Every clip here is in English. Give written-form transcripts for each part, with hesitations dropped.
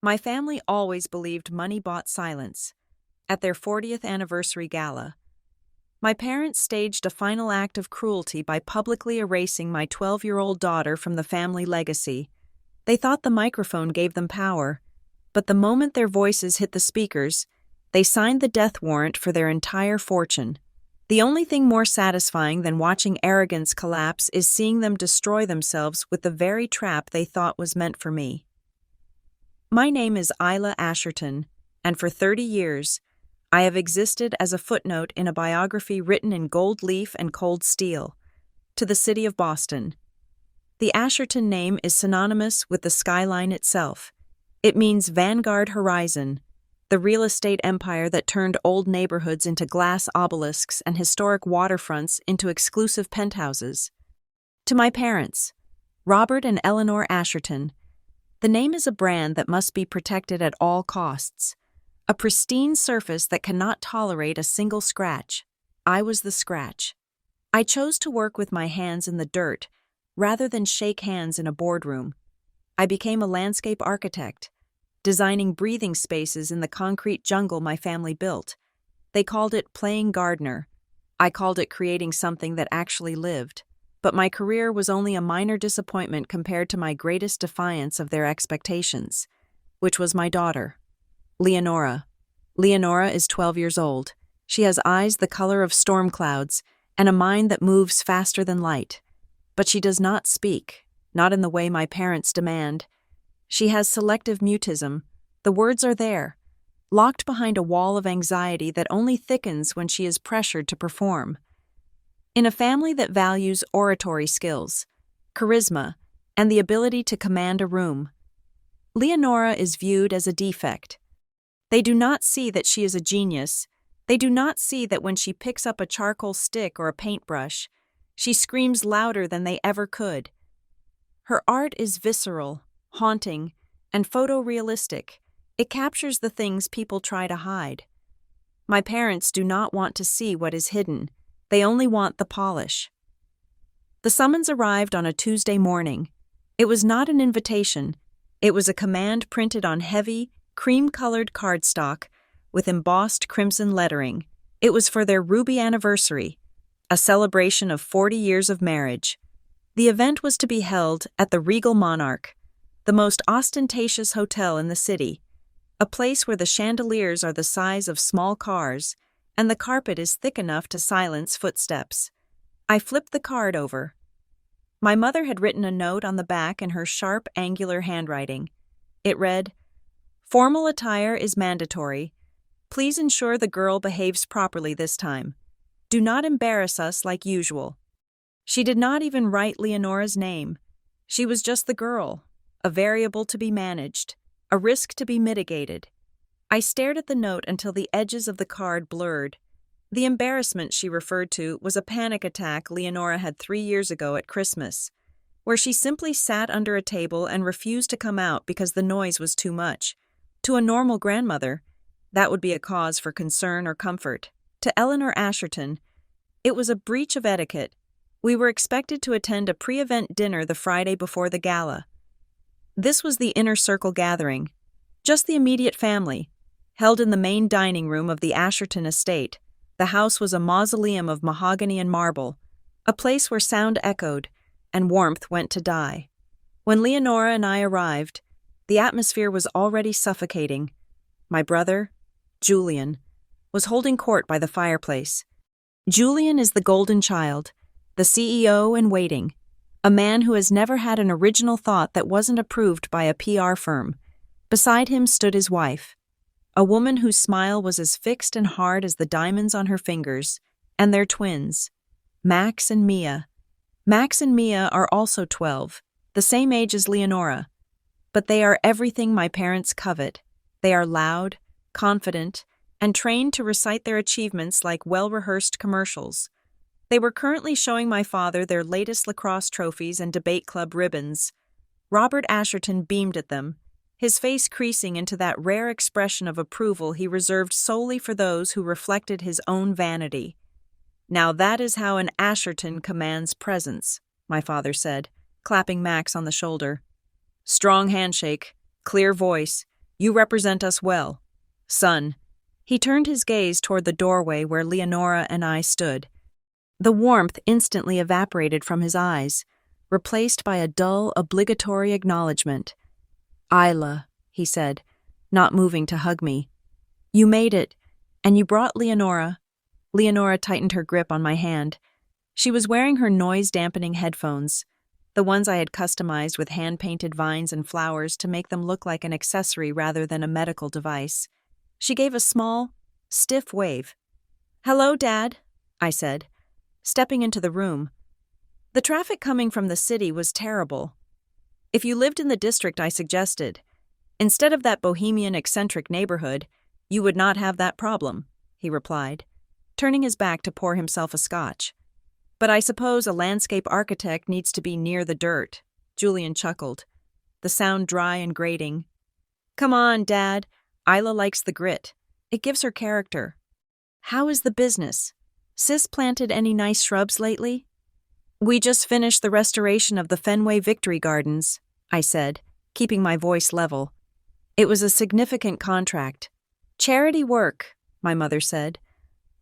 My family always believed money bought silence. At their 40th anniversary gala, my parents staged a final act of cruelty by publicly erasing my 12-year-old daughter from the family legacy. They thought the microphone gave them power, but the moment their voices hit the speakers, they signed the death warrant for their entire fortune. The only thing more satisfying than watching arrogance collapse is seeing them destroy themselves with the very trap they thought was meant for me. My name is Isla Asherton, and for 30 years, I have existed as a footnote in a biography written in gold leaf and cold steel, to the city of Boston. The Asherton name is synonymous with the skyline itself. It means Vanguard Horizon, the real estate empire that turned old neighborhoods into glass obelisks and historic waterfronts into exclusive penthouses. To my parents, Robert and Eleanor Asherton, the name is a brand that must be protected at all costs. A pristine surface that cannot tolerate a single scratch. I was the scratch. I chose to work with my hands in the dirt rather than shake hands in a boardroom. I became a landscape architect, designing breathing spaces in the concrete jungle my family built. They called it playing gardener. I called it creating something that actually lived. But my career was only a minor disappointment compared to my greatest defiance of their expectations, which was my daughter, Leonora. Leonora is 12 years old. She has eyes the color of storm clouds and a mind that moves faster than light. But she does not speak, not in the way my parents demand. She has selective mutism. The words are there, locked behind a wall of anxiety that only thickens when she is pressured to perform. In a family that values oratory skills, charisma, and the ability to command a room, Leonora is viewed as a defect. They do not see that she is a genius. They do not see that when she picks up a charcoal stick or a paintbrush, she screams louder than they ever could. Her art is visceral, haunting, and photorealistic. It captures the things people try to hide. My parents do not want to see what is hidden. They only want the polish. The summons arrived on a Tuesday morning. It was not an invitation. It was a command printed on heavy, cream-colored cardstock with embossed crimson lettering. It was for their ruby anniversary, a celebration of 40 years of marriage. The event was to be held at the Regal Monarch, the most ostentatious hotel in the city, a place where the chandeliers are the size of small cars and the carpet is thick enough to silence footsteps. I flipped the card over. My mother had written a note on the back in her sharp, angular handwriting. It read, "Formal attire is mandatory. Please ensure the girl behaves properly this time. Do not embarrass us like usual." She did not even write Leonora's name. She was just the girl, a variable to be managed, a risk to be mitigated. I stared at the note until the edges of the card blurred. The embarrassment she referred to was a panic attack Leonora had 3 years ago at Christmas, where she simply sat under a table and refused to come out because the noise was too much. To a normal grandmother, that would be a cause for concern or comfort. To Eleanor Asherton, it was a breach of etiquette. We were expected to attend a pre-event dinner the Friday before the gala. This was the inner circle gathering, just the immediate family, held in the main dining room of the Asherton estate. The house was a mausoleum of mahogany and marble, a place where sound echoed and warmth went to die. When Leonora and I arrived, the atmosphere was already suffocating. My brother, Julian, was holding court by the fireplace. Julian is the golden child, the CEO in waiting, a man who has never had an original thought that wasn't approved by a PR firm. Beside him stood his wife, a woman whose smile was as fixed and hard as the diamonds on her fingers, and their twins, Max and Mia. Max and Mia are also 12, the same age as Leonora, but they are everything my parents covet. They are loud, confident, and trained to recite their achievements like well-rehearsed commercials. They were currently showing my father their latest lacrosse trophies and debate club ribbons. Robert Asherton beamed at them, his face creasing into that rare expression of approval he reserved solely for those who reflected his own vanity. "Now that is how an Asherton commands presence," my father said, clapping Max on the shoulder. "Strong handshake, clear voice, You represent us well. Son. He turned his gaze toward the doorway where Leonora and I stood. The warmth instantly evaporated from his eyes, replaced by a dull, obligatory acknowledgement. Isla, he said, not moving to hug me. You made it, and you brought Leonora. Leonora tightened her grip on my hand. She was wearing her noise-dampening headphones, the ones I had customized with hand-painted vines and flowers to make them look like an accessory rather than a medical device. She gave a small, stiff wave. Hello, Dad, I said, stepping into the room. The traffic coming from the city was terrible. If you lived in the district I suggested, instead of that bohemian eccentric neighborhood, you would not have that problem, he replied, turning his back to pour himself a scotch. But I suppose a landscape architect needs to be near the dirt, Julian chuckled, the sound dry and grating. Come on, Dad. Isla likes the grit. It gives her character. How is the business? Sis planted any nice shrubs lately? We just finished the restoration of the Fenway Victory Gardens, I said, keeping my voice level. It was a significant contract. Charity work, my mother said,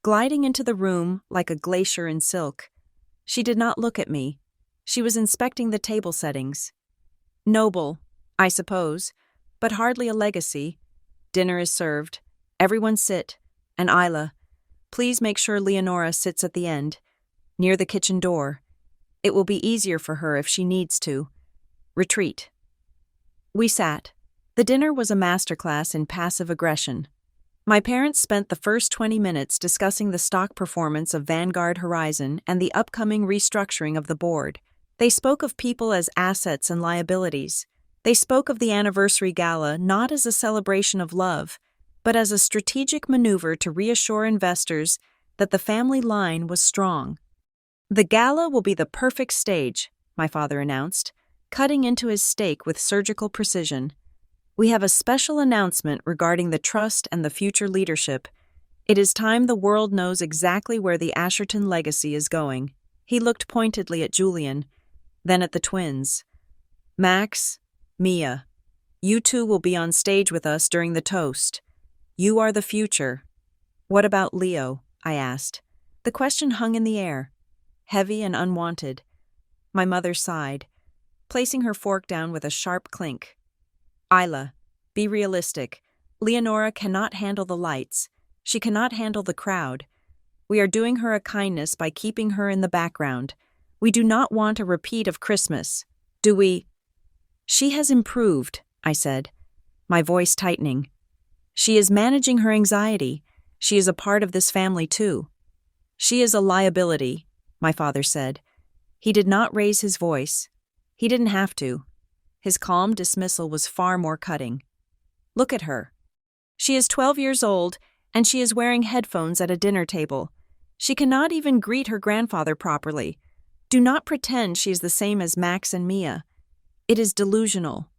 gliding into the room like a glacier in silk. She did not look at me. She was inspecting the table settings. Noble, I suppose, but hardly a legacy. Dinner is served. Everyone sit. And Isla, please make sure Leonora sits at the end, near the kitchen door. It will be easier for her if she needs to. Retreat. We sat. The dinner was a masterclass in passive aggression. My parents spent the first 20 minutes discussing the stock performance of Vanguard Horizon and the upcoming restructuring of the board. They spoke of people as assets and liabilities. They spoke of the anniversary gala not as a celebration of love, but as a strategic maneuver to reassure investors that the family line was strong. The gala will be the perfect stage, my father announced, cutting into his steak with surgical precision. We have a special announcement regarding the trust and the future leadership. It is time the world knows exactly where the Asherton legacy is going. He looked pointedly at Julian, then at the twins. Max, Mia, you two will be on stage with us during the toast. You are the future. What about Leo? I asked. The question hung in the air, heavy and unwanted. My mother sighed, placing her fork down with a sharp clink. Isla, be realistic. Leonora cannot handle the lights. She cannot handle the crowd. We are doing her a kindness by keeping her in the background. We do not want a repeat of Christmas, do we? She has improved, I said, my voice tightening. She is managing her anxiety. She is a part of this family too. She is a liability, my father said. He did not raise his voice. He didn't have to. His calm dismissal was far more cutting. Look at her. She is 12 years old, and she is wearing headphones at a dinner table. She cannot even greet her grandfather properly. Do not pretend she is the same as Max and Mia. It is delusional.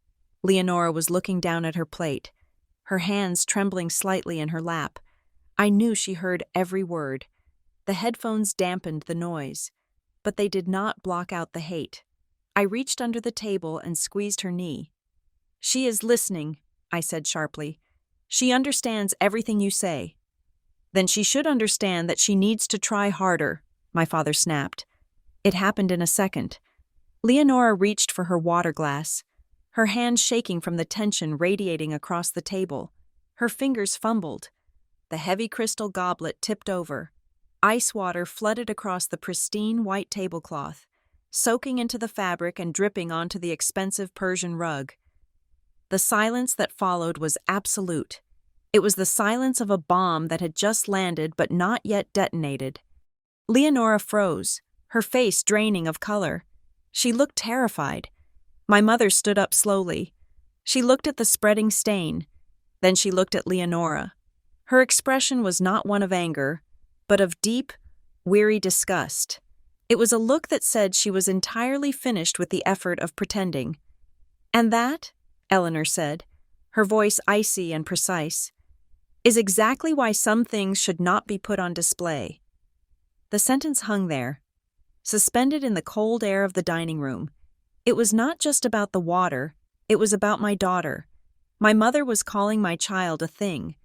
Leonora was looking down at her plate, her hands trembling slightly in her lap. I knew she heard every word. The headphones dampened the noise, but they did not block out the hate. I reached under the table and squeezed her knee. She is listening, I said sharply. She understands everything you say. Then she should understand that she needs to try harder, my father snapped. It happened in a second. Leonora reached for her water glass, her hand shaking from the tension radiating across the table. Her fingers fumbled. The heavy crystal goblet tipped over. Ice water flooded across the pristine white tablecloth, soaking into the fabric and dripping onto the expensive Persian rug. The silence that followed was absolute. It was the silence of a bomb that had just landed but not yet detonated. Leonora froze, her face draining of color. She looked terrified. My mother stood up slowly. She looked at the spreading stain. Then she looked at Leonora. Her expression was not one of anger, but of deep, weary disgust. It was a look that said she was entirely finished with the effort of pretending. And that, Eleanor said, her voice icy and precise, is exactly why some things should not be put on display. The sentence hung there, suspended in the cold air of the dining room. It was not just about the water, it was about my daughter. My mother was calling my child a thing,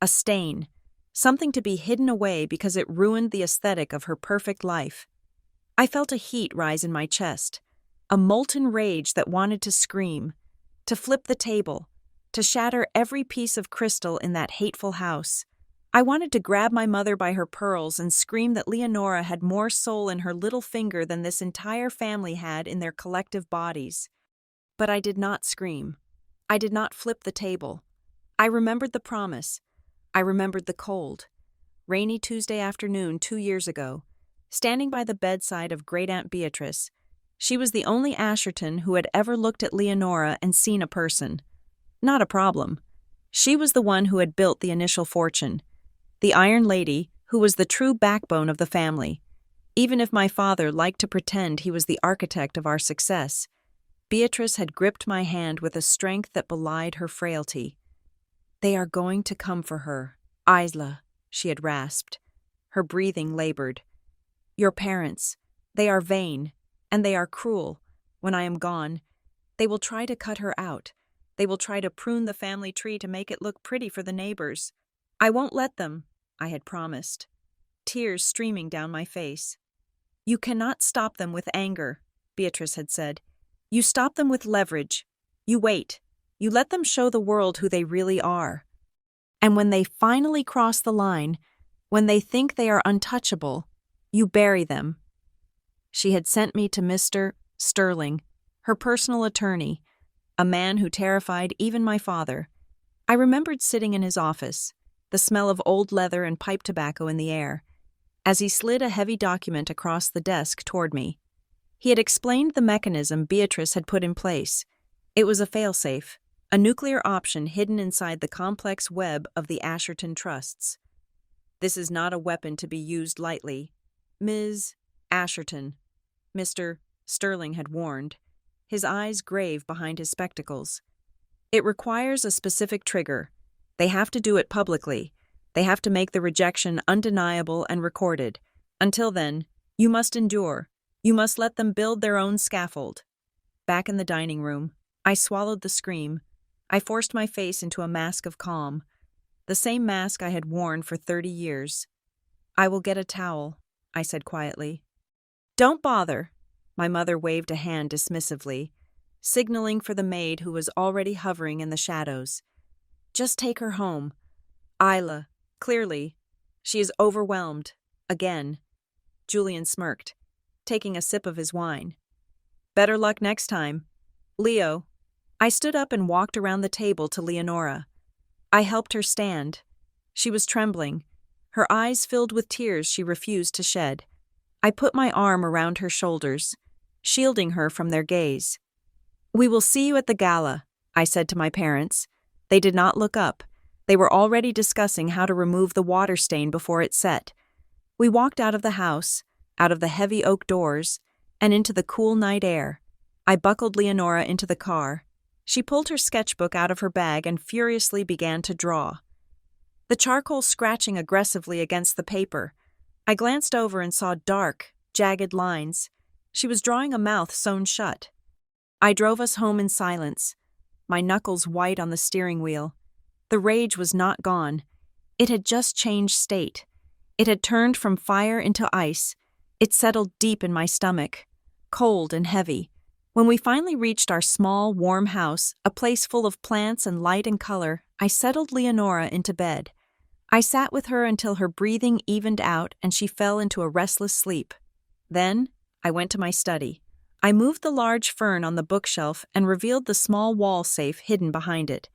a stain, something to be hidden away because it ruined the aesthetic of her perfect life. I felt a heat rise in my chest, a molten rage that wanted to scream, to flip the table, to shatter every piece of crystal in that hateful house. I wanted to grab my mother by her pearls and scream that Leonora had more soul in her little finger than this entire family had in their collective bodies. But I did not scream. I did not flip the table. I remembered the promise. I remembered the cold, rainy Tuesday afternoon 2 years ago, standing by the bedside of Great-Aunt Beatrice. She was the only Asherton who had ever looked at Leonora and seen a person. Not a problem. She was the one who had built the initial fortune, the Iron Lady who was the true backbone of the family. Even if my father liked to pretend he was the architect of our success, Beatrice had gripped my hand with a strength that belied her frailty. "They are going to come for her, Isla," she had rasped. Her breathing labored. "Your parents, they are vain, and they are cruel. When I am gone, they will try to cut her out. They will try to prune the family tree to make it look pretty for the neighbors. I won't let them," I had promised, tears streaming down my face. "You cannot stop them with anger," Beatrice had said. "You stop them with leverage. You wait. You let them show the world who they really are. And when they finally cross the line, when they think they are untouchable, you bury them." She had sent me to Mr. Sterling, her personal attorney, a man who terrified even my father. I remembered sitting in his office, the smell of old leather and pipe tobacco in the air, as he slid a heavy document across the desk toward me. He had explained the mechanism Beatrice had put in place. It was a failsafe, a nuclear option hidden inside the complex web of the Asherton trusts. "This is not a weapon to be used lightly, Ms. Asherton," Mr. Sterling had warned, his eyes grave behind his spectacles. "It requires a specific trigger. They have to do it publicly. They have to make the rejection undeniable and recorded. Until then, you must endure. You must let them build their own scaffold." Back in the dining room, I swallowed the scream. I forced my face into a mask of calm, the same mask I had worn for 30 years. "I will get a towel," I said quietly. "Don't bother." My mother waved a hand dismissively, signaling for the maid who was already hovering in the shadows. "Just take her home. Isla, clearly, she is overwhelmed. Again." Julian smirked, taking a sip of his wine. "Better luck next time. Leo." I stood up and walked around the table to Leonora. I helped her stand. She was trembling, her eyes filled with tears she refused to shed. I put my arm around her shoulders, shielding her from their gaze. "We will see you at the gala," I said to my parents. They did not look up. They were already discussing how to remove the water stain before it set. We walked out of the house, out of the heavy oak doors, and into the cool night air. I buckled Leonora into the car. She pulled her sketchbook out of her bag and furiously began to draw, the charcoal scratching aggressively against the paper. I glanced over and saw dark, jagged lines. She was drawing a mouth sewn shut. I drove us home in silence, my knuckles white on the steering wheel. The rage was not gone. It had just changed state. It had turned from fire into ice. It settled deep in my stomach, cold and heavy. When we finally reached our small, warm house, a place full of plants and light and color, I settled Leonora into bed. I sat with her until her breathing evened out and she fell into a restless sleep. Then, I went to my study. I moved the large fern on the bookshelf and revealed the small wall safe hidden behind it.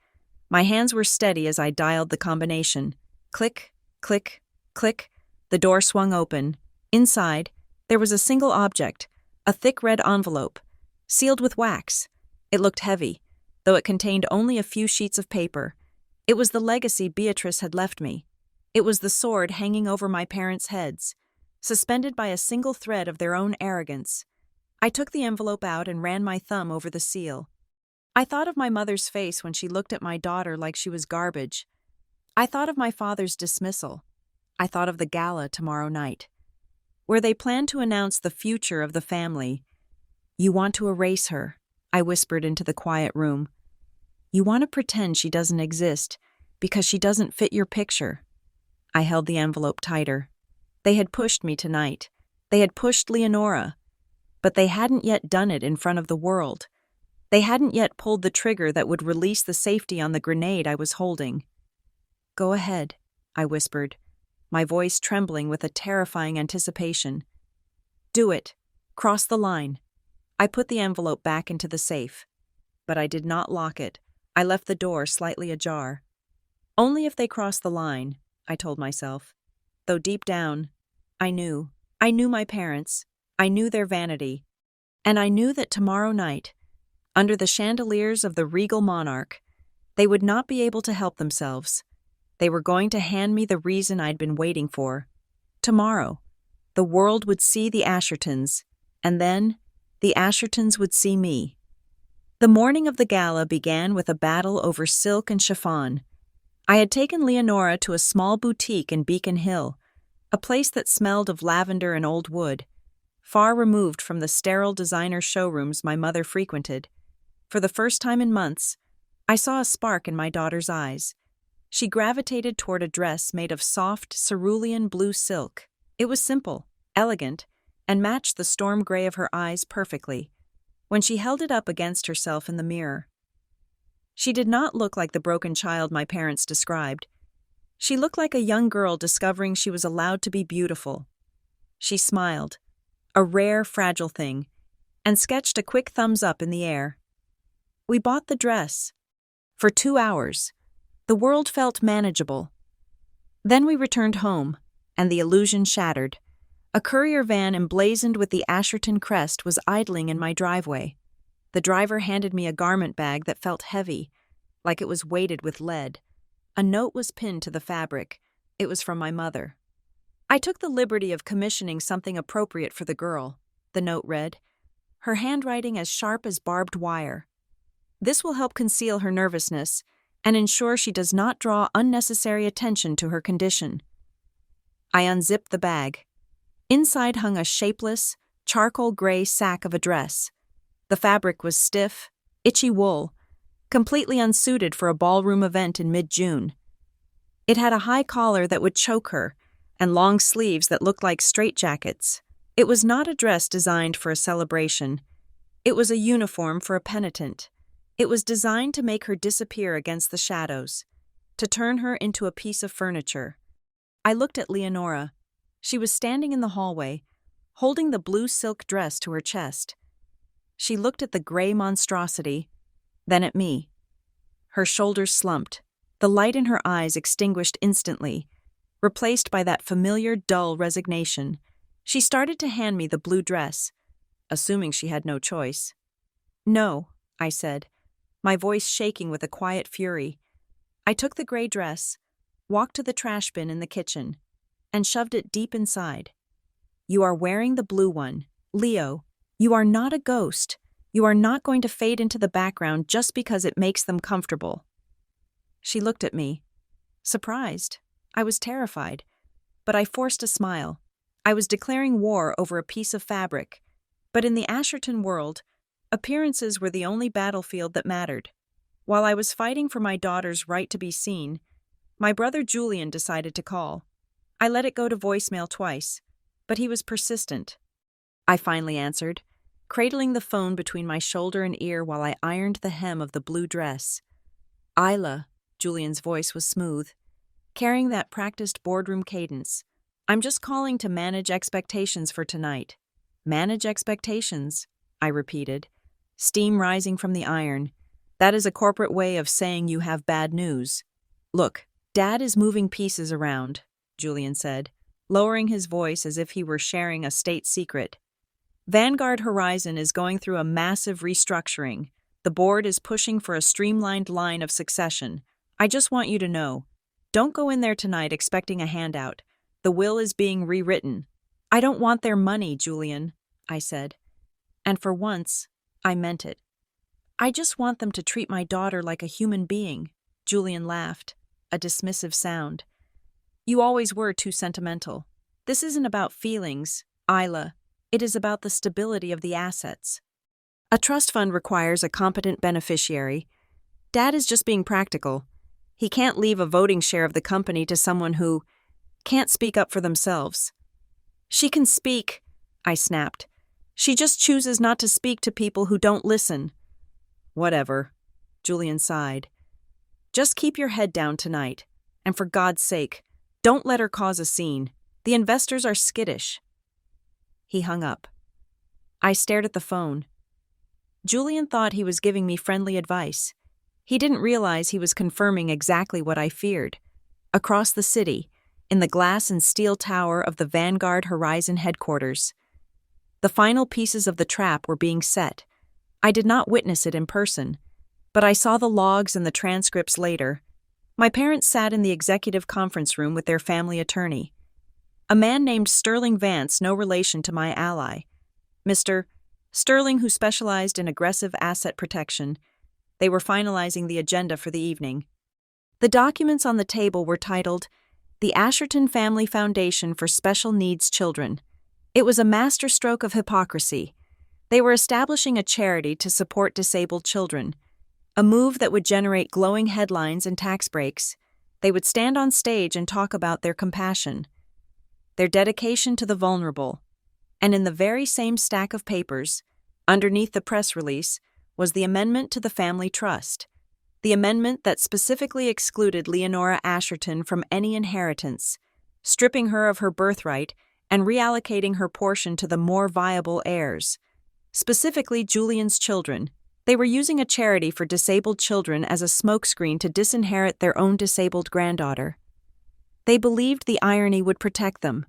My hands were steady as I dialed the combination. Click, click, click. The door swung open. Inside, there was a single object, a thick red envelope, sealed with wax. It looked heavy, though it contained only a few sheets of paper. It was the legacy Beatrice had left me. It was the sword hanging over my parents' heads, suspended by a single thread of their own arrogance. I took the envelope out and ran my thumb over the seal. I thought of my mother's face when she looked at my daughter like she was garbage. I thought of my father's dismissal. I thought of the gala tomorrow night, where they planned to announce the future of the family. "You want to erase her," I whispered into the quiet room. You want to pretend she doesn't exist because she doesn't fit your picture. I held the envelope tighter. They had pushed me tonight. They had pushed Leonora. But they hadn't yet done it in front of the world. They hadn't yet pulled the trigger that would release the safety on the grenade I was holding. Go ahead, I whispered, my voice trembling with a terrifying anticipation. Do it. Cross the line. I put the envelope back into the safe. But I did not lock it. I left the door slightly ajar. Only if they cross the line, I told myself. Though deep down, I knew my parents. I knew their vanity. And I knew that tomorrow night, under the chandeliers of the regal monarch, they would not be able to help themselves. They were going to hand me the reason I'd been waiting for. Tomorrow, the world would see the Ashertons, and then the Ashertons would see me. The morning of the gala began with a battle over silk and chiffon. I had taken Leonora to a small boutique in Beacon Hill, a place that smelled of lavender and old wood, far removed from the sterile designer showrooms my mother frequented. For the first time in months, I saw a spark in my daughter's eyes. She gravitated toward a dress made of soft, cerulean blue silk. It was simple, elegant, and matched the storm gray of her eyes perfectly. When she held it up against herself in the mirror, she did not look like the broken child my parents described. She looked like a young girl discovering she was allowed to be beautiful. She smiled, a rare, fragile thing, and sketched a quick thumbs up in the air. We bought the dress. For 2 hours, the world felt manageable. Then we returned home, and the illusion shattered. A courier van emblazoned with the Asherton crest was idling in my driveway. The driver handed me a garment bag that felt heavy, like it was weighted with lead. A note was pinned to the fabric. It was from my mother. I took the liberty of commissioning something appropriate for the girl. The note read, her handwriting as sharp as barbed wire. This will help conceal her nervousness and ensure she does not draw unnecessary attention to her condition. I unzipped the bag. Inside hung a shapeless, charcoal gray sack of a dress. The fabric was stiff, itchy wool, completely unsuited for a ballroom event in mid-June. It had a high collar that would choke her, and long sleeves that looked like straitjackets. It was not a dress designed for a celebration. It was a uniform for a penitent. It was designed to make her disappear against the shadows, to turn her into a piece of furniture. I looked at Leonora. She was standing in the hallway, holding the blue silk dress to her chest. She looked at the gray monstrosity, then at me. Her shoulders slumped, the light in her eyes extinguished instantly, replaced by that familiar, dull resignation. She started to hand me the blue dress, assuming she had no choice. No, I said, my voice shaking with a quiet fury. I took the gray dress, walked to the trash bin in the kitchen, and shoved it deep inside. You are wearing the blue one. Leo, you are not a ghost. You are not going to fade into the background just because it makes them comfortable. She looked at me. Surprised. I was terrified. But I forced a smile. I was declaring war over a piece of fabric. But in the Asherton world, appearances were the only battlefield that mattered. While I was fighting for my daughter's right to be seen, my brother Julian decided to call. I let it go to voicemail twice, but he was persistent. I finally answered, cradling the phone between my shoulder and ear while I ironed the hem of the blue dress. Isla, Julian's voice was smooth, carrying that practiced boardroom cadence. I'm just calling to manage expectations for tonight. Manage expectations, I repeated, steam rising from the iron. That is a corporate way of saying you have bad news. Look, Dad is moving pieces around, Julian said, lowering his voice as if he were sharing a state secret. Vanguard Horizon is going through a massive restructuring. The board is pushing for a streamlined line of succession. I just want you to know. Don't go in there tonight expecting a handout. The will is being rewritten. I don't want their money, Julian, I said. And for once, I meant it. I just want them to treat my daughter like a human being, Julian laughed, a dismissive sound. You always were too sentimental. This isn't about feelings, Isla. It is about the stability of the assets. A trust fund requires a competent beneficiary. Dad is just being practical. He can't leave a voting share of the company to someone who can't speak up for themselves. She can speak, I snapped. She just chooses not to speak to people who don't listen. Whatever, Julian sighed. Just keep your head down tonight, and for God's sake, don't let her cause a scene. The investors are skittish. He hung up. I stared at the phone. Julian thought he was giving me friendly advice. He didn't realize he was confirming exactly what I feared. Across the city, in the glass and steel tower of the Vanguard Horizon headquarters, the final pieces of the trap were being set. I did not witness it in person, but I saw the logs and the transcripts later. My parents sat in the executive conference room with their family attorney, a man named Sterling Vance, no relation to my ally. Mr. Sterling, who specialized in aggressive asset protection. They were finalizing the agenda for the evening. The documents on the table were titled, "The Asherton Family Foundation for Special Needs Children." It was a masterstroke of hypocrisy. They were establishing a charity to support disabled children, a move that would generate glowing headlines and tax breaks. They would stand on stage and talk about their compassion, their dedication to the vulnerable. And in the very same stack of papers, underneath the press release, was the amendment to the family trust, the amendment that specifically excluded Leonora Asherton from any inheritance, stripping her of her birthright and reallocating her portion to the more viable heirs, specifically Julian's children. They were using a charity for disabled children as a smokescreen to disinherit their own disabled granddaughter. They believed the irony would protect them.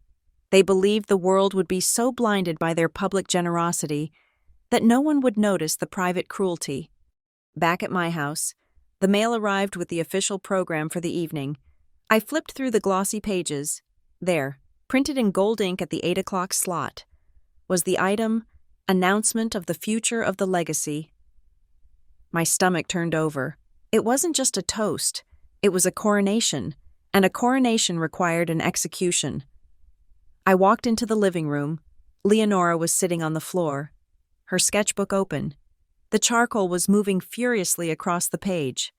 They believed the world would be so blinded by their public generosity that no one would notice the private cruelty. Back at my house, the mail arrived with the official program for the evening. I flipped through the glossy pages. There, printed in gold ink at the 8 o'clock slot, was the item, "Announcement of the Future of the Legacy." My stomach turned over. It wasn't just a toast. It was a coronation, and a coronation required an execution. I walked into the living room. Leonora was sitting on the floor, her sketchbook open. The charcoal was moving furiously across the page.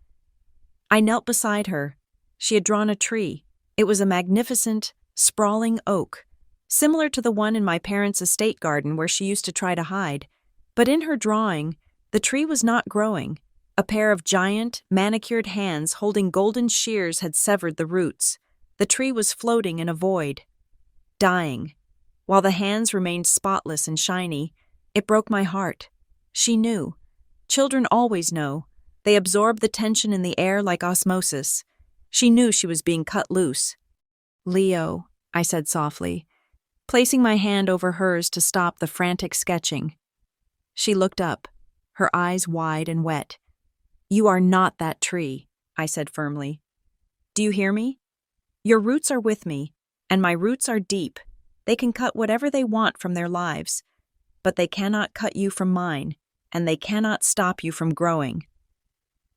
I knelt beside her. She had drawn a tree. It was a magnificent, sprawling oak, similar to the one in my parents' estate garden where she used to try to hide. But in her drawing, the tree was not growing. A pair of giant, manicured hands holding golden shears had severed the roots. The tree was floating in a void, dying. While the hands remained spotless and shiny, it broke my heart. She knew. Children always know. They absorb the tension in the air like osmosis. She knew she was being cut loose. "Leo," I said softly, placing my hand over hers to stop the frantic sketching. She looked up, her eyes wide and wet. "You are not that tree," I said firmly. "Do you hear me? Your roots are with me, and my roots are deep. They can cut whatever they want from their lives, but they cannot cut you from mine, and they cannot stop you from growing."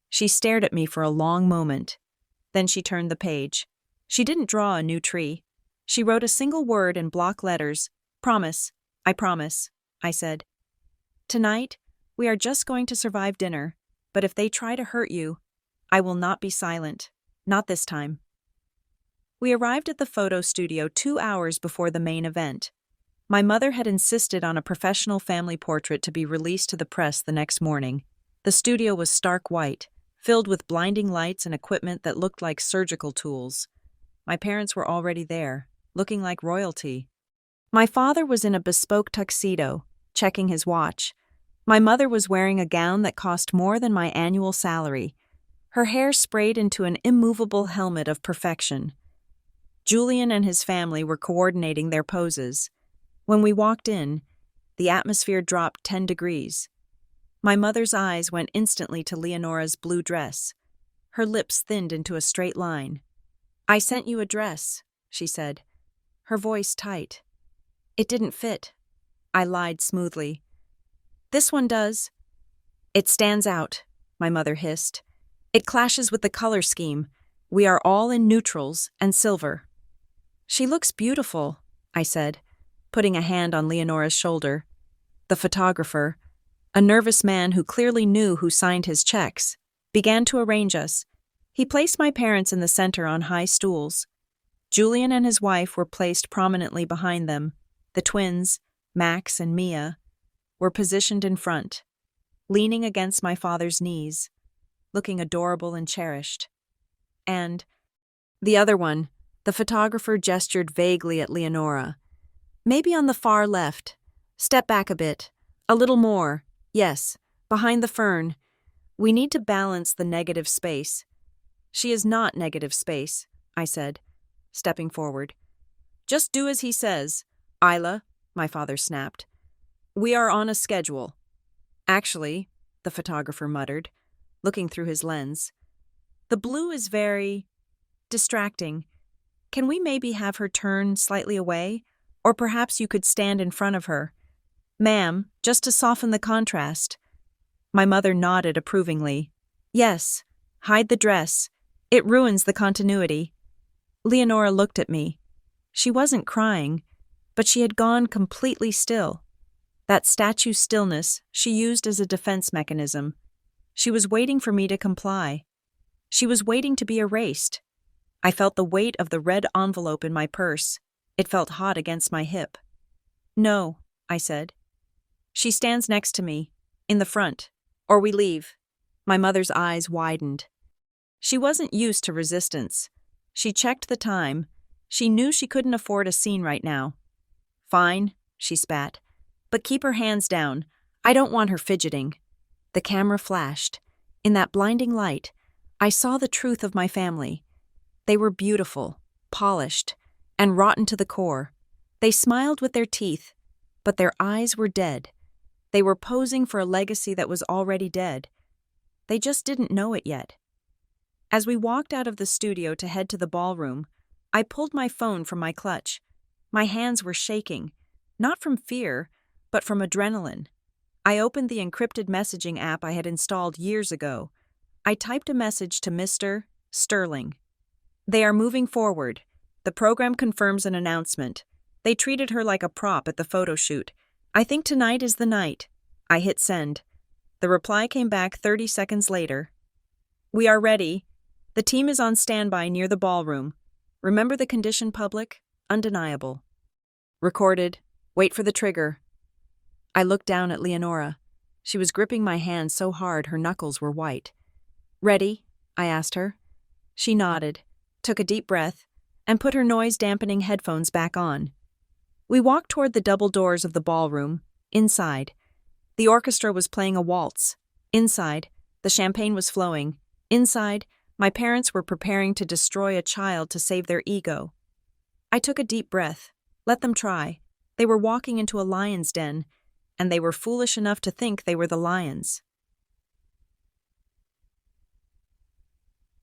She stared at me for a long moment. Then she turned the page. She didn't draw a new tree. She wrote a single word in block letters. "Promise. I promise," I said. "Tonight, we are just going to survive dinner, but if they try to hurt you, I will not be silent. Not this time." We arrived at the photo studio 2 hours before the main event. My mother had insisted on a professional family portrait to be released to the press the next morning. The studio was stark white, filled with blinding lights and equipment that looked like surgical tools. My parents were already there, looking like royalty. My father was in a bespoke tuxedo, checking his watch. My mother was wearing a gown that cost more than my annual salary, her hair sprayed into an immovable helmet of perfection. Julian and his family were coordinating their poses. When we walked in, the atmosphere dropped 10 degrees. My mother's eyes went instantly to Leonora's blue dress. Her lips thinned into a straight line. "I sent you a dress," she said, her voice tight. "It didn't fit." I lied smoothly. "This one does." "It stands out," my mother hissed. "It clashes with the color scheme. We are all in neutrals and silver." "She looks beautiful," I said, putting a hand on Leonora's shoulder. The photographer, a nervous man who clearly knew who signed his checks, began to arrange us. He placed my parents in the center on high stools. Julian and his wife were placed prominently behind them. The twins, Max and Mia, were positioned in front, leaning against my father's knees, looking adorable and cherished. And the other one, the photographer gestured vaguely at Leonora. Maybe on the far left. Step back a bit. A little more. Yes, behind the fern. We need to balance the negative space. She is not negative space, I said, stepping forward. Just do as he says, Isla, my father snapped. We are on a schedule. Actually, the photographer muttered, looking through his lens. The blue is very distracting. Can we maybe have her turn slightly away? Or perhaps you could stand in front of her. Ma'am, just to soften the contrast. My mother nodded approvingly. Yes, hide the dress. It ruins the continuity. Leonora looked at me. She wasn't crying, but she had gone completely still. That statue stillness she used as a defense mechanism. She was waiting for me to comply. She was waiting to be erased. I felt the weight of the red envelope in my purse. It felt hot against my hip. No, I said. She stands next to me, in the front, or we leave. My mother's eyes widened. She wasn't used to resistance. She checked the time. She knew she couldn't afford a scene right now. Fine, she spat. But keep her hands down. I don't want her fidgeting. The camera flashed. In that blinding light, I saw the truth of my family. They were beautiful, polished, and rotten to the core. They smiled with their teeth, but their eyes were dead. They were posing for a legacy that was already dead. They just didn't know it yet. As we walked out of the studio to head to the ballroom, I pulled my phone from my clutch. My hands were shaking, not from fear, but from adrenaline. I opened the encrypted messaging app I had installed years ago. I typed a message to Mr. Sterling. They are moving forward. The program confirms an announcement. They treated her like a prop at the photo shoot. I think tonight is the night. I hit send. The reply came back 30 seconds later. We are ready. The team is on standby near the ballroom. Remember the condition, public? Undeniable. Recorded. Wait for the trigger. I looked down at Leonora. She was gripping my hand so hard her knuckles were white. Ready? I asked her. She nodded, took a deep breath, and put her noise-dampening headphones back on. We walked toward the double doors of the ballroom, inside. The orchestra was playing a waltz. Inside, the champagne was flowing. Inside, my parents were preparing to destroy a child to save their ego. I took a deep breath. Let them try. They were walking into a lion's den, and they were foolish enough to think they were the lions.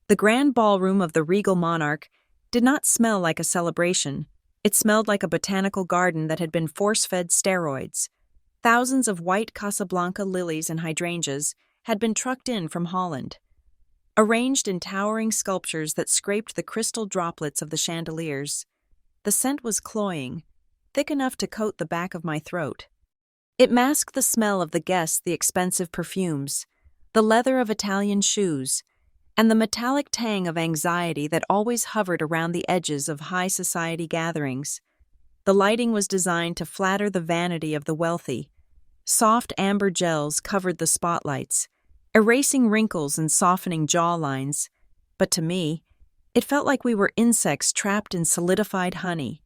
The grand ballroom of the regal monarch did not smell like a celebration. It smelled like a botanical garden that had been force-fed steroids. Thousands of white Casablanca lilies and hydrangeas had been trucked in from Holland. Arranged in towering sculptures that scraped the crystal droplets of the chandeliers. The scent was cloying, thick enough to coat the back of my throat. It masked the smell of the guests, the expensive perfumes, the leather of Italian shoes, and the metallic tang of anxiety that always hovered around the edges of high society gatherings. The lighting was designed to flatter the vanity of the wealthy. Soft amber gels covered the spotlights, erasing wrinkles and softening jawlines. But to me, it felt like we were insects trapped in solidified honey.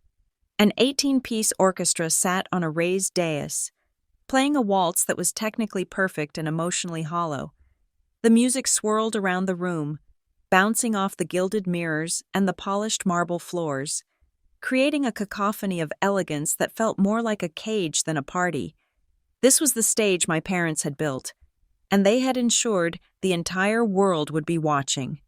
An 18-piece orchestra sat on a raised dais, playing a waltz that was technically perfect and emotionally hollow. The music swirled around the room, bouncing off the gilded mirrors and the polished marble floors, creating a cacophony of elegance that felt more like a cage than a party. This was the stage my parents had built, and they had ensured the entire world would be watching.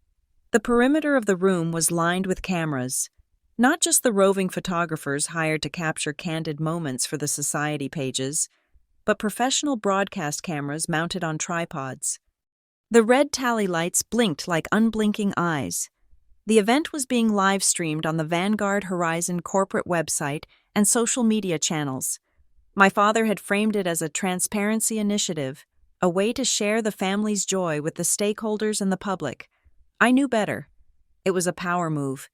The perimeter of the room was lined with cameras, not just the roving photographers hired to capture candid moments for the society pages, but professional broadcast cameras mounted on tripods. The red tally lights blinked like unblinking eyes. The event was being live-streamed on the Vanguard Horizon corporate website and social media channels. My father had framed it as a transparency initiative, a way to share the family's joy with the stakeholders and the public. I knew better. It was a power move.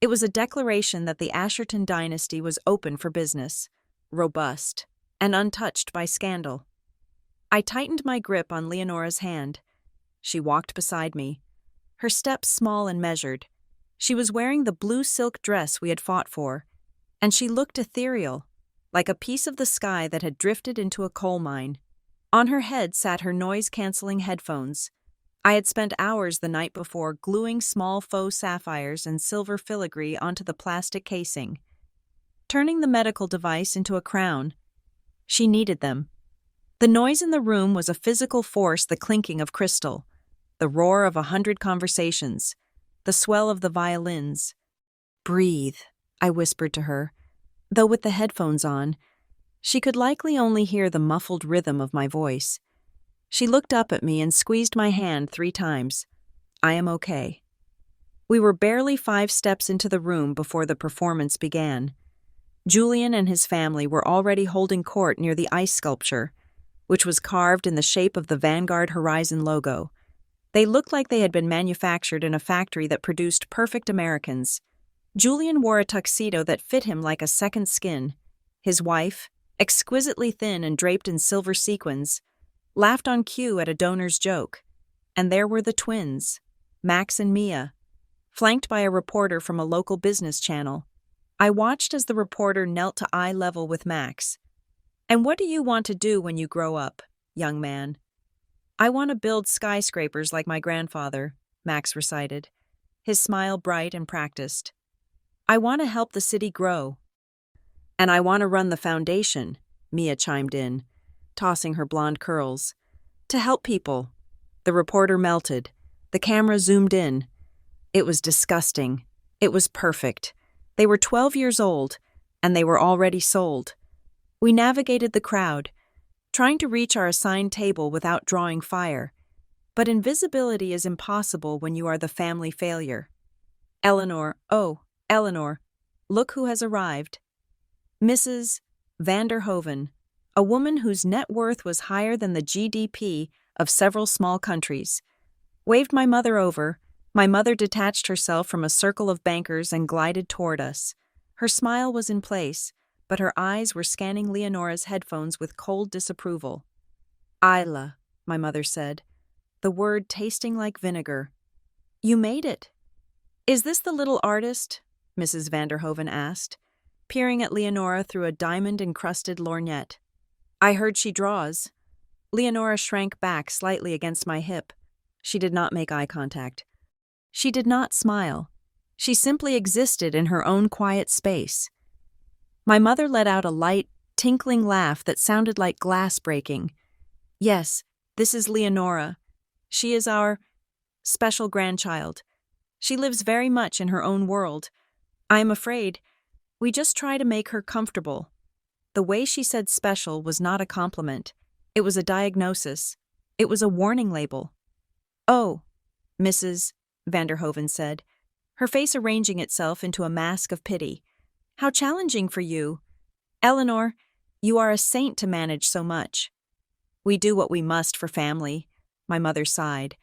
It was a declaration that the Asherton dynasty was open for business, robust, and untouched by scandal. I tightened my grip on Leonora's hand. She walked beside me, her steps small and measured. She was wearing the blue silk dress we had fought for, and she looked ethereal, like a piece of the sky that had drifted into a coal mine. On her head sat her noise-canceling headphones. I had spent hours the night before gluing small faux sapphires and silver filigree onto the plastic casing, turning the medical device into a crown. She needed them. The noise in the room was a physical force, the clinking of crystal, the roar of 100 conversations, the swell of the violins. "Breathe," I whispered to her, though with the headphones on, she could likely only hear the muffled rhythm of my voice. She looked up at me and squeezed my hand 3 times. "I am okay." We were barely 5 steps into the room before the performance began. Julian and his family were already holding court near the ice sculpture, which was carved in the shape of the Vanguard Horizon logo. They looked like they had been manufactured in a factory that produced perfect Americans. Julian wore a tuxedo that fit him like a second skin. His wife, exquisitely thin and draped in silver sequins, laughed on cue at a donor's joke. And there were the twins, Max and Mia, flanked by a reporter from a local business channel. I watched as the reporter knelt to eye level with Max. "And what do you want to do when you grow up, young man?" "I want to build skyscrapers like my grandfather," Max recited, his smile bright and practiced. "I want to help the city grow." "And I want to run the foundation," Mia chimed in, tossing her blonde curls. "To help people." The reporter melted. The camera zoomed in. It was disgusting. It was perfect. They were 12 years old, and they were already sold. We navigated the crowd, trying to reach our assigned table without drawing fire. But invisibility is impossible when you are the family failure. "Eleanor, oh, Eleanor, look who has arrived." Mrs. van der Hoven, a woman whose net worth was higher than the GDP of several small countries, waved my mother over. My mother detached herself from a circle of bankers and glided toward us. Her smile was in place, but her eyes were scanning Leonora's headphones with cold disapproval. "Isla," my mother said, the word tasting like vinegar. "You made it." "Is this the little artist?" Mrs. van der Hoven asked, peering at Leonora through a diamond-encrusted lorgnette. "I heard she draws." Leonora shrank back slightly against my hip. She did not make eye contact. She did not smile. She simply existed in her own quiet space. My mother let out a light, tinkling laugh that sounded like glass breaking. "Yes, this is Leonora. She is our special grandchild. She lives very much in her own world. I am afraid we just try to make her comfortable." The way she said special was not a compliment. It was a diagnosis. It was a warning label. "Oh," Mrs. van der Hoven said, her face arranging itself into a mask of pity. "How challenging for you. Eleanor, you are a saint to manage so much." "We do what we must for family," my mother sighed,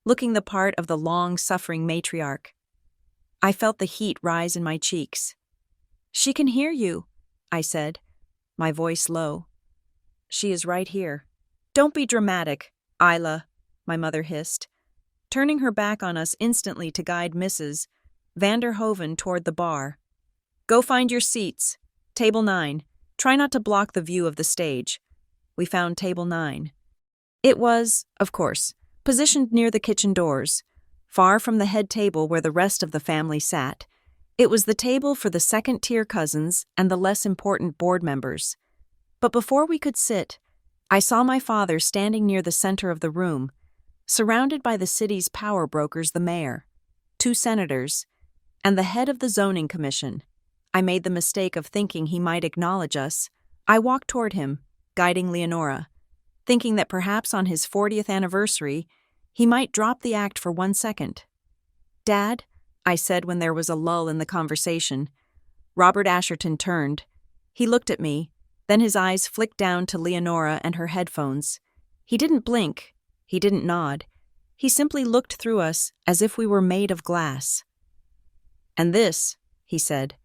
looking the part of the long-suffering matriarch. I felt the heat rise in my cheeks. "She can hear you," I said, my voice low. "She is right here." "Don't be dramatic, Isla," my mother hissed, turning her back on us instantly to guide Mrs. van der Hoven toward the bar. "Go find your seats. Table 9. Try not to block the view of the stage." We found table 9. It was, of course, positioned near the kitchen doors, far from the head table where the rest of the family sat. It was the table for the second-tier cousins and the less important board members. But before we could sit, I saw my father standing near the center of the room, surrounded by the city's power brokers, the mayor, 2 senators, and the head of the zoning commission. I made the mistake of thinking he might acknowledge us. I walked toward him, guiding Leonora, thinking that perhaps on his 40th anniversary, he might drop the act for 1 second. "Dad," I said when there was a lull in the conversation. Robert Asherton turned. He looked at me, then his eyes flicked down to Leonora and her headphones. He didn't blink. He didn't nod. He simply looked through us as if we were made of glass. "And this," he said,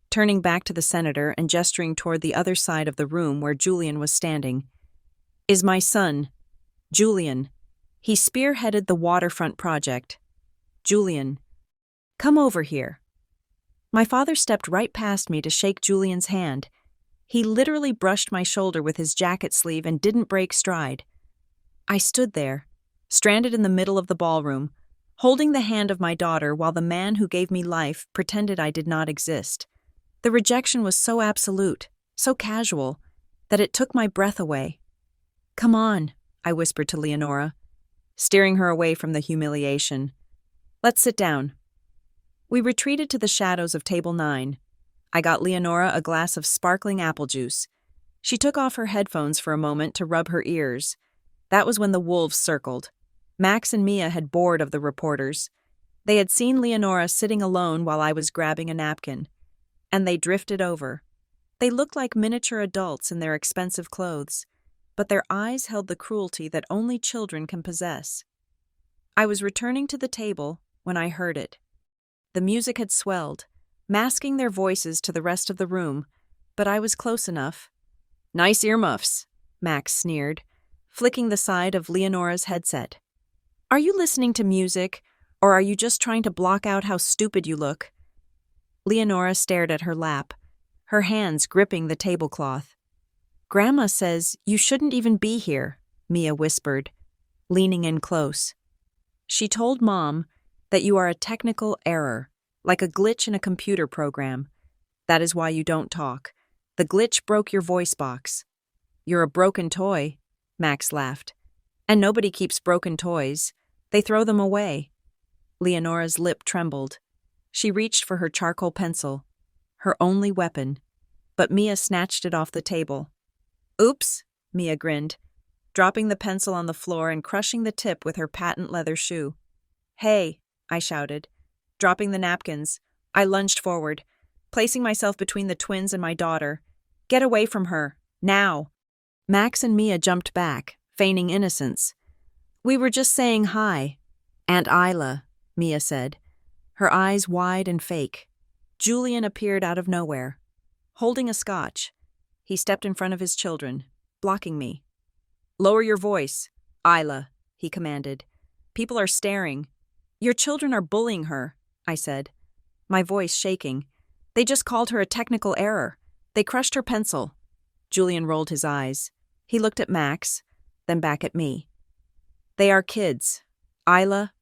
turning back to the senator and gesturing toward the other side of the room where Julian was standing, "is my son, Julian. He spearheaded the waterfront project. Julian, come over here." My father stepped right past me to shake Julian's hand. He literally brushed my shoulder with his jacket sleeve and didn't break stride. I stood there, stranded in the middle of the ballroom, holding the hand of my daughter while the man who gave me life pretended I did not exist. The rejection was so absolute, so casual, that it took my breath away. "Come on," I whispered to Leonora, steering her away from the humiliation. "Let's sit down." We retreated to the shadows of table 9. I got Leonora a glass of sparkling apple juice. She took off her headphones for a moment to rub her ears. That was when the wolves circled. Max and Mia had bored of the reporters. They had seen Leonora sitting alone while I was grabbing a napkin. And they drifted over. They looked like miniature adults in their expensive clothes, but their eyes held the cruelty that only children can possess. I was returning to the table when I heard it. The music had swelled, masking their voices to the rest of the room, but I was close enough. "Nice earmuffs," Max sneered, flicking the side of Leonora's headset. "Are you listening to music, or are you just trying to block out how stupid you look?" Leonora stared at her lap, her hands gripping the tablecloth. "Grandma says you shouldn't even be here," Mia whispered, leaning in close. "She told Mom that you are a technical error, like a glitch in a computer program. That is why you don't talk. The glitch broke your voice box." "You're a broken toy," Max laughed. "And nobody keeps broken toys. They throw them away." Leonora's lip trembled. She reached for her charcoal pencil, her only weapon, but Mia snatched it off the table. "Oops," Mia grinned, dropping the pencil on the floor and crushing the tip with her patent leather shoe. "Hey," I shouted. Dropping the napkins, I lunged forward, placing myself between the twins and my daughter. "Get away from her, now!" Max and Mia jumped back, feigning innocence. "We were just saying hi. Aunt Isla," Mia said, her eyes wide and fake. Julian appeared out of nowhere, holding a scotch. He stepped in front of his children, blocking me. "Lower your voice, Isla," he commanded. "People are staring." "Your children are bullying her," I said, my voice shaking. "They just called her a technical error. They crushed her pencil." Julian rolled his eyes. He looked at Max, then back at me. "They are kids. Isla,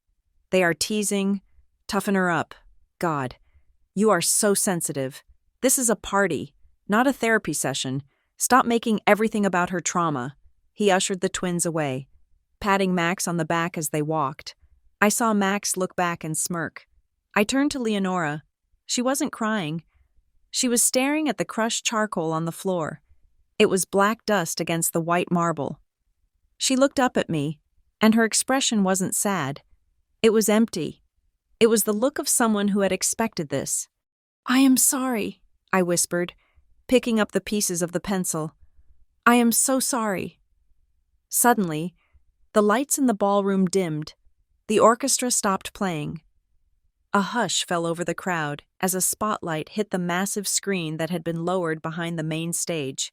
they are teasing. Toughen her up. God, you are so sensitive. This is a party, not a therapy session. Stop making everything about her trauma." He ushered the twins away, patting Max on the back as they walked. I saw Max look back and smirk. I turned to Leonora. She wasn't crying. She was staring at the crushed charcoal on the floor. It was black dust against the white marble. She looked up at me, and her expression wasn't sad. It was empty. It was the look of someone who had expected this. "I am sorry," I whispered, picking up the pieces of the pencil. "I am so sorry." Suddenly, the lights in the ballroom dimmed. The orchestra stopped playing. A hush fell over the crowd as a spotlight hit the massive screen that had been lowered behind the main stage.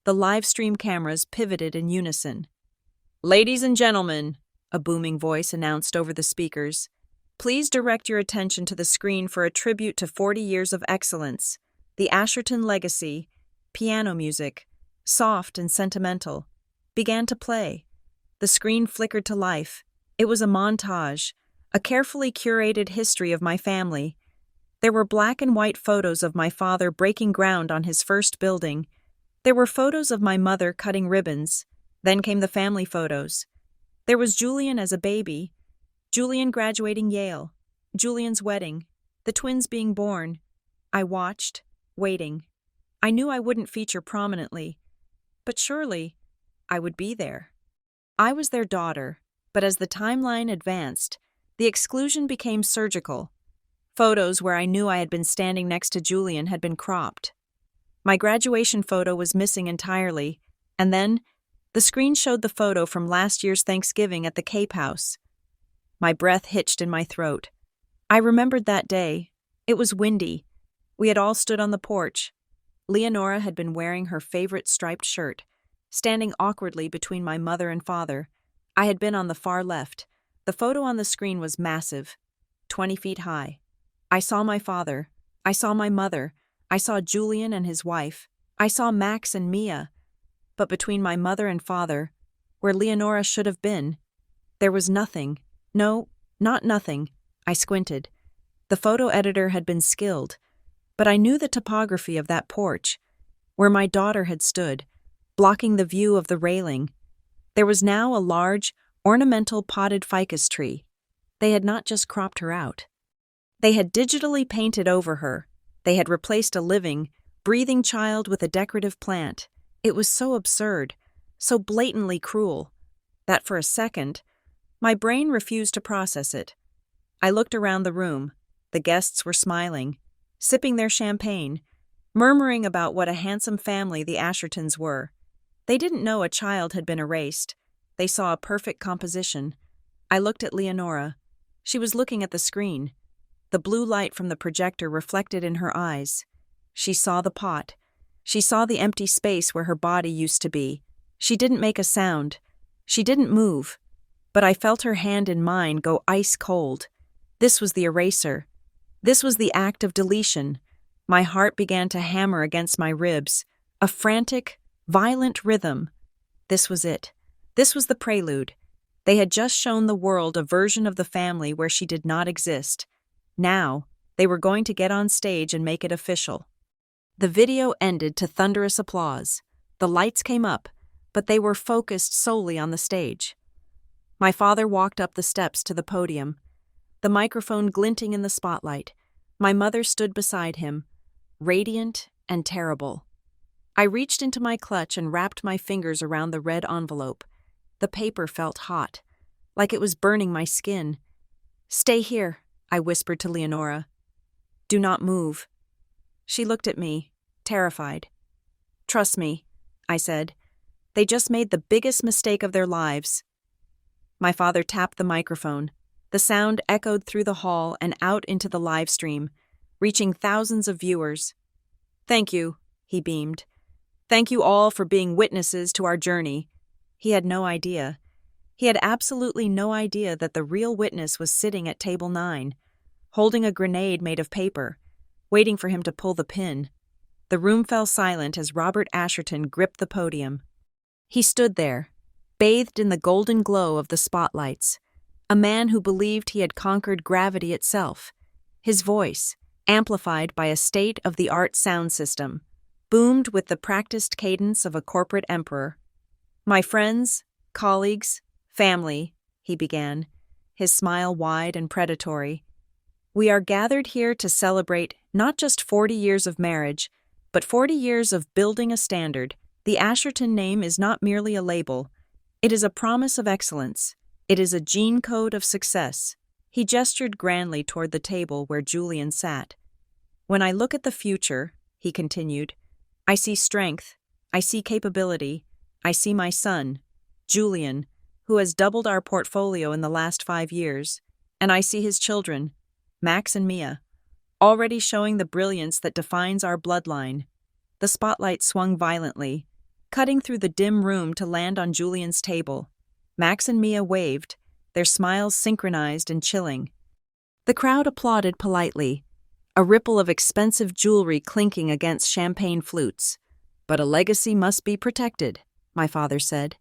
The live stream cameras pivoted in unison. "Ladies and gentlemen," a booming voice announced over the speakers, "please direct your attention to the screen for a tribute to 40 years of excellence. The Asherton legacy, piano music, soft and sentimental, began to play." The screen flickered to life. It was a montage, a carefully curated history of my family. There were black and white photos of my father breaking ground on his first building. There were photos of my mother cutting ribbons. Then came the family photos. There was Julian as a baby, Julian graduating Yale, Julian's wedding, the twins being born. I watched, waiting. I knew I wouldn't feature prominently, but surely I would be there. I was their daughter, but as the timeline advanced, the exclusion became surgical. Photos where I knew I had been standing next to Julian had been cropped. My graduation photo was missing entirely, and then The screen showed the photo from last year's Thanksgiving at the Cape House. My breath hitched in my throat. I remembered that day. It was windy. We had all stood on the porch. Leonora had been wearing her favorite striped shirt, standing awkwardly between my mother and father. I had been on the far left. The photo on the screen was massive, 20 feet high. I saw my father. I saw my mother. I saw Julian and his wife. I saw Max and Mia. But between my mother and father, where Leonora should have been, there was nothing. No, not nothing. I squinted. The photo editor had been skilled, but I knew the topography of that porch, where my daughter had stood, blocking the view of the railing. There was now a large, ornamental potted ficus tree. They had not just cropped her out. They had digitally painted over her. They had replaced a living, breathing child with a decorative plant. It was so absurd, so blatantly cruel, that for a second, my brain refused to process it. I looked around the room. The guests were smiling, sipping their champagne, murmuring about what a handsome family the Ashertons were. They didn't know a child had been erased. They saw a perfect composition. I looked at Leonora. She was looking at the screen. The blue light from the projector reflected in her eyes. She saw the pot. She saw the empty space where her body used to be. She didn't make a sound. She didn't move. But I felt her hand in mine go ice cold. This was the eraser. This was the act of deletion. My heart began to hammer against my ribs, a frantic, violent rhythm. This was it. This was the prelude. They had just shown the world a version of the family where she did not exist. Now, they were going to get on stage and make it official. The video ended to thunderous applause. The lights came up, but they were focused solely on the stage. My father walked up the steps to the podium, the microphone glinting in the spotlight. My mother stood beside him, radiant and terrible. I reached into my clutch and wrapped my fingers around the red envelope. The paper felt hot, like it was burning my skin. "Stay here," I whispered to Leonora. "Do not move." She looked at me, terrified. "Trust me," I said. "They just made the biggest mistake of their lives." My father tapped the microphone. The sound echoed through the hall and out into the live stream, reaching thousands of viewers. "Thank you," he beamed. "Thank you all for being witnesses to our journey." He had no idea. He had absolutely no idea that the real witness was sitting at table 9, holding a grenade made of paper, waiting for him to pull the pin. The room fell silent as Robert Asherton gripped the podium. He stood there, bathed in the golden glow of the spotlights, a man who believed he had conquered gravity itself. His voice, amplified by a state-of-the-art sound system, boomed with the practiced cadence of a corporate emperor. "My friends, colleagues, family," he began, his smile wide and predatory. "We are gathered here to celebrate not just 40 years of marriage, but 40 years of building a standard. The Asherton name is not merely a label. It is a promise of excellence. It is a gene code of success." He gestured grandly toward the table where Julian sat. "When I look at the future," he continued, "I see strength, I see capability, I see my son, Julian, who has doubled our portfolio in the last 5 years, and I see his children, Max and Mia, already showing the brilliance that defines our bloodline." The spotlight swung violently, cutting through the dim room to land on Julian's table. Max and Mia waved, their smiles synchronized and chilling. The crowd applauded politely, a ripple of expensive jewelry clinking against champagne flutes. "But a legacy must be protected," my father said,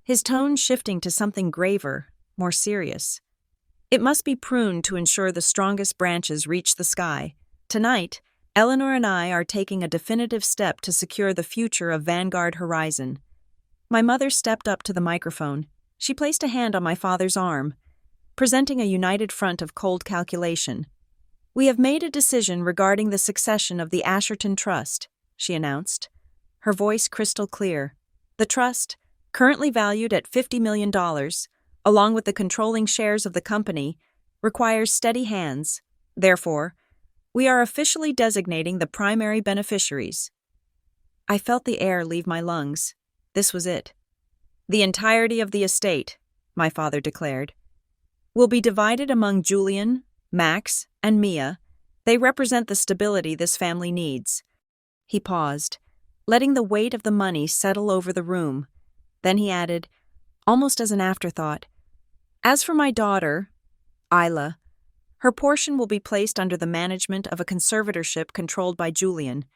his tone shifting to something graver, more serious. "It must be pruned to ensure the strongest branches reach the sky. Tonight, Eleanor and I are taking a definitive step to secure the future of Vanguard Horizon." My mother stepped up to the microphone. She placed a hand on my father's arm, presenting a united front of cold calculation. "We have made a decision regarding the succession of the Asherton Trust," she announced, her voice crystal clear. "The trust, currently valued at $50 million, along with the controlling shares of the company, requires steady hands. Therefore, we are officially designating the primary beneficiaries." I felt the air leave my lungs. This was it. The entirety of the estate, my father declared, will be divided among Julian, Max, and Mia. They represent the stability this family needs. He paused, letting the weight of the money settle over the room. Then he added, almost as an afterthought, as for my daughter, Isla, her portion will be placed under the management of a conservatorship controlled by Julian.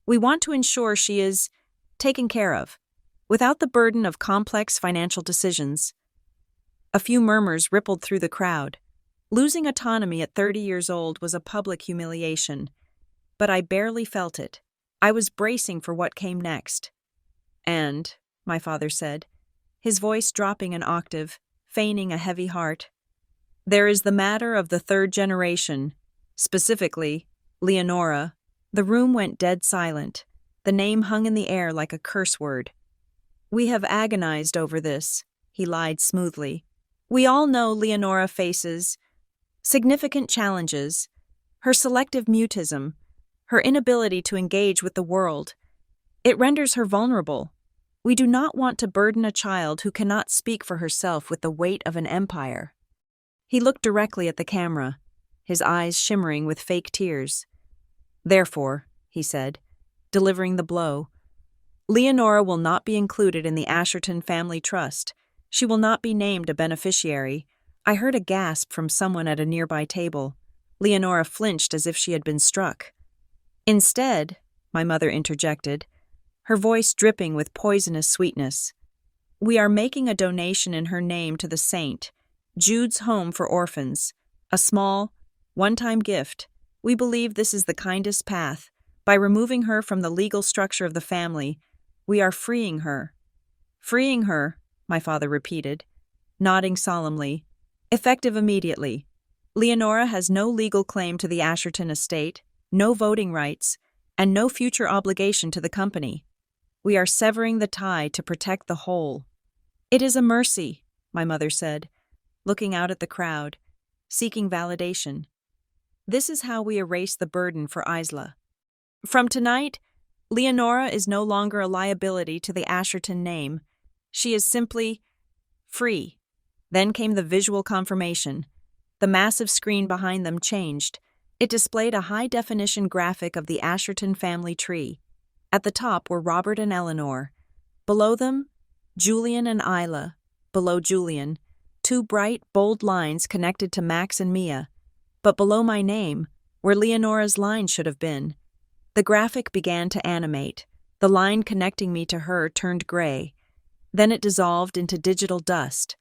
We want to ensure she is taken care of, without the burden of complex financial decisions. A few murmurs rippled through the crowd. Losing autonomy at 30 years old was a public humiliation, but I barely felt it. I was bracing for what came next. And, my father said, his voice dropping an octave, feigning a heavy heart, there is the matter of the third generation, specifically, Leonora. The room went dead silent. The name hung in the air like a curse word. We have agonized over this, he lied smoothly. We all know Leonora faces significant challenges. Her selective mutism, her inability to engage with the world. It renders her vulnerable. We do not want to burden a child who cannot speak for herself with the weight of an empire. He looked directly at the camera, his eyes shimmering with fake tears. Therefore, he said, delivering the blow, Leonora will not be included in the Asherton Family Trust. She will not be named a beneficiary. I heard a gasp from someone at a nearby table. Leonora flinched as if she had been struck. Instead, my mother interjected, her voice dripping with poisonous sweetness, we are making a donation in her name to the saint, Jude's Home for Orphans, a small, one-time gift. We believe this is the kindest path. By removing her from the legal structure of the family, we are freeing her. Freeing her, my father repeated, nodding solemnly, effective immediately. Leonora has no legal claim to the Asherton estate, no voting rights, and no future obligation to the company. We are severing the tie to protect the whole. It is a mercy, my mother said, looking out at the crowd, seeking validation. This is how we erase the burden for Isla. From tonight, Leonora is no longer a liability to the Asherton name. She is simply free. Then came the visual confirmation. The massive screen behind them changed. It displayed a high-definition graphic of the Asherton family tree. At the top were Robert and Eleanor. Below them, Julian and Isla. Below Julian, two bright, bold lines connected to Max and Mia. But below my name, where Leonora's line should have been, the graphic began to animate. The line connecting me to her turned gray. Then it dissolved into digital dust.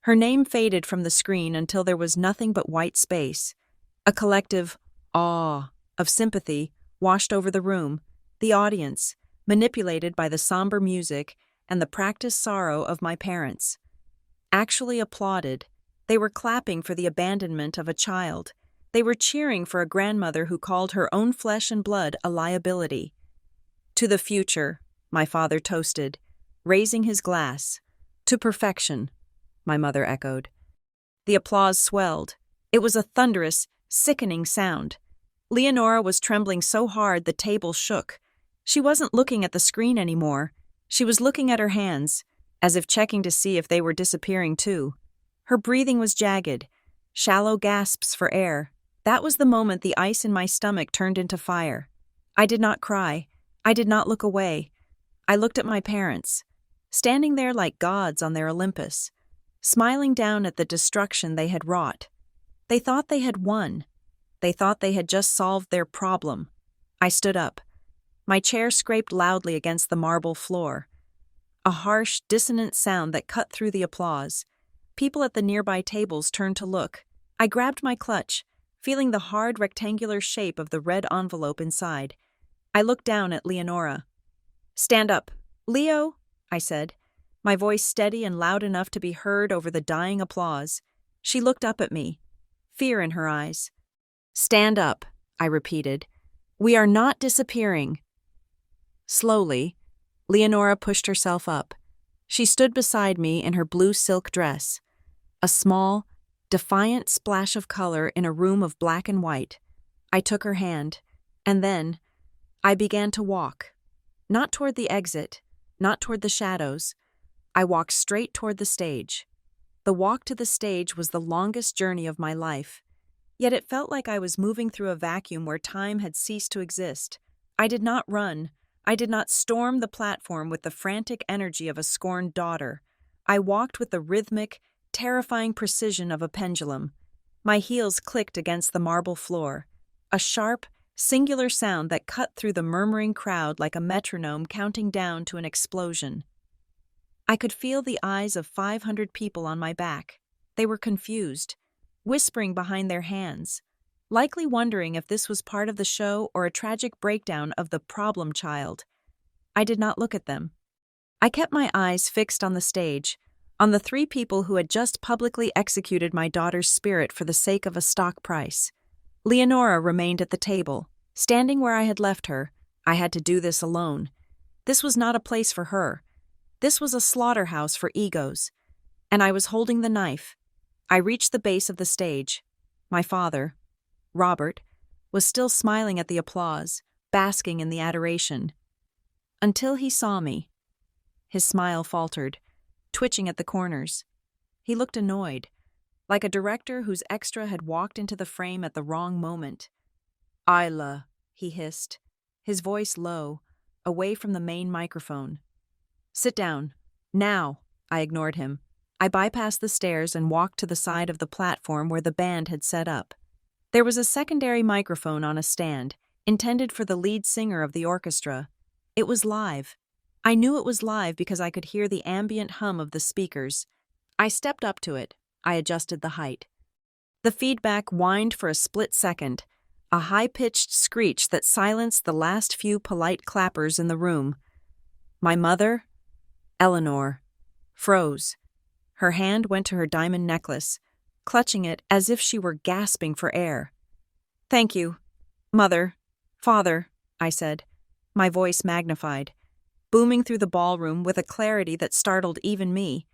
Her name faded from the screen until there was nothing but white space. A collective awe of sympathy washed over the room. The audience, manipulated by the somber music and the practiced sorrow of my parents, actually applauded. They were clapping for the abandonment of a child. They were cheering for a grandmother who called her own flesh and blood a liability. To the future, my father toasted, raising his glass. To perfection, my mother echoed. The applause swelled. It was a thunderous, sickening sound. Leonora was trembling so hard the table shook. She wasn't looking at the screen anymore. She was looking at her hands, as if checking to see if they were disappearing too. Her breathing was jagged, shallow gasps for air. That was the moment the ice in my stomach turned into fire. I did not cry. I did not look away. I looked at my parents, standing there like gods on their Olympus, smiling down at the destruction they had wrought. They thought they had won. They thought they had just solved their problem. I stood up. My chair scraped loudly against the marble floor. A harsh, dissonant sound that cut through the applause. People at the nearby tables turned to look. I grabbed my clutch, feeling the hard rectangular shape of the red envelope inside. I looked down at Leonora. "Stand up. Leo," I said, my voice steady and loud enough to be heard over the dying applause. She looked up at me, fear in her eyes. "Stand up," I repeated. "We are not disappearing." Slowly, Leonora pushed herself up. She stood beside me in her blue silk dress, a small, defiant splash of color in a room of black and white. I took her hand, and then I began to walk, not toward the exit, not toward the shadows, I walked straight toward the stage. The walk to the stage was the longest journey of my life, yet it felt like I was moving through a vacuum where time had ceased to exist. I did not run. I did not storm the platform with the frantic energy of a scorned daughter. I walked with the rhythmic, terrifying precision of a pendulum. My heels clicked against the marble floor, a sharp, singular sound that cut through the murmuring crowd like a metronome counting down to an explosion. I could feel the eyes of 500 people on my back. They were confused, whispering behind their hands, likely wondering if this was part of the show or a tragic breakdown of the problem child. I did not look at them. I kept my eyes fixed on the stage, on the 3 people who had just publicly executed my daughter's spirit for the sake of a stock price. Leonora remained at the table, standing where I had left her. I had to do this alone. This was not a place for her. This was a slaughterhouse for egos. And I was holding the knife. I reached the base of the stage. My father, Robert, was still smiling at the applause, basking in the adoration. Until he saw me. His smile faltered, twitching at the corners. He looked annoyed, like a director whose extra had walked into the frame at the wrong moment. "Isla," he hissed, his voice low, away from the main microphone. "Sit down. Now." I ignored him. I bypassed the stairs and walked to the side of the platform where the band had set up. There was a secondary microphone on a stand, intended for the lead singer of the orchestra. It was live. I knew it was live because I could hear the ambient hum of the speakers. I stepped up to it. I adjusted the height. The feedback whined for a split second, a high-pitched screech that silenced the last few polite clappers in the room. My mother, Eleanor, froze. Her hand went to her diamond necklace, clutching it as if she were gasping for air. "Thank you, Mother, Father," I said, my voice magnified, booming through the ballroom with a clarity that startled even me.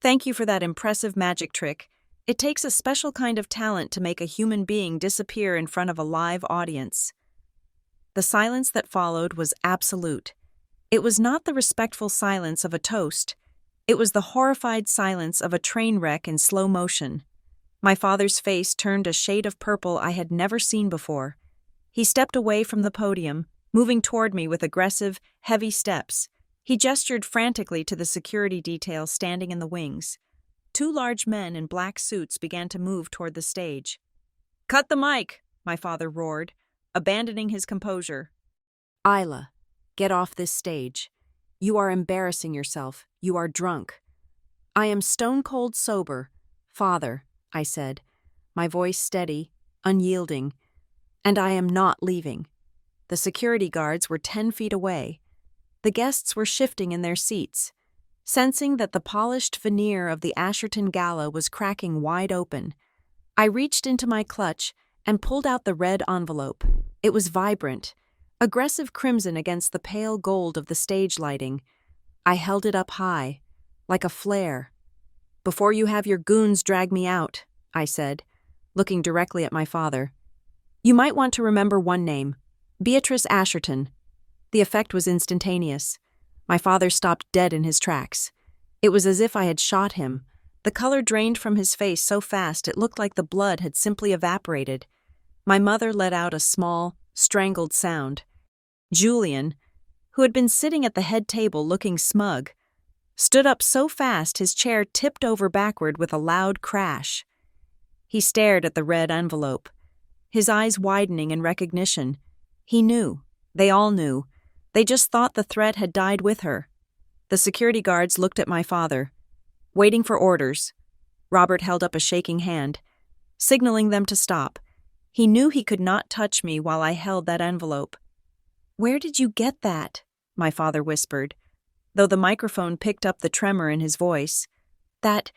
"Thank you for that impressive magic trick. It takes a special kind of talent to make a human being disappear in front of a live audience." The silence that followed was absolute. It was not the respectful silence of a toast. It was the horrified silence of a train wreck in slow motion. My father's face turned a shade of purple I had never seen before. He stepped away from the podium, moving toward me with aggressive, heavy steps. He gestured frantically to the security detail standing in the wings. 2 large men in black suits began to move toward the stage. "Cut the mic," my father roared, abandoning his composure. "Isla, get off this stage. You are embarrassing yourself. You are drunk." "I am stone-cold sober, Father," I said, my voice steady, unyielding. "And I am not leaving." The security guards were 10 feet away. The guests were shifting in their seats, sensing that the polished veneer of the Asherton Gala was cracking wide open. I reached into my clutch and pulled out the red envelope. It was vibrant, aggressive crimson against the pale gold of the stage lighting. I held it up high, like a flare. "Before you have your goons drag me out," I said, looking directly at my father. "You might want to remember one name, Beatrice Asherton." The effect was instantaneous. My father stopped dead in his tracks. It was as if I had shot him. The color drained from his face so fast it looked like the blood had simply evaporated. My mother let out a small, strangled sound. Julian, who had been sitting at the head table looking smug, stood up so fast his chair tipped over backward with a loud crash. He stared at the red envelope, his eyes widening in recognition. He knew. They all knew. They just thought the threat had died with her. The security guards looked at my father, waiting for orders. Robert held up a shaking hand, signaling them to stop. He knew he could not touch me while I held that envelope. "Where did you get that?" my father whispered, though the microphone picked up the tremor in his voice. That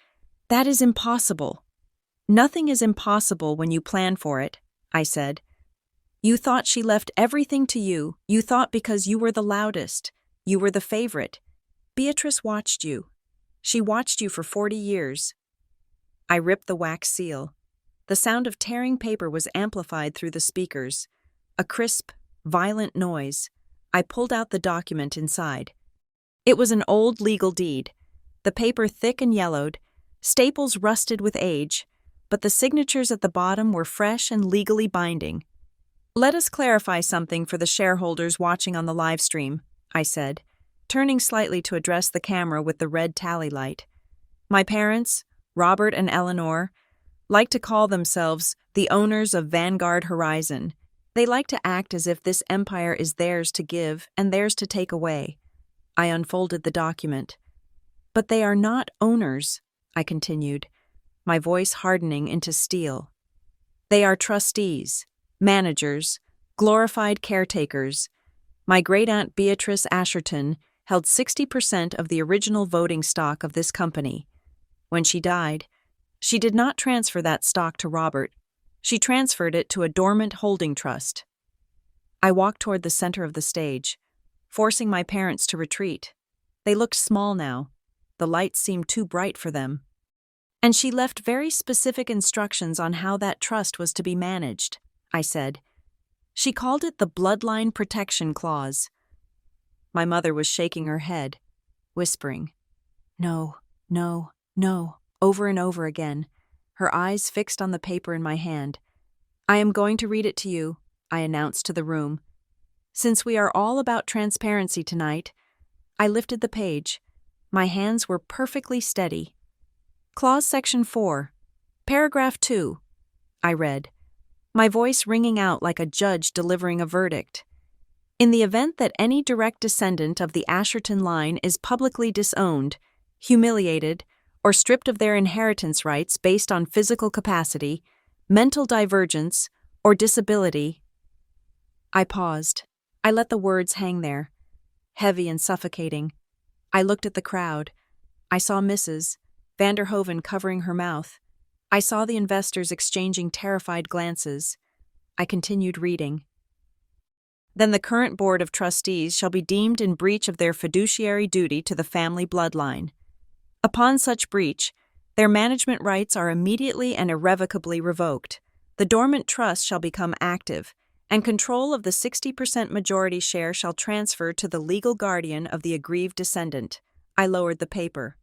is impossible." "Nothing is impossible when you plan for it," I said. "You thought she left everything to you. You thought because you were the loudest, you were the favorite. Beatrice watched you. She watched you for 40 years. I ripped the wax seal. The sound of tearing paper was amplified through the speakers. A crisp, violent noise. I pulled out the document inside. It was an old legal deed. the paper thick and yellowed, staples rusted with age, but the signatures at the bottom were fresh and legally binding. "Let us clarify something for the shareholders watching on the live stream," I said, turning slightly to address the camera with the red tally light. "My parents, Robert and Eleanor, like to call themselves the owners of Vanguard Horizon. They like to act as if this empire is theirs to give and theirs to take away." I unfolded the document. "But they are not owners," I continued, my voice hardening into steel. "They are trustees, managers, glorified caretakers. My great-aunt Beatrice Asherton held 60% of the original voting stock of this company. When she died, she did not transfer that stock to Robert. She transferred it to a dormant holding trust." I walked toward the center of the stage, forcing my parents to retreat. They looked small now. The lights seemed too bright for them. "And she left very specific instructions on how that trust was to be managed," I said. "She called it the Bloodline Protection Clause." My mother was shaking her head, whispering, "No, no, no," over and over again, her eyes fixed on the paper in my hand. "I am going to read it to you," I announced to the room. "Since we are all about transparency tonight," I lifted the page. My hands were perfectly steady. "Clause Section 4, Paragraph 2, I read, my voice ringing out like a judge delivering a verdict. "In the event that any direct descendant of the Asherton line is publicly disowned, humiliated, or stripped of their inheritance rights based on physical capacity, mental divergence, or disability—" I paused. I let the words hang there, heavy and suffocating. I looked at the crowd. I saw Mrs. Vanderhoven covering her mouth. I saw the investors exchanging terrified glances. I continued reading. "Then the current board of trustees shall be deemed in breach of their fiduciary duty to the family bloodline. Upon such breach, their management rights are immediately and irrevocably revoked. The dormant trust shall become active, and control of the 60% majority share shall transfer to the legal guardian of the aggrieved descendant." I lowered the paper.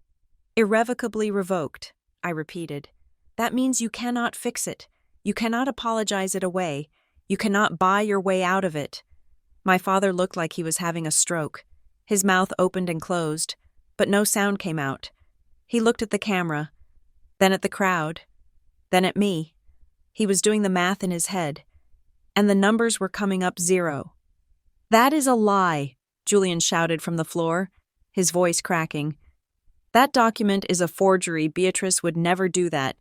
"Irrevocably revoked," I repeated. "That means you cannot fix it. You cannot apologize it away. You cannot buy your way out of it." My father looked like he was having a stroke. His mouth opened and closed, but no sound came out. He looked at the camera, then at the crowd, then at me. He was doing the math in his head, and the numbers were coming up 0. "That is a lie," Julian shouted from the floor, his voice cracking. "That document is a forgery. Beatrice would never do that."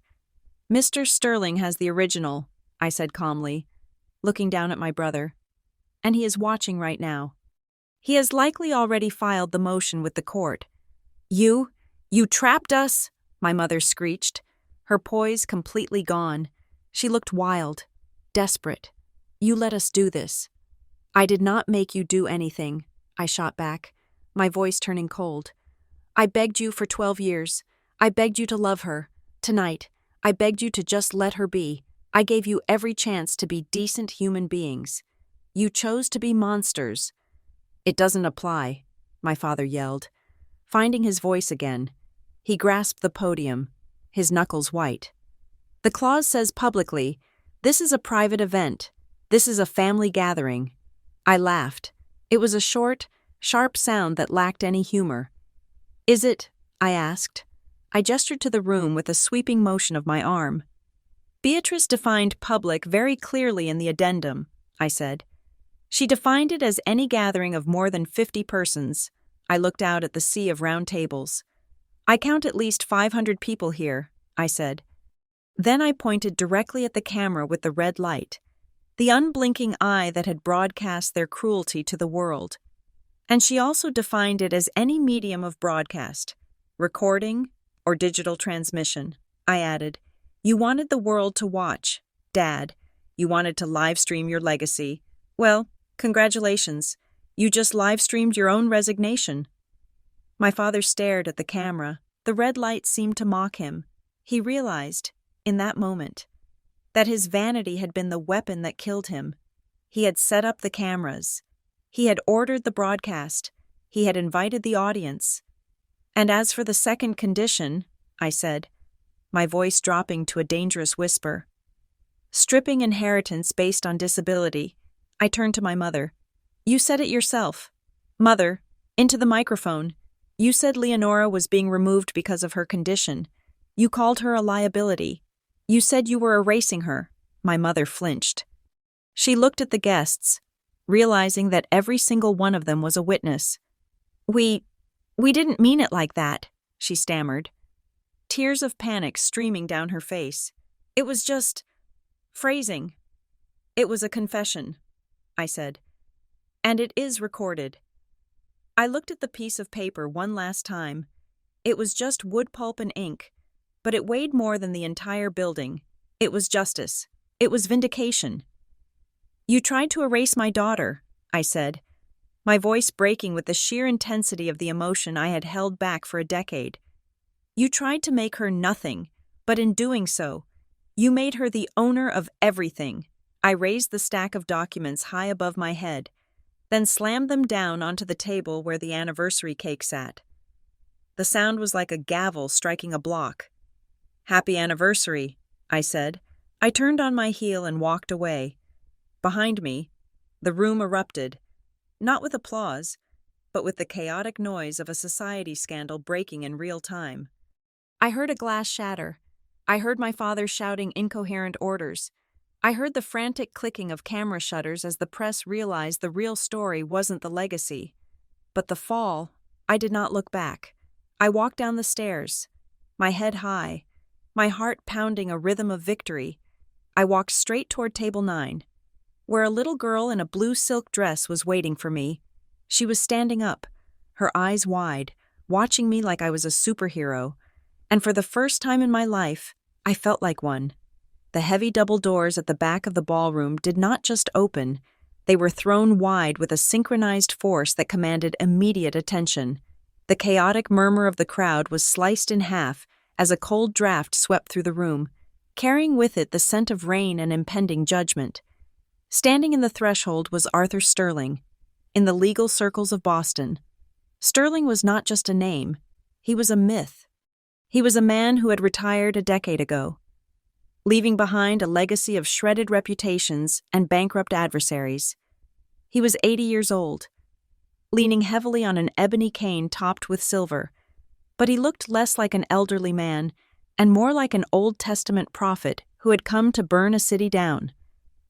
"Mr. Sterling has the original," I said calmly, looking down at my brother. "And he is watching right now. He has likely already filed the motion with the court." You trapped us," my mother screeched, her poise completely gone. She looked wild, desperate. "You let us do this." "I did not make you do anything," I shot back, my voice turning cold. "I begged you for 12 years. I begged you to love her. Tonight, I begged you to just let her be. I gave you every chance to be decent human beings. You chose to be monsters." "It doesn't apply," my father yelled. Finding his voice again, he grasped the podium, his knuckles white. "The clause says publicly, this is a private event. This is a family gathering." I laughed. It was a short, sharp sound that lacked any humor. "Is it?" I asked. I gestured to the room with a sweeping motion of my arm. "Beatrice defined public very clearly in the addendum," I said. "She defined it as any gathering of more than 50 persons. I looked out at the sea of round tables. "I count at least 500 people here," I said. Then I pointed directly at the camera with the red light, the unblinking eye that had broadcast their cruelty to the world. And she also defined it as any medium of broadcast, recording or digital transmission. I added, "You wanted the world to watch, Dad. You wanted to live stream your legacy. Well, congratulations. You just live streamed your own resignation." My father stared at the camera. The red light seemed to mock him. He realized, in that moment, that his vanity had been the weapon that killed him. He had set up the cameras. He had ordered the broadcast. He had invited the audience. And as for the second condition, I said, my voice dropping to a dangerous whisper, stripping inheritance based on disability, I turned to my mother. You said it yourself. Mother, into the microphone. You said Leonora was being removed because of her condition. You called her a liability. You said you were erasing her. My mother flinched. She looked at the guests, realizing that every single one of them was a witness. We didn't mean it like that, she stammered, tears of panic streaming down her face. It was just phrasing. It was a confession, I said. And it is recorded. I looked at the piece of paper one last time. It was just wood pulp and ink, but it weighed more than the entire building. It was justice. It was vindication. You tried to erase my daughter, I said, my voice breaking with the sheer intensity of the emotion I had held back for a decade. You tried to make her nothing, but in doing so, you made her the owner of everything. I raised the stack of documents high above my head, then slammed them down onto the table where the anniversary cake sat. The sound was like a gavel striking a block. Happy anniversary, I said. I turned on my heel and walked away. Behind me, the room erupted, not with applause, but with the chaotic noise of a society scandal breaking in real time. I heard a glass shatter. I heard my father shouting incoherent orders. I heard the frantic clicking of camera shutters as the press realized the real story wasn't the legacy. But the fall, I did not look back. I walked down the stairs, my head high, my heart pounding a rhythm of victory. I walked straight toward table 9, where a little girl in a blue silk dress was waiting for me. She was standing up, her eyes wide, watching me like I was a superhero. And for the first time in my life, I felt like one. The heavy double doors at the back of the ballroom did not just open, they were thrown wide with a synchronized force that commanded immediate attention. The chaotic murmur of the crowd was sliced in half as a cold draft swept through the room, carrying with it the scent of rain and impending judgment. Standing in the threshold was Arthur Sterling, in the legal circles of Boston. Sterling was not just a name, he was a myth. He was a man who had retired a decade ago, leaving behind a legacy of shredded reputations and bankrupt adversaries. He was 80 years old, leaning heavily on an ebony cane topped with silver, but he looked less like an elderly man and more like an Old Testament prophet who had come to burn a city down.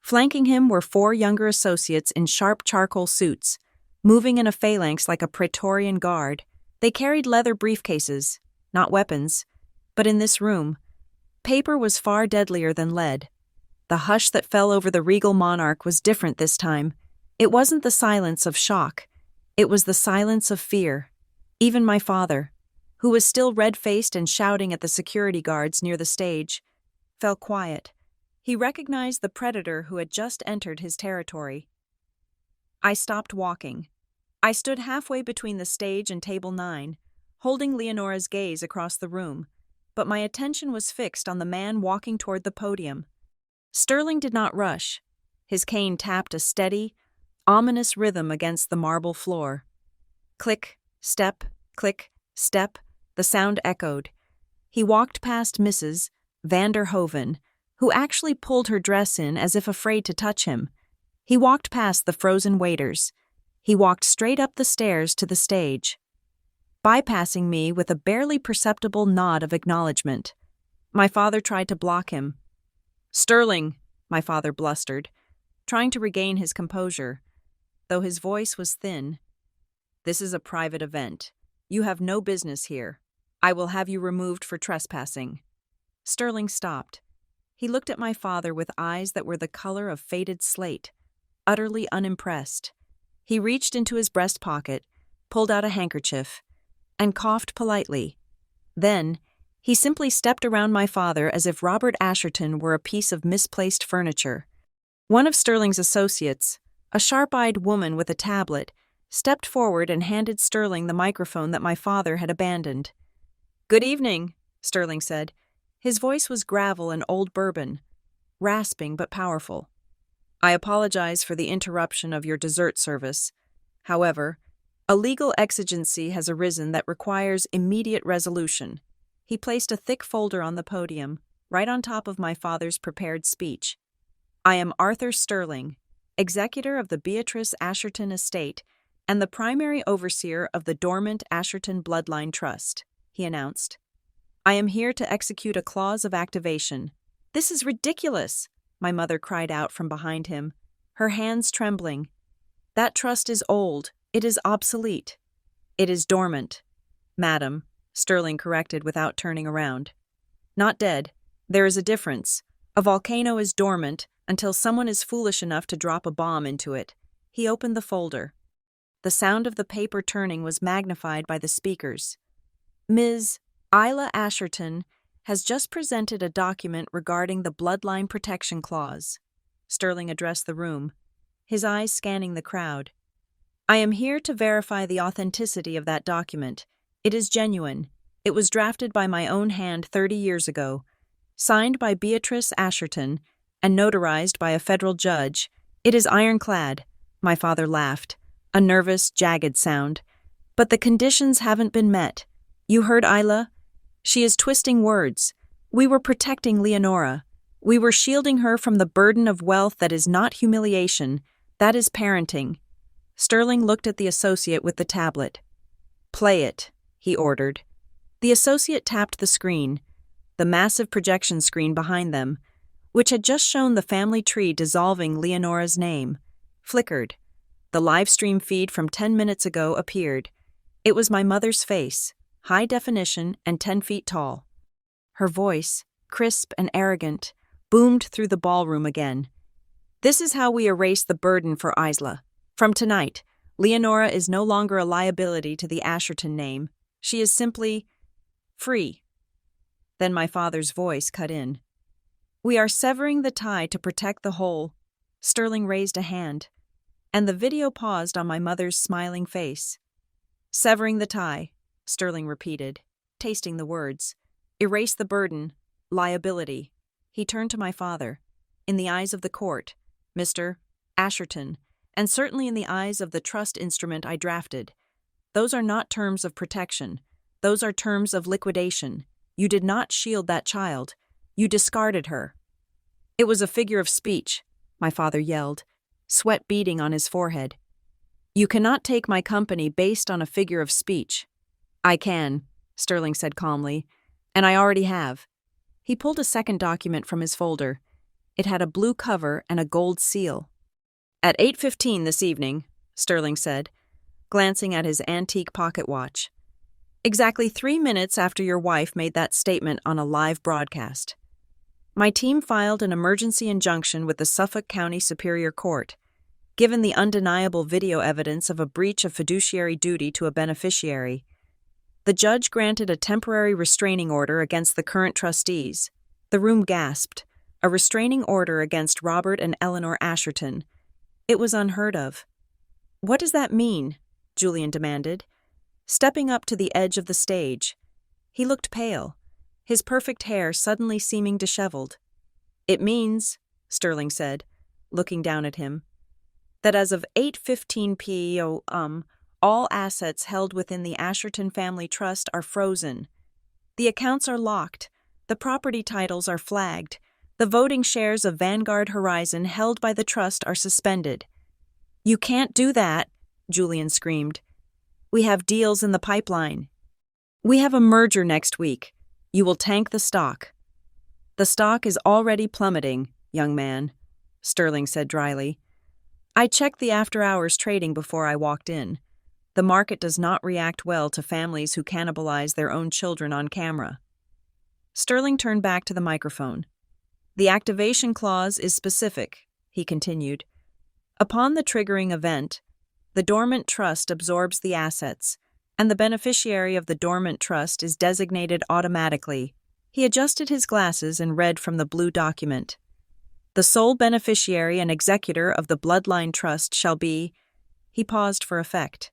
Flanking him were 4 younger associates in sharp charcoal suits, moving in a phalanx like a Praetorian guard. They carried leather briefcases, not weapons, but in this room, paper was far deadlier than lead. The hush that fell over the regal monarch was different this time. It wasn't the silence of shock. It was the silence of fear. Even my father, who was still red-faced and shouting at the security guards near the stage, fell quiet. He recognized the predator who had just entered his territory. I stopped walking. I stood halfway between the stage and table 9, holding Leonora's gaze across the room, but my attention was fixed on the man walking toward the podium. Sterling did not rush. His cane tapped a steady, ominous rhythm against the marble floor. Click, step, the sound echoed. He walked past Mrs. van der Hoven, who actually pulled her dress in as if afraid to touch him. He walked past the frozen waiters. He walked straight up the stairs to the stage, bypassing me with a barely perceptible nod of acknowledgement. My father tried to block him. "Sterling," my father blustered, trying to regain his composure, though his voice was thin. "This is a private event. You have no business here. I will have you removed for trespassing." Sterling stopped. He looked at my father with eyes that were the color of faded slate, utterly unimpressed. He reached into his breast pocket, pulled out a handkerchief, and coughed politely. Then, he simply stepped around my father as if Robert Asherton were a piece of misplaced furniture. One of Sterling's associates, a sharp-eyed woman with a tablet, stepped forward and handed Sterling the microphone that my father had abandoned. "Good evening," Sterling said. His voice was gravel and old bourbon, rasping but powerful. "I apologize for the interruption of your dessert service. However, A legal exigency has arisen that requires immediate resolution. He placed a thick folder on the podium, right on top of my father's prepared speech. I am Arthur Sterling, executor of the Beatrice Asherton estate and the primary overseer of the dormant Asherton Bloodline Trust, he announced. I am here to execute a clause of activation. This is ridiculous, my mother cried out from behind him, her hands trembling. That trust is old. It is obsolete. It is dormant, madam, Sterling corrected without turning around. Not dead. There is a difference. A volcano is dormant until someone is foolish enough to drop a bomb into it. He opened the folder. The sound of the paper turning was magnified by the speakers. Ms. Isla Asherton has just presented a document regarding the Bloodline Protection Clause. Sterling addressed the room, his eyes scanning the crowd. I am here to verify the authenticity of that document. It is genuine. It was drafted by my own hand 30 years ago, signed by Beatrice Asherton, and notarized by a federal judge. It is ironclad. My father laughed, a nervous, jagged sound. But the conditions haven't been met. You heard Isla? She is twisting words. We were protecting Leonora. We were shielding her from the burden of wealth that is not humiliation. That is parenting. Sterling looked at the associate with the tablet. Play it, he ordered. The associate tapped the screen, the massive projection screen behind them, which had just shown the family tree dissolving Leonora's name, flickered. The live stream feed from 10 minutes ago appeared. It was my mother's face, high definition and 10 feet tall. Her voice, crisp and arrogant, boomed through the ballroom again. This is how we erase the burden for Isla. From tonight, Leonora is no longer a liability to the Asherton name. She is simply free. Then my father's voice cut in. We are severing the tie to protect the whole. Sterling raised a hand, and the video paused on my mother's smiling face. Severing the tie, Sterling repeated, tasting the words. Erase the burden, liability. He turned to my father. In the eyes of the court, Mr. Asherton, and certainly in the eyes of the trust instrument I drafted. Those are not terms of protection. Those are terms of liquidation. You did not shield that child. You discarded her. It was a figure of speech, my father yelled, sweat beading on his forehead. You cannot take my company based on a figure of speech. I can, Sterling said calmly, and I already have. He pulled a second document from his folder. It had a blue cover and a gold seal. At 8:15 this evening, Sterling said, glancing at his antique pocket watch. Exactly 3 minutes after your wife made that statement on a live broadcast. My team filed an emergency injunction with the Suffolk County Superior Court, given the undeniable video evidence of a breach of fiduciary duty to a beneficiary. The judge granted a temporary restraining order against the current trustees. The room gasped. A restraining order against Robert and Eleanor Asherton. It was unheard of. What does that mean? Julian demanded, stepping up to the edge of the stage. He looked pale, his perfect hair suddenly seeming disheveled. It means, Sterling said, looking down at him, that as of 8:15 p.m., all assets held within the Asherton Family Trust are frozen. The accounts are locked, the property titles are flagged, the voting shares of Vanguard Horizon held by the trust are suspended. You can't do that, Julian screamed. We have deals in the pipeline. We have a merger next week. You will tank the stock. The stock is already plummeting, young man, Sterling said dryly. I checked the after-hours trading before I walked in. The market does not react well to families who cannibalize their own children on camera. Sterling turned back to the microphone. The activation clause is specific, he continued. Upon the triggering event, the dormant trust absorbs the assets, and the beneficiary of the dormant trust is designated automatically. He adjusted his glasses and read from the blue document. The sole beneficiary and executor of the Bloodline Trust shall be, he paused for effect,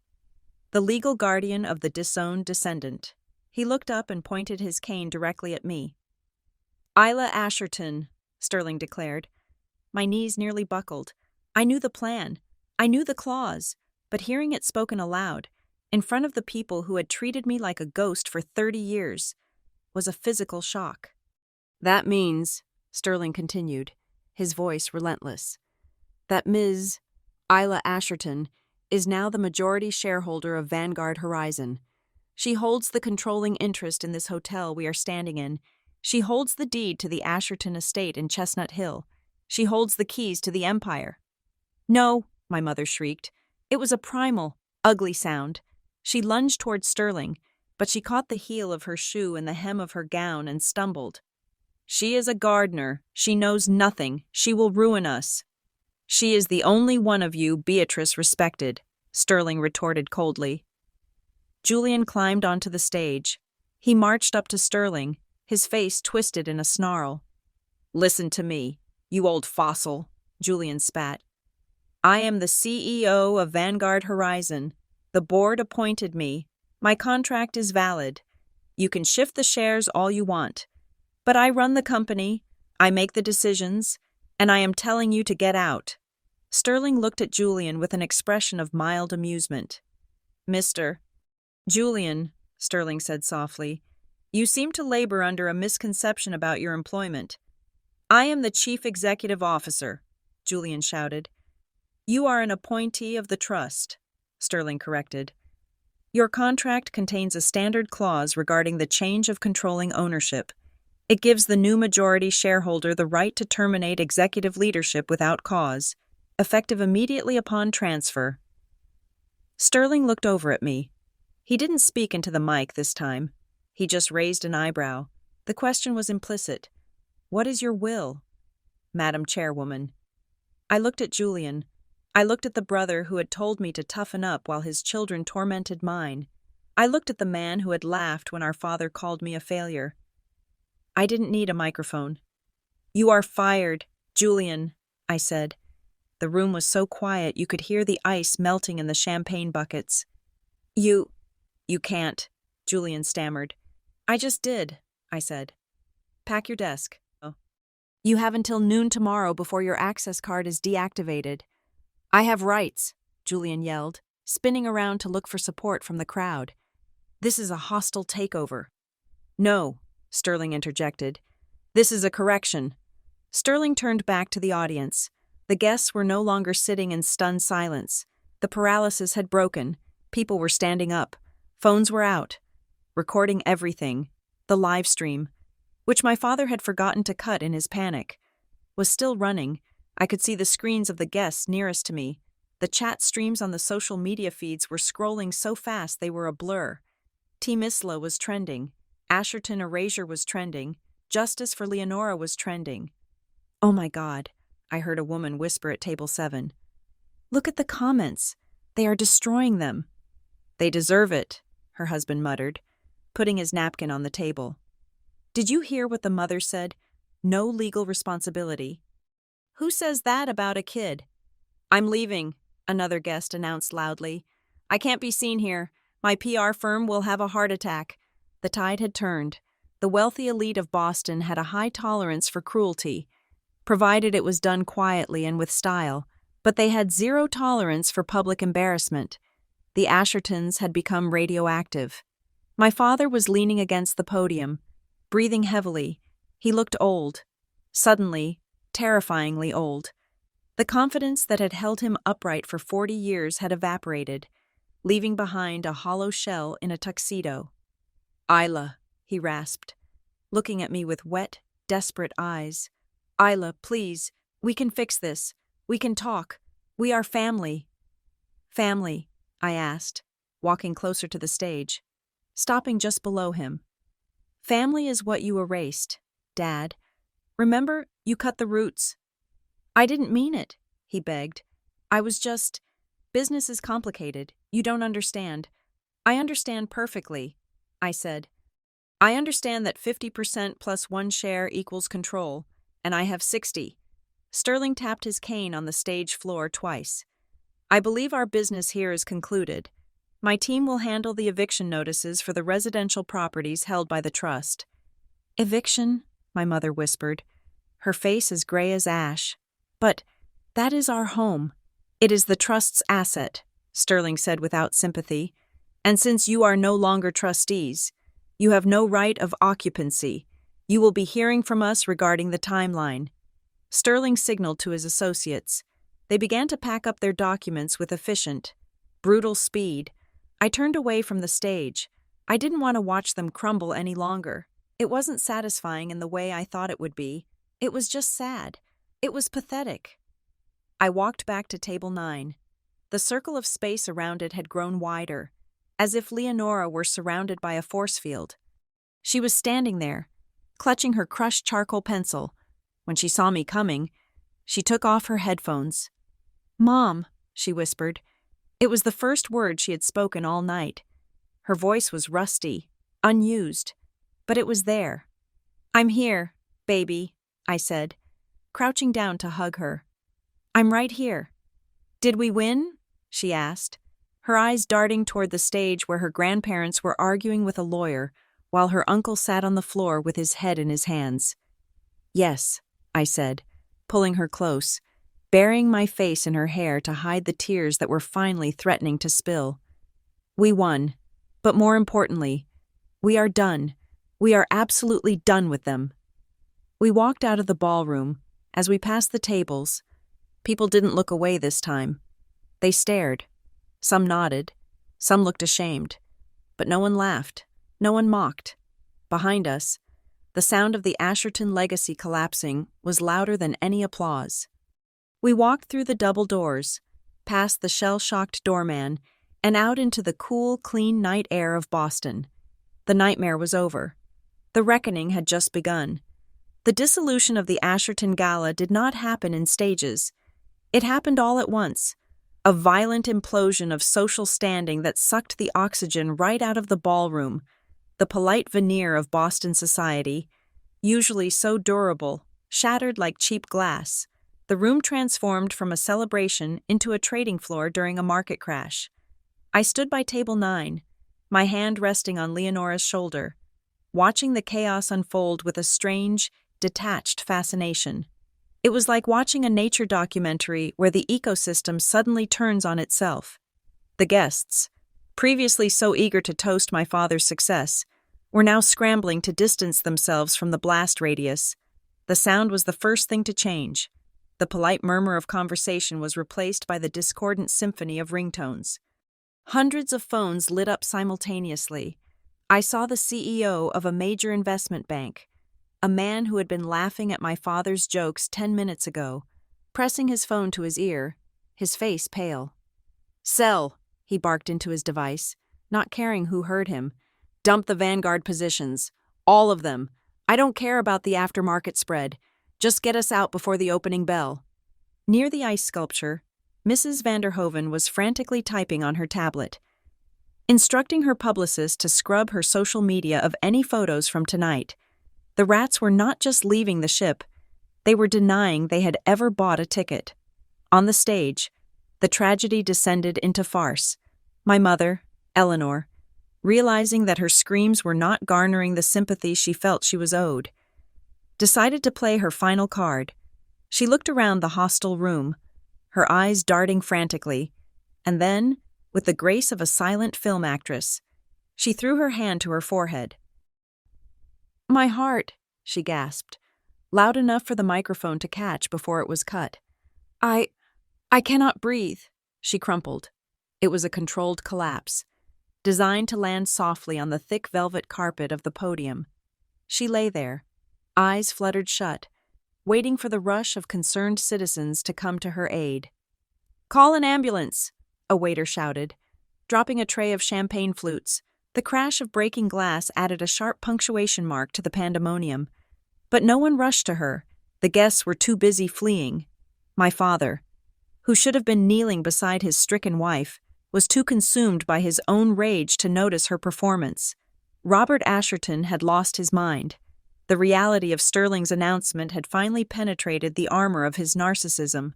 the legal guardian of the disowned descendant. He looked up and pointed his cane directly at me. Isla Asherton, Sterling declared. My knees nearly buckled. I knew the plan. I knew the clause, but hearing it spoken aloud, in front of the people who had treated me like a ghost for 30 years, was a physical shock. "That means," Sterling continued, his voice relentless, "that Ms. Isla Asherton is now the majority shareholder of Vanguard Horizon. She holds the controlling interest in this hotel we are standing in. She holds the deed to the Asherton estate in Chestnut Hill. She holds the keys to the empire." "No," my mother shrieked. It was a primal, ugly sound. She lunged toward Sterling, but she caught the heel of her shoe in the hem of her gown and stumbled. "She is a gardener. She knows nothing. She will ruin us." "She is the only one of you Beatrice respected," Sterling retorted coldly. Julian climbed onto the stage. He marched up to Sterling, his face twisted in a snarl. "Listen to me, you old fossil," Julian spat. "I am the CEO of Vanguard Horizon. The board appointed me. My contract is valid. You can shift the shares all you want. But I run the company, I make the decisions, and I am telling you to get out." Sterling looked at Julian with an expression of mild amusement. "Mr. Julian," Sterling said softly, "you seem to labor under a misconception about your employment." "I am the chief executive officer," Julian shouted. "You are an appointee of the trust," Sterling corrected. "Your contract contains a standard clause regarding the change of controlling ownership. It gives the new majority shareholder the right to terminate executive leadership without cause, effective immediately upon transfer." Sterling looked over at me. He didn't speak into the mic this time. He just raised an eyebrow. The question was implicit. "What is your will?" "Madam Chairwoman." I looked at Julian. I looked at the brother who had told me to toughen up while his children tormented mine. I looked at the man who had laughed when our father called me a failure. I didn't need a microphone. "You are fired, Julian," I said. The room was so quiet you could hear the ice melting in the champagne buckets. You can't," Julian stammered. "I just did," I said. "Pack your desk." "Oh. You have until noon tomorrow before your access card is deactivated." "I have rights," Julian yelled, spinning around to look for support from the crowd. "This is a hostile takeover." "No," Sterling interjected. "This is a correction." Sterling turned back to the audience. The guests were no longer sitting in stunned silence. The paralysis had broken. People were standing up. Phones were out, recording everything. The live stream, which my father had forgotten to cut in his panic, was still running. I could see the screens of the guests nearest to me. The chat streams on the social media feeds were scrolling so fast they were a blur. Team Isla was trending. Asherton Erasure was trending. Justice for Leonora was trending. "Oh my God," I heard a woman whisper at table 7. "Look at the comments. They are destroying them." "They deserve it," her husband muttered, putting his napkin on the table. "Did you hear what the mother said? No legal responsibility." "Who says that about a kid?" "I'm leaving," another guest announced loudly. "I can't be seen here. My PR firm will have a heart attack." The tide had turned. The wealthy elite of Boston had a high tolerance for cruelty, provided it was done quietly and with style, but they had zero tolerance for public embarrassment. The Ashertons had become radioactive. My father was leaning against the podium, breathing heavily. He looked old. Suddenly, terrifyingly old. The confidence that had held him upright for 40 years had evaporated, leaving behind a hollow shell in a tuxedo. "Isla," he rasped, looking at me with wet, desperate eyes. "Isla, please, we can fix this. We can talk. We are family." "Family?" I asked, walking closer to the stage, stopping just below him. "Family is what you erased, Dad. Remember, you cut the roots." "I didn't mean it," he begged. "I was just... Business is complicated. You don't understand." "I understand perfectly," I said. "I understand that 50% plus 1 share equals control, and I have 60. Sterling tapped his cane on the stage floor twice. "I believe our business here is concluded. My team will handle the eviction notices for the residential properties held by the trust." "Eviction?" my mother whispered, her face as gray as ash. "But that is our home. It is the trust's asset," Sterling said without sympathy. And since you are no longer trustees, you have no right of occupancy. You will be hearing from us regarding the timeline." Sterling signaled to his associates. They began to pack up their documents with efficient, brutal speed. I turned away from the stage. I didn't want to watch them crumble any longer. It wasn't satisfying in the way I thought it would be. It was just sad. It was pathetic. I walked back to table 9. The circle of space around it had grown wider, as if Leonora were surrounded by a force field. She was standing there, clutching her crushed charcoal pencil. When she saw me coming, she took off her headphones. "Mom," she whispered. It was the first word she had spoken all night. Her voice was rusty, unused, but it was there. "I'm here, baby," I said, crouching down to hug her. "I'm right here." "Did we win?" she asked, her eyes darting toward the stage where her grandparents were arguing with a lawyer while her uncle sat on the floor with his head in his hands. "Yes," I said, pulling her close, burying my face in her hair to hide the tears that were finally threatening to spill. "We won, but more importantly, we are done. We are absolutely done with them." We walked out of the ballroom. As we passed the tables, people didn't look away this time. They stared. Some nodded. Some looked ashamed. But no one laughed. No one mocked. Behind us, the sound of the Asherton legacy collapsing was louder than any applause. We walked through the double doors, past the shell-shocked doorman, and out into the cool, clean night air of Boston. The nightmare was over. The reckoning had just begun. The dissolution of the Asherton Gala did not happen in stages. It happened all at once, a violent implosion of social standing that sucked the oxygen right out of the ballroom, the polite veneer of Boston society, usually so durable, shattered like cheap glass. The room transformed from a celebration into a trading floor during a market crash. I stood by table 9, my hand resting on Leonora's shoulder, watching the chaos unfold with a strange, detached fascination. It was like watching a nature documentary where the ecosystem suddenly turns on itself. The guests, previously so eager to toast my father's success, were now scrambling to distance themselves from the blast radius. The sound was the first thing to change. The polite murmur of conversation was replaced by the discordant symphony of ringtones. Hundreds of phones lit up simultaneously. I saw the CEO of a major investment bank, a man who had been laughing at my father's jokes 10 minutes ago, pressing his phone to his ear, his face pale. "Sell," he barked into his device, not caring who heard him. "Dump the Vanguard positions. All of them. I don't care about the aftermarket spread. Just get us out before the opening bell." Near the ice sculpture, Mrs. Vanderhoven was frantically typing on her tablet, instructing her publicist to scrub her social media of any photos from tonight. The rats were not just leaving the ship, they were denying they had ever bought a ticket. On the stage, the tragedy descended into farce. My mother, Eleanor, realizing that her screams were not garnering the sympathy she felt she was owed, decided to play her final card. She looked around the hostile room, her eyes darting frantically, and then, with the grace of a silent film actress, she threw her hand to her forehead. "My heart," she gasped, loud enough for the microphone to catch before it was cut. I cannot breathe," she crumpled. It was a controlled collapse, designed to land softly on the thick velvet carpet of the podium. She lay there, eyes fluttered shut, waiting for the rush of concerned citizens to come to her aid. "Call an ambulance," a waiter shouted, dropping a tray of champagne flutes. The crash of breaking glass added a sharp punctuation mark to the pandemonium. But no one rushed to her. The guests were too busy fleeing. My father, who should have been kneeling beside his stricken wife, was too consumed by his own rage to notice her performance. Robert Asherton had lost his mind. The reality of Sterling's announcement had finally penetrated the armor of his narcissism,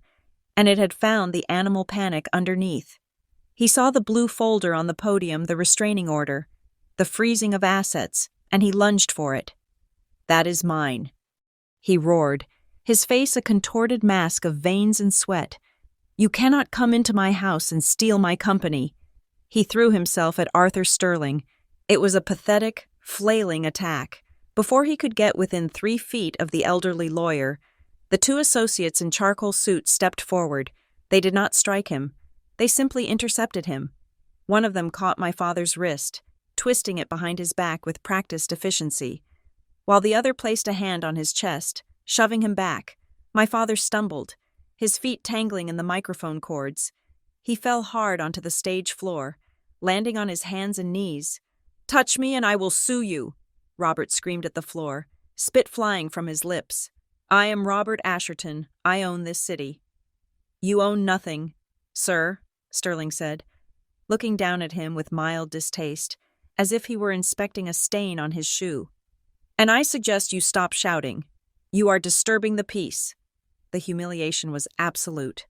and it had found the animal panic underneath. He saw the blue folder on the podium, the restraining order, the freezing of assets, and he lunged for it. "That is mine," he roared, his face a contorted mask of veins and sweat. "You cannot come into my house and steal my company." He threw himself at Arthur Sterling. It was a pathetic, flailing attack. Before he could get within 3 feet of the elderly lawyer, the 2 associates in charcoal suits stepped forward. They did not strike him. They simply intercepted him. One of them caught my father's wrist, twisting it behind his back with practiced efficiency, while the other placed a hand on his chest, shoving him back. My father stumbled, his feet tangling in the microphone cords. He fell hard onto the stage floor, landing on his hands and knees. "Touch me and I will sue you," Robert screamed at the floor, spit flying from his lips. "I am Robert Asherton. I own this city." "You own nothing, sir," Sterling said, looking down at him with mild distaste, as if he were inspecting a stain on his shoe. "And I suggest you stop shouting. You are disturbing the peace." The humiliation was absolute.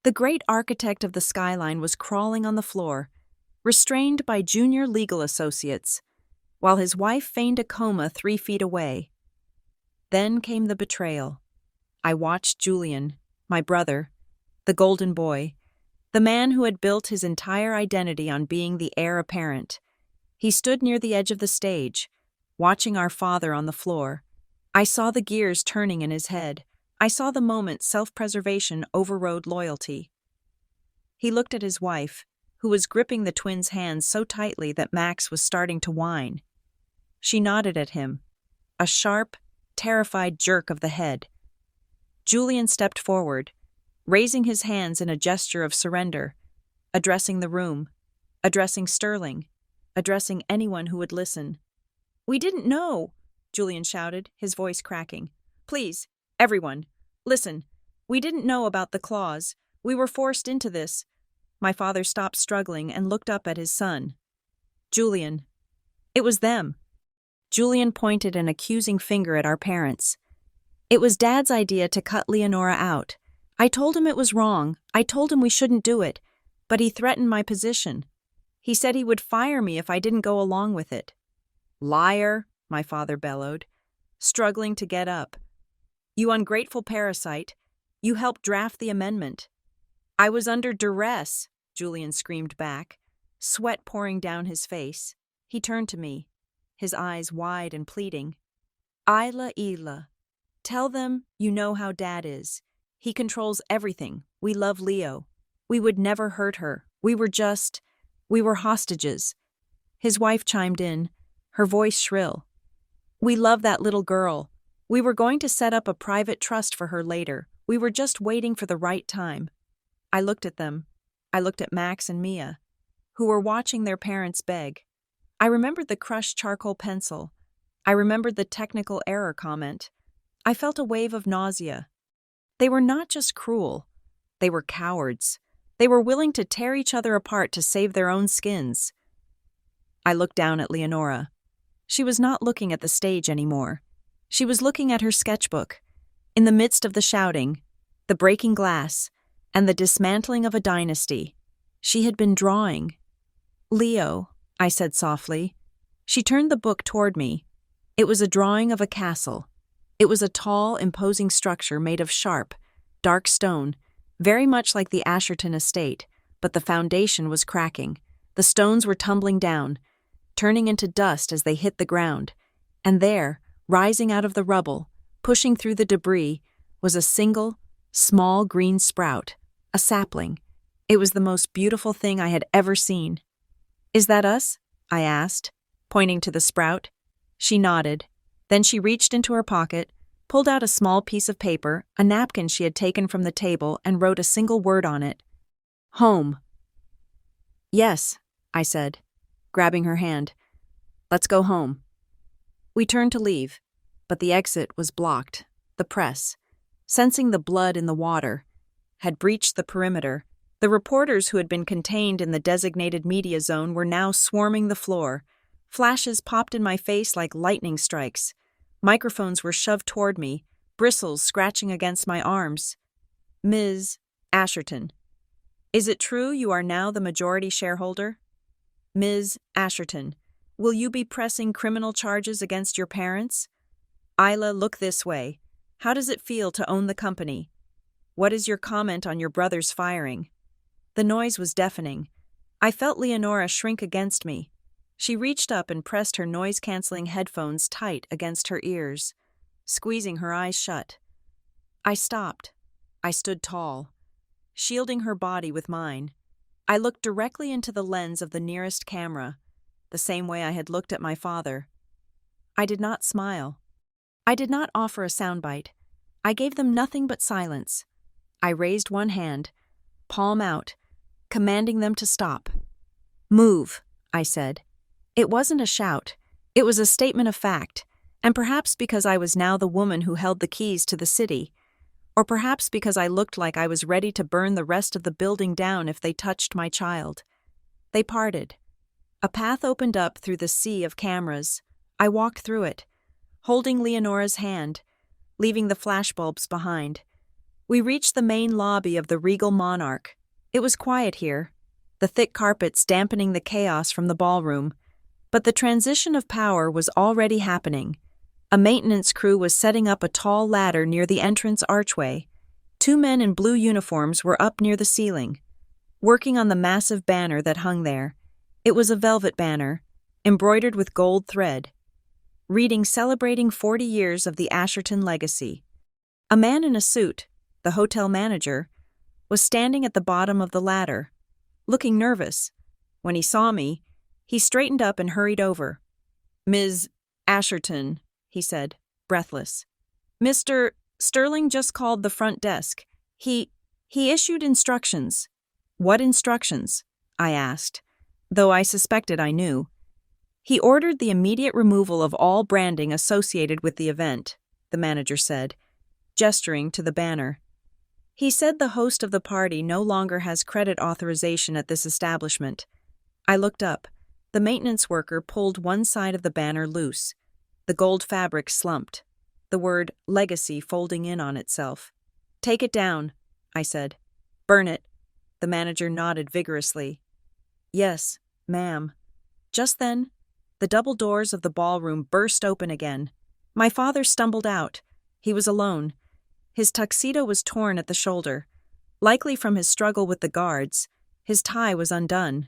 The great architect of the skyline was crawling on the floor, restrained by junior legal associates, while his wife feigned a coma 3 feet away. Then came the betrayal. I watched Julian, my brother, the golden boy, the man who had built his entire identity on being the heir apparent. He stood near the edge of the stage, watching our father on the floor. I saw the gears turning in his head. I saw the moment self-preservation overrode loyalty. He looked at his wife, who was gripping the twins' hands so tightly that Max was starting to whine. She nodded at him, a sharp, terrified jerk of the head. Julian stepped forward, raising his hands in a gesture of surrender, addressing the room, addressing Sterling, addressing anyone who would listen. "We didn't know," Julian shouted, his voice cracking. "Please, everyone, listen. We didn't know about the clause. We were forced into this." My father stopped struggling and looked up at his son. "Julian." It was them. Julian pointed an accusing finger at our parents. "It was Dad's idea to cut Leonora out. I told him it was wrong. I told him we shouldn't do it. But he threatened my position. He said he would fire me if I didn't go along with it." "Liar," my father bellowed, struggling to get up. "You ungrateful parasite. You helped draft the amendment." "I was under duress," Julian screamed back, sweat pouring down his face. He turned to me, his eyes wide and pleading. "Isla, tell them you know how Dad is. He controls everything. We love Leo. We would never hurt her. We were hostages." His wife chimed in, her voice shrill. "We love that little girl. We were going to set up a private trust for her later. We were just waiting for the right time." I looked at them. I looked at Max and Mia, who were watching their parents beg. I remembered the crushed charcoal pencil. I remembered the technical error comment. I felt a wave of nausea. They were not just cruel. They were cowards. They were willing to tear each other apart to save their own skins. I looked down at Leonora. She was not looking at the stage anymore. She was looking at her sketchbook. In the midst of the shouting, the breaking glass, and the dismantling of a dynasty, she had been drawing. "Leo," I said softly. She turned the book toward me. It was a drawing of a castle. It was a tall, imposing structure made of sharp, dark stone, very much like the Asherton estate, but the foundation was cracking. The stones were tumbling down, turning into dust as they hit the ground, and there, rising out of the rubble, pushing through the debris, was a single, small green sprout, a sapling. It was the most beautiful thing I had ever seen. "Is that us?" I asked, pointing to the sprout. She nodded. Then she reached into her pocket, pulled out a small piece of paper, a napkin she had taken from the table, and wrote a single word on it. "Home." "Yes," I said, grabbing her hand. "Let's go home." We turned to leave, but the exit was blocked. The press, sensing the blood in the water, had breached the perimeter. The reporters who had been contained in the designated media zone were now swarming the floor. Flashes popped in my face like lightning strikes. Microphones were shoved toward me, bristles scratching against my arms. "Ms. Asherton, is it true you are now the majority shareholder? Ms. Asherton, will you be pressing criminal charges against your parents? Isla, look this way. How does it feel to own the company? What is your comment on your brother's firing?" The noise was deafening. I felt Leonora shrink against me. She reached up and pressed her noise-canceling headphones tight against her ears, squeezing her eyes shut. I stopped. I stood tall, shielding her body with mine. I looked directly into the lens of the nearest camera, the same way I had looked at my father. I did not smile. I did not offer a soundbite. I gave them nothing but silence. I raised one hand, palm out, commanding them to stop. "Move," I said. It wasn't a shout. It was a statement of fact, and perhaps because I was now the woman who held the keys to the city, or perhaps because I looked like I was ready to burn the rest of the building down if they touched my child. They parted. A path opened up through the sea of cameras. I walked through it, holding Leonora's hand, leaving the flashbulbs behind. We reached the main lobby of the Regal Monarch. It was quiet here, the thick carpets dampening the chaos from the ballroom. But the transition of power was already happening. A maintenance crew was setting up a tall ladder near the entrance archway. 2 men in blue uniforms were up near the ceiling, working on the massive banner that hung there. It was a velvet banner, embroidered with gold thread, reading "Celebrating 40 Years of the Asherton Legacy." A man in a suit, the hotel manager, was standing at the bottom of the ladder, looking nervous. When he saw me, he straightened up and hurried over. "Ms. Asherton," he said, breathless. "Mr. Sterling just called the front desk. He issued instructions." "What instructions?" I asked, though I suspected I knew. "He ordered the immediate removal of all branding associated with the event," the manager said, gesturing to the banner. "He said the host of the party no longer has credit authorization at this establishment." I looked up. The maintenance worker pulled one side of the banner loose. The gold fabric slumped, the word "legacy" folding in on itself. "Take it down," I said. "Burn it." The manager nodded vigorously. "Yes, ma'am." Just then, the double doors of the ballroom burst open again. My father stumbled out. He was alone. His tuxedo was torn at the shoulder, likely from his struggle with the guards. His tie was undone.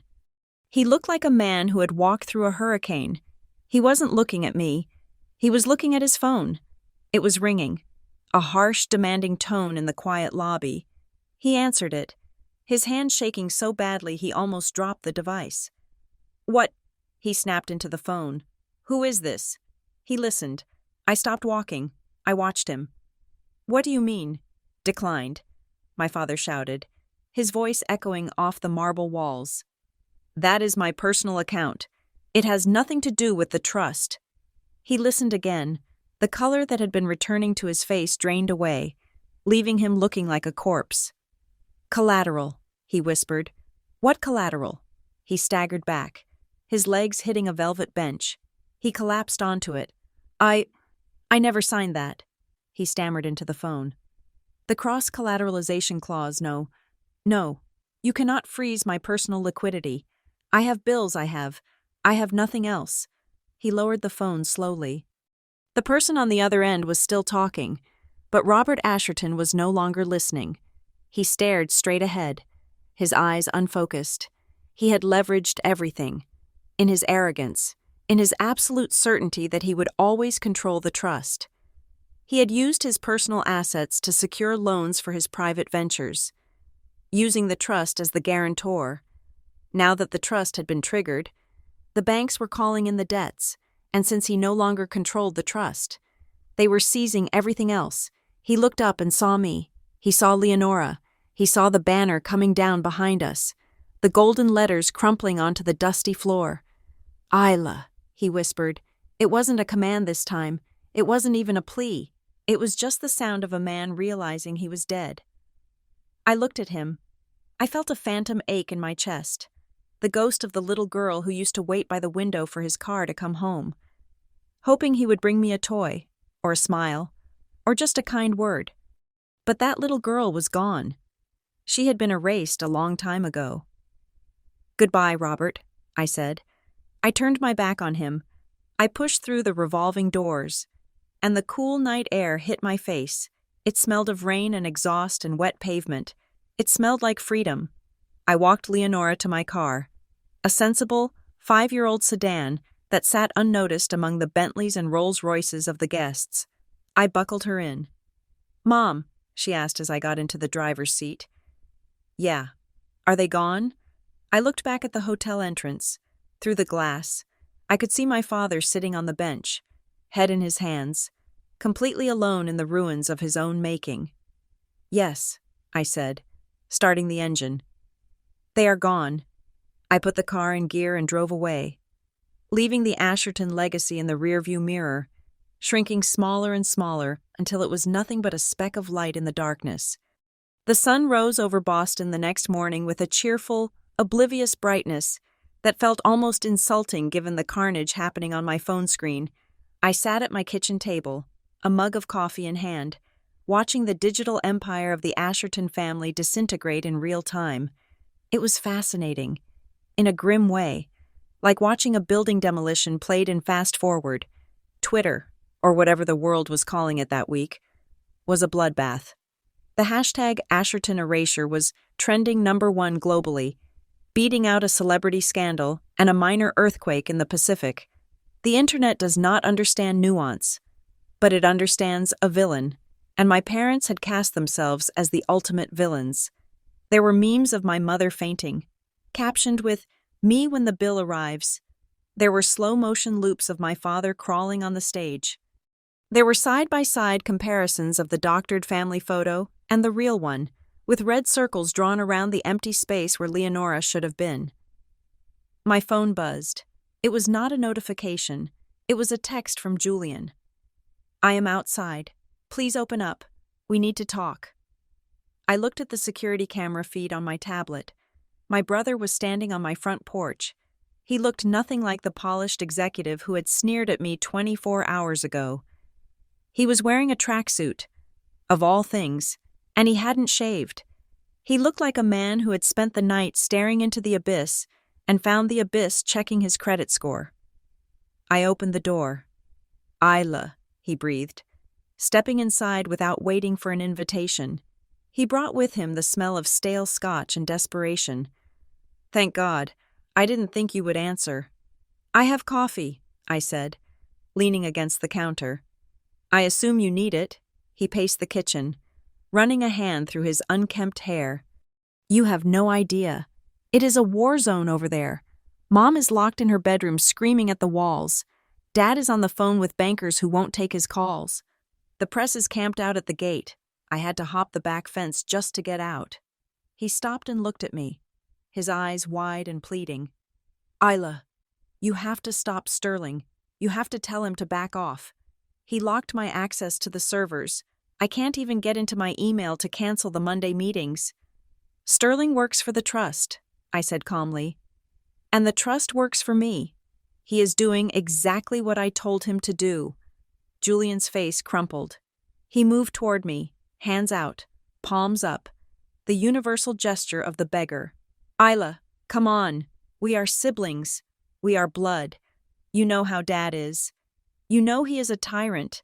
He looked like a man who had walked through a hurricane. He wasn't looking at me. He was looking at his phone. It was ringing, a harsh, demanding tone in the quiet lobby. He answered it, his hand shaking so badly he almost dropped the device. "What?" He snapped into the phone. "Who is this?" He listened. I stopped walking. I watched him. "What do you mean?" "Declined," my father shouted, his voice echoing off the marble walls. "That is my personal account. It has nothing to do with the trust." He listened again. The color that had been returning to his face drained away, leaving him looking like a corpse. "Collateral," he whispered. "What collateral?" He staggered back, his legs hitting a velvet bench. He collapsed onto it. I never signed that," he stammered into the phone. "The cross-collateralization clause, no. You cannot freeze my personal liquidity. I have bills, I have nothing else." He lowered the phone slowly. The person on the other end was still talking, but Robert Asherton was no longer listening. He stared straight ahead, his eyes unfocused. He had leveraged everything. In his arrogance, in his absolute certainty that he would always control the trust. He had used his personal assets to secure loans for his private ventures, using the trust as the guarantor. Now that the trust had been triggered, the banks were calling in the debts, and since he no longer controlled the trust, they were seizing everything else. He looked up and saw me. He saw Leonora. He saw the banner coming down behind us, the golden letters crumpling onto the dusty floor. "Isla," he whispered. It wasn't a command this time. It wasn't even a plea. It was just the sound of a man realizing he was dead. I looked at him. I felt a phantom ache in my chest, the ghost of the little girl who used to wait by the window for his car to come home, hoping he would bring me a toy, or a smile, or just a kind word. But that little girl was gone. She had been erased a long time ago. "Goodbye, Robert," I said. I turned my back on him. I pushed through the revolving doors, and the cool night air hit my face. It smelled of rain and exhaust and wet pavement. It smelled like freedom. I walked Leonora to my car. a sensible, 5-year-old sedan that sat unnoticed among the Bentleys and Rolls-Royces of the guests. I buckled her in. "Mom," she asked as I got into the driver's seat. "Yeah. Are they gone?" I looked back at the hotel entrance. Through the glass, I could see my father sitting on the bench, head in his hands, completely alone in the ruins of his own making. "Yes," I said, starting the engine. "They are gone." I put the car in gear and drove away, leaving the Asherton legacy in the rearview mirror, shrinking smaller and smaller until it was nothing but a speck of light in the darkness. The sun rose over Boston the next morning with a cheerful, oblivious brightness that felt almost insulting given the carnage happening on my phone screen. I sat at my kitchen table, a mug of coffee in hand, watching the digital empire of the Asherton family disintegrate in real time. It was fascinating, in a grim way, like watching a building demolition played in fast forward. Twitter, or whatever the world was calling it that week, was a bloodbath. The hashtag Asherton Erasure was trending #1 globally, beating out a celebrity scandal and a minor earthquake in the Pacific. The internet does not understand nuance, but it understands a villain, and my parents had cast themselves as the ultimate villains. There were memes of my mother fainting, captioned with, "Me when the bill arrives." There were slow-motion loops of my father crawling on the stage. There were side-by-side comparisons of the doctored family photo and the real one, with red circles drawn around the empty space where Leonora should have been. My phone buzzed. It was not a notification. It was a text from Julian. "I am outside. Please open up. We need to talk." I looked at the security camera feed on my tablet. My brother was standing on my front porch. He looked nothing like the polished executive who had sneered at me 24 hours ago. He was wearing a tracksuit, of all things, and he hadn't shaved. He looked like a man who had spent the night staring into the abyss and found the abyss checking his credit score. I opened the door. "Isla," he breathed, stepping inside without waiting for an invitation. He brought with him the smell of stale scotch and desperation. "Thank God. I didn't think you would answer." "I have coffee," I said, leaning against the counter. "I assume you need it." He paced the kitchen, running a hand through his unkempt hair. "You have no idea. It is a war zone over there. Mom is locked in her bedroom screaming at the walls. Dad is on the phone with bankers who won't take his calls. The press is camped out at the gate. I had to hop the back fence just to get out." He stopped and looked at me, his eyes wide and pleading. "Isla, you have to stop Sterling. You have to tell him to back off. He locked my access to the servers. I can't even get into my email to cancel the Monday meetings." "Sterling works for the trust," I said calmly. "And the trust works for me. He is doing exactly what I told him to do." Julian's face crumpled. He moved toward me, hands out, palms up, the universal gesture of the beggar. "Isla, come on. We are siblings. We are blood. You know how Dad is. You know he is a tyrant.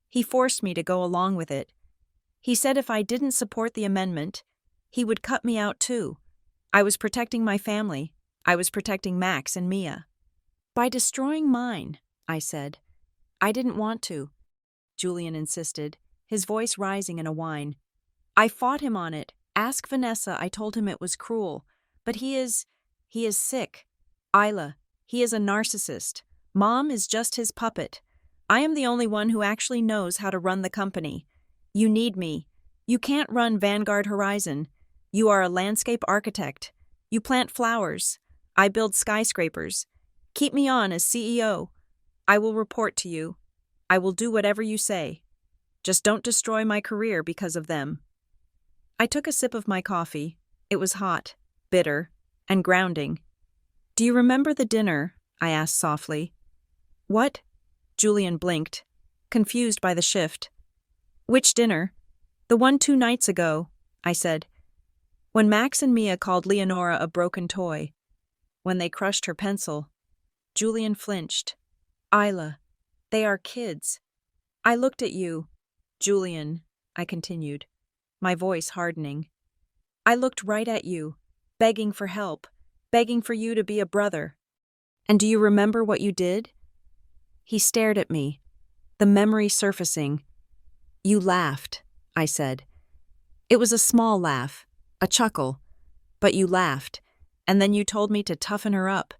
He forced me to go along with it. He said if I didn't support the amendment, he would cut me out too. I was protecting my family. I was protecting Max and Mia." "By destroying mine," I said. "I didn't want to," Julian insisted, his voice rising in a whine. "I fought him on it. Ask Vanessa. I told him it was cruel. But he is sick. Isla, he is a narcissist. Mom is just his puppet. I am the only one who actually knows how to run the company. You need me. You can't run Vanguard Horizon. You are a landscape architect. You plant flowers. I build skyscrapers. Keep me on as CEO. I will report to you. I will do whatever you say. Just don't destroy my career because of them." I took a sip of my coffee. It was hot, bitter, and grounding. "Do you remember the dinner?" I asked softly. "What?" Julian blinked, confused by the shift. "Which dinner?" "The one 2 nights ago," I said. "When Max and Mia called Leonora a broken toy. When they crushed her pencil." Julian flinched. "Isla, they are kids." "I looked at you, Julian," I continued, my voice hardening. "I looked right at you, begging for help. begging for you to be a brother. And do you remember what you did? He stared at me, the memory surfacing. You laughed, I said. It was a small laugh, a chuckle, but you laughed, and then you told me to toughen her up.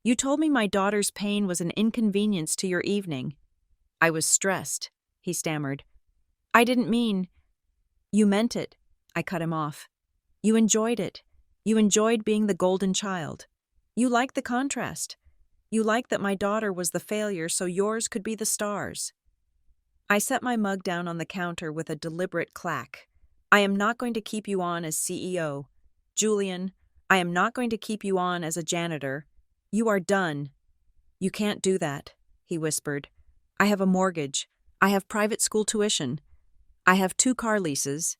You told me my daughter's pain was an inconvenience to your evening. I was stressed, he stammered. I didn't mean. You meant it, I cut him off. You enjoyed it. You enjoyed being the golden child. You liked the contrast. You liked that my daughter was the failure so yours could be the stars. I set my mug down on the counter with a deliberate clack. I am not going to keep you on as CEO. Julian, I am not going to keep you on as a janitor. You are done. You can't do that, he whispered. I have a mortgage. I have private school tuition. I have 2 car leases.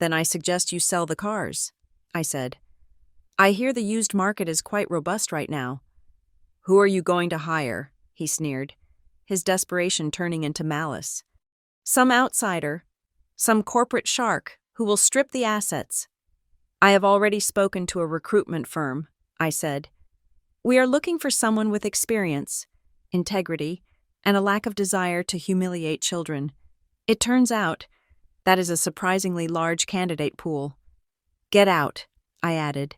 Then I suggest you sell the cars, I said. I hear the used market is quite robust right now. Who are you going to hire? He sneered, his desperation turning into malice. Some outsider, some corporate shark who will strip the assets. I have already spoken to a recruitment firm, I said. We are looking for someone with experience, integrity, and a lack of desire to humiliate children. It turns out that is a surprisingly large candidate pool. Get out, I added.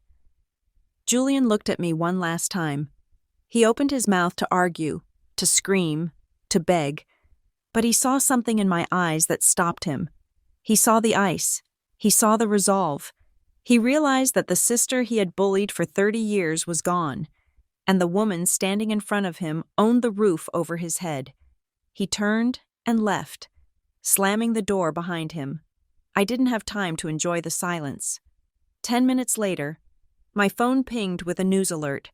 Julian looked at me one last time. He opened his mouth to argue, to scream, to beg, but he saw something in my eyes that stopped him. He saw the ice. He saw the resolve. He realized that the sister he had bullied for 30 years was gone, and the woman standing in front of him owned the roof over his head. He turned and left, slamming the door behind him. I didn't have time to enjoy the silence. 10 minutes later, my phone pinged with a news alert.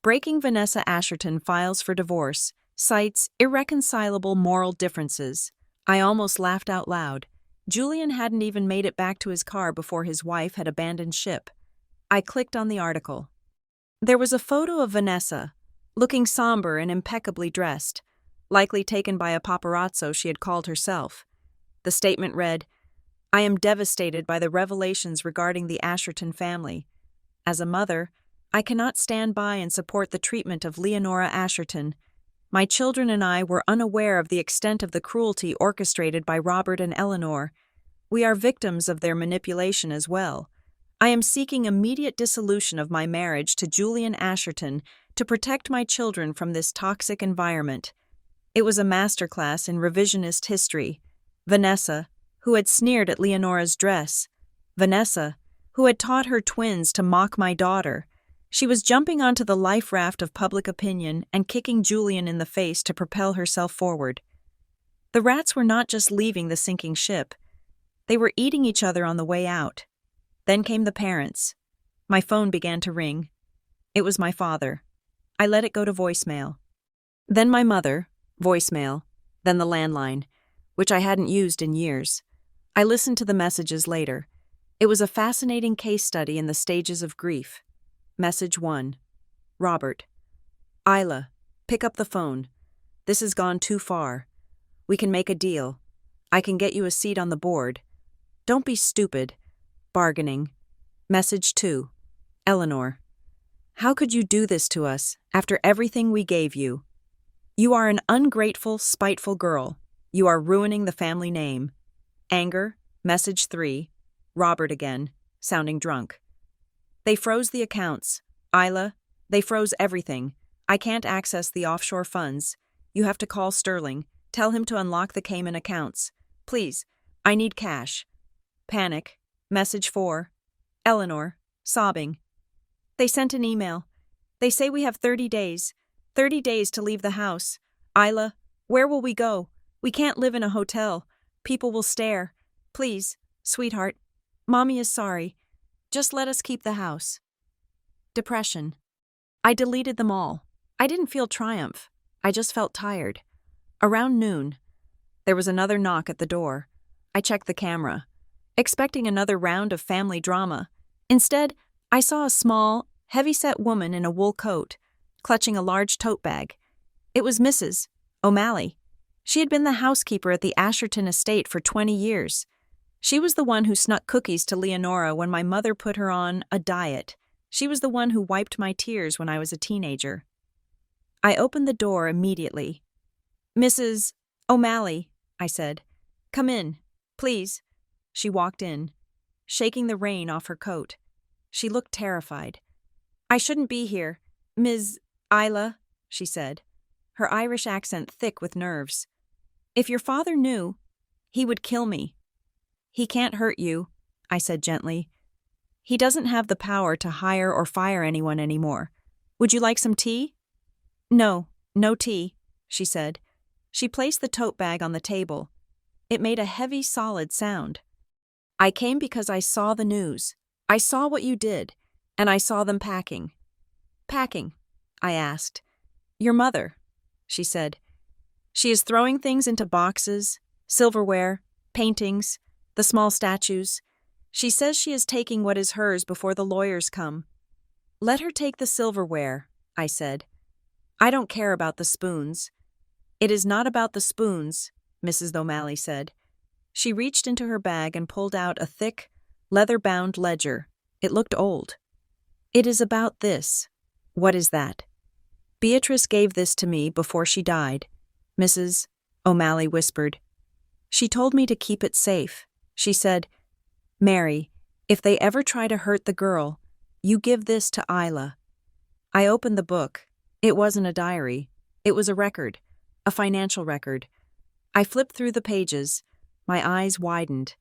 Breaking: Vanessa Asherton files for divorce, cites irreconcilable moral differences. I almost laughed out loud. Julian hadn't even made it back to his car before his wife had abandoned ship. I clicked on the article. There was a photo of Vanessa, looking somber and impeccably dressed, likely taken by a paparazzo she had called herself. The statement read, I am devastated by the revelations regarding the Asherton family. As a mother, I cannot stand by and support the treatment of Leonora Asherton. My children and I were unaware of the extent of the cruelty orchestrated by Robert and Eleanor. We are victims of their manipulation as well. I am seeking immediate dissolution of my marriage to Julian Asherton to protect my children from this toxic environment. It was a masterclass in revisionist history. Vanessa, who had sneered at Leonora's dress. Vanessa, who had taught her twins to mock my daughter. She was jumping onto the life raft of public opinion and kicking Julian in the face to propel herself forward. The rats were not just leaving the sinking ship. They were eating each other on the way out. Then came the parents. My phone began to ring. It was my father. I let it go to voicemail. Then my mother, voicemail, then the landline, which I hadn't used in years. I listened to the messages later. It was a fascinating case study in the stages of grief. Message 1. Robert. Isla, pick up the phone. This has gone too far. We can make a deal. I can get you a seat on the board. Don't be stupid. Bargaining. Message 2. Eleanor. How could you do this to us after everything we gave you? You are an ungrateful, spiteful girl. You are ruining the family name. Anger. Message 3. Robert again, sounding drunk. They froze the accounts. Isla, they froze everything. I can't access the offshore funds. You have to call Sterling. Tell him to unlock the Cayman accounts. Please, I need cash. Panic. Message 4. Eleanor, sobbing. They sent an email. They say we have 30 days. 30 days to leave the house. Isla, where will we go? We can't live in a hotel. People will stare. Please, sweetheart. Mommy is sorry. Just let us keep the house. Depression. I deleted them all. I didn't feel triumph. I just felt tired. Around noon, there was another knock at the door. I checked the camera, expecting another round of family drama. Instead, I saw a small, heavy-set woman in a wool coat, clutching a large tote bag. It was Mrs. O'Malley. She had been the housekeeper at the Asherton estate for 20 years. She was the one who snuck cookies to Leonora when my mother put her on a diet, She was the one who wiped my tears when I was a teenager. I opened the door immediately. "Mrs. O'Malley," I said. "Come in, please." She walked in, shaking the rain off her coat. She looked terrified. "I shouldn't be here, Ms. Isla," she said, her Irish accent thick with nerves. "If your father knew, he would kill me." "He can't hurt you," I said gently. "He doesn't have the power to hire or fire anyone anymore. Would you like some tea?" "No, no tea," she said. She placed the tote bag on the table. It made a heavy, solid sound. "I came because I saw the news. I saw what you did, and I saw them packing." "Packing?" I asked. "Your mother," she said. "She is throwing things into boxes, silverware, paintings, the small statues. She says she is taking what is hers before the lawyers come." "Let her take the silverware," I said. "I don't care about the spoons." "It is not about the spoons," Mrs. O'Malley said. She reached into her bag and pulled out a thick, leather-bound ledger. It looked old. "It is about this." "What is that?" "Beatrice gave this to me before she died," Mrs. O'Malley whispered. "She told me to keep it safe. She said, 'Mary, if they ever try to hurt the girl, you give this to Isla.'" I opened the book. It wasn't a diary. It was a record, a financial record. I flipped through the pages. My eyes widened.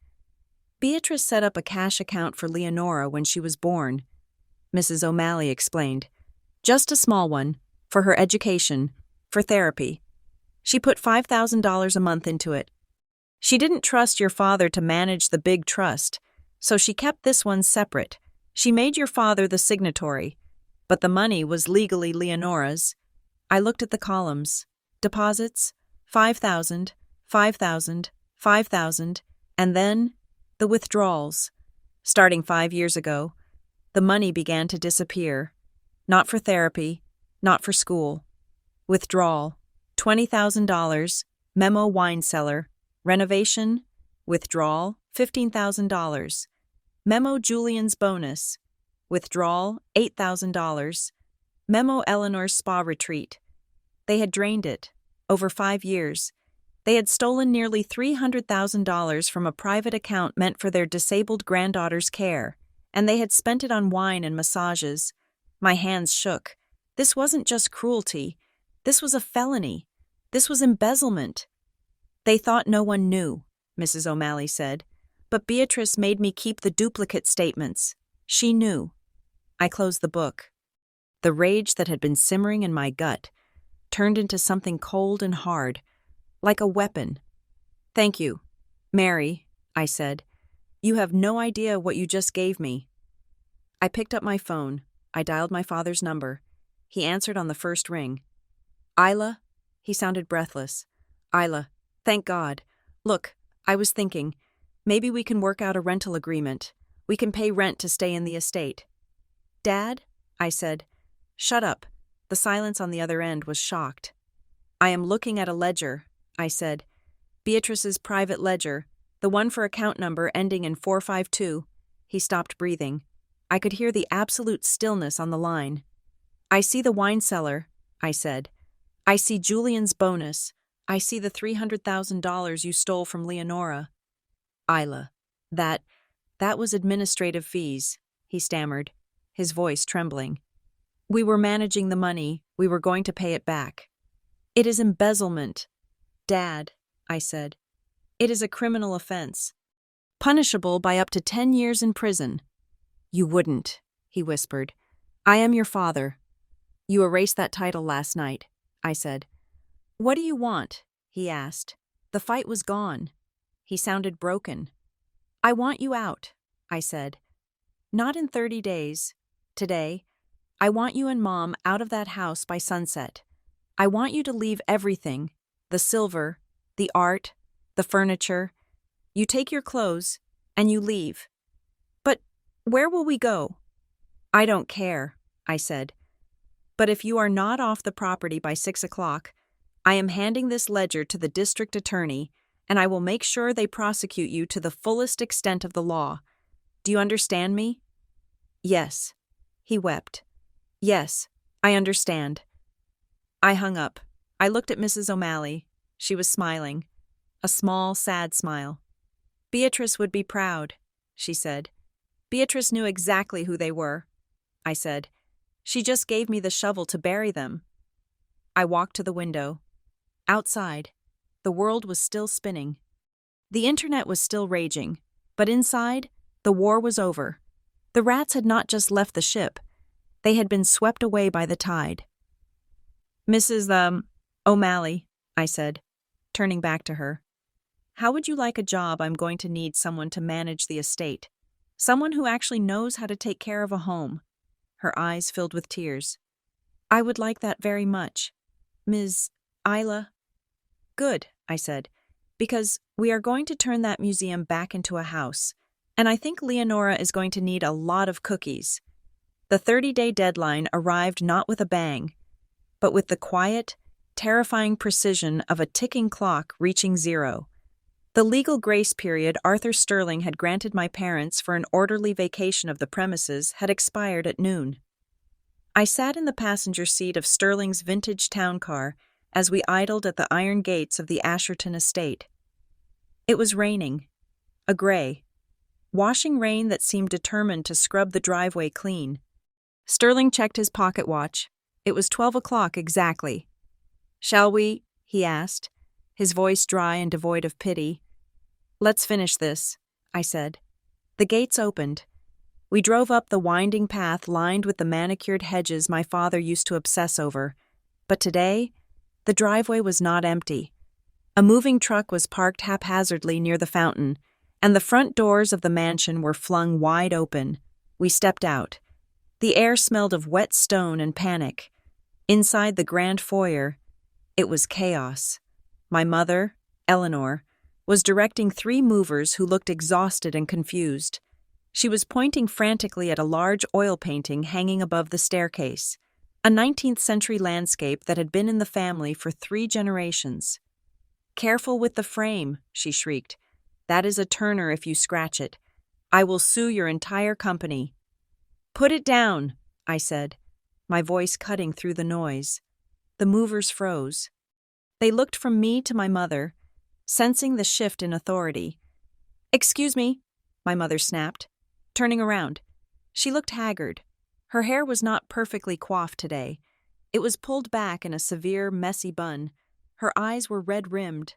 "Beatrice set up a cash account for Leonora when she was born," Mrs. O'Malley explained. "Just a small one, for her education, for therapy. She put $5,000 a month into it. She didn't trust your father to manage the big trust, so she kept this one separate. She made your father the signatory, but the money was legally Leonora's." I looked at the columns. Deposits, 5,000, 5,000, 5,000, and then the withdrawals. Starting 5 years ago, the money began to disappear. Not for therapy, not for school. Withdrawal, $20,000, memo wine cellar. Renovation, withdrawal, $15,000. Memo Julian's bonus, withdrawal, $8,000. Memo Eleanor's spa retreat. They had drained it, over 5 years. They had stolen nearly $300,000 from a private account meant for their disabled granddaughter's care, and they had spent it on wine and massages. My hands shook. This wasn't just cruelty. This was a felony. This was embezzlement. "They thought no one knew," Mrs. O'Malley said, "but Beatrice made me keep the duplicate statements. She knew." I closed the book. The rage that had been simmering in my gut turned into something cold and hard, like a weapon. "Thank you, Mary," I said. "You have no idea what you just gave me." I picked up my phone. I dialed my father's number. He answered on the first ring. "Isla?" He sounded breathless. "Isla, thank God. Look, I was thinking, maybe we can work out a rental agreement. We can pay rent to stay in the estate." "Dad?" I said. "Shut up." The silence on the other end was shocked. "I am looking at a ledger," I said. "Beatrice's private ledger, the one for account number ending in 452. He stopped breathing. I could hear the absolute stillness on the line. "I see the wine cellar," I said. "I see Julian's bonus. I see the $300,000 you stole from Leonora." "Isla, that was administrative fees," he stammered, his voice trembling. "We were managing the money. We were going to pay it back." "It is embezzlement." "Dad," I said, "it is a criminal offense, punishable by up to 10 years in prison." "You wouldn't," he whispered. "I am your father." "You erased that title last night," I said. "What do you want?" he asked. The fight was gone. He sounded broken. "I want you out," I said. "Not in 30 days. Today. I want you and Mom out of that house by sunset. I want you to leave everything, the silver, the art, the furniture. You take your clothes, and you leave." "But where will we go?" "I don't care," I said. "But if you are not off the property by 6 o'clock, I am handing this ledger to the district attorney, and I will make sure they prosecute you to the fullest extent of the law. Do you understand me?" "Yes." He wept. Yes, I understand. I hung up. I looked at Mrs. O'Malley. She was smiling. A small, sad smile. Beatrice would be proud, she said. Beatrice knew exactly who they were, I said. She just gave me the shovel to bury them. I walked to the window. Outside, the world was still spinning. The internet was still raging, but inside, the war was over. The rats had not just left the ship. They had been swept away by the tide. Mrs. O'Malley, I said, turning back to her. How would you like a job? I'm going to need someone to manage the estate. Someone who actually knows how to take care of a home. Her eyes filled with tears. I would like that very much. Ms. Isla. Good, I said, because we are going to turn that museum back into a house, and I think Leonora is going to need a lot of cookies. The 30-day deadline arrived not with a bang, but with the quiet, terrifying precision of a ticking clock reaching zero. The legal grace period Arthur Sterling had granted my parents for an orderly vacation of the premises had expired at noon. I sat in the passenger seat of Sterling's vintage town car as we idled at the iron gates of the Asherton estate. It was raining, a gray, washing rain that seemed determined to scrub the driveway clean. Sterling checked his pocket watch. It was 12 o'clock exactly. Shall we? He asked, his voice dry and devoid of pity. Let's finish this, I said. The gates opened. We drove up the winding path lined with the manicured hedges my father used to obsess over. But today, the driveway was not empty. A moving truck was parked haphazardly near the fountain, and the front doors of the mansion were flung wide open. We stepped out. The air smelled of wet stone and panic. Inside the grand foyer, it was chaos. My mother, Eleanor, was directing 3 movers who looked exhausted and confused. She was pointing frantically at a large oil painting hanging above the staircase, a 19th-century landscape that had been in the family for 3 generations. Careful with the frame, she shrieked. That is a Turner if you scratch it. I will sue your entire company. Put it down, I said, my voice cutting through the noise. The movers froze. They looked from me to my mother, sensing the shift in authority. Excuse me, my mother snapped, turning around. She looked haggard. Her hair was not perfectly coiffed today. It was pulled back in a severe, messy bun. Her eyes were red-rimmed.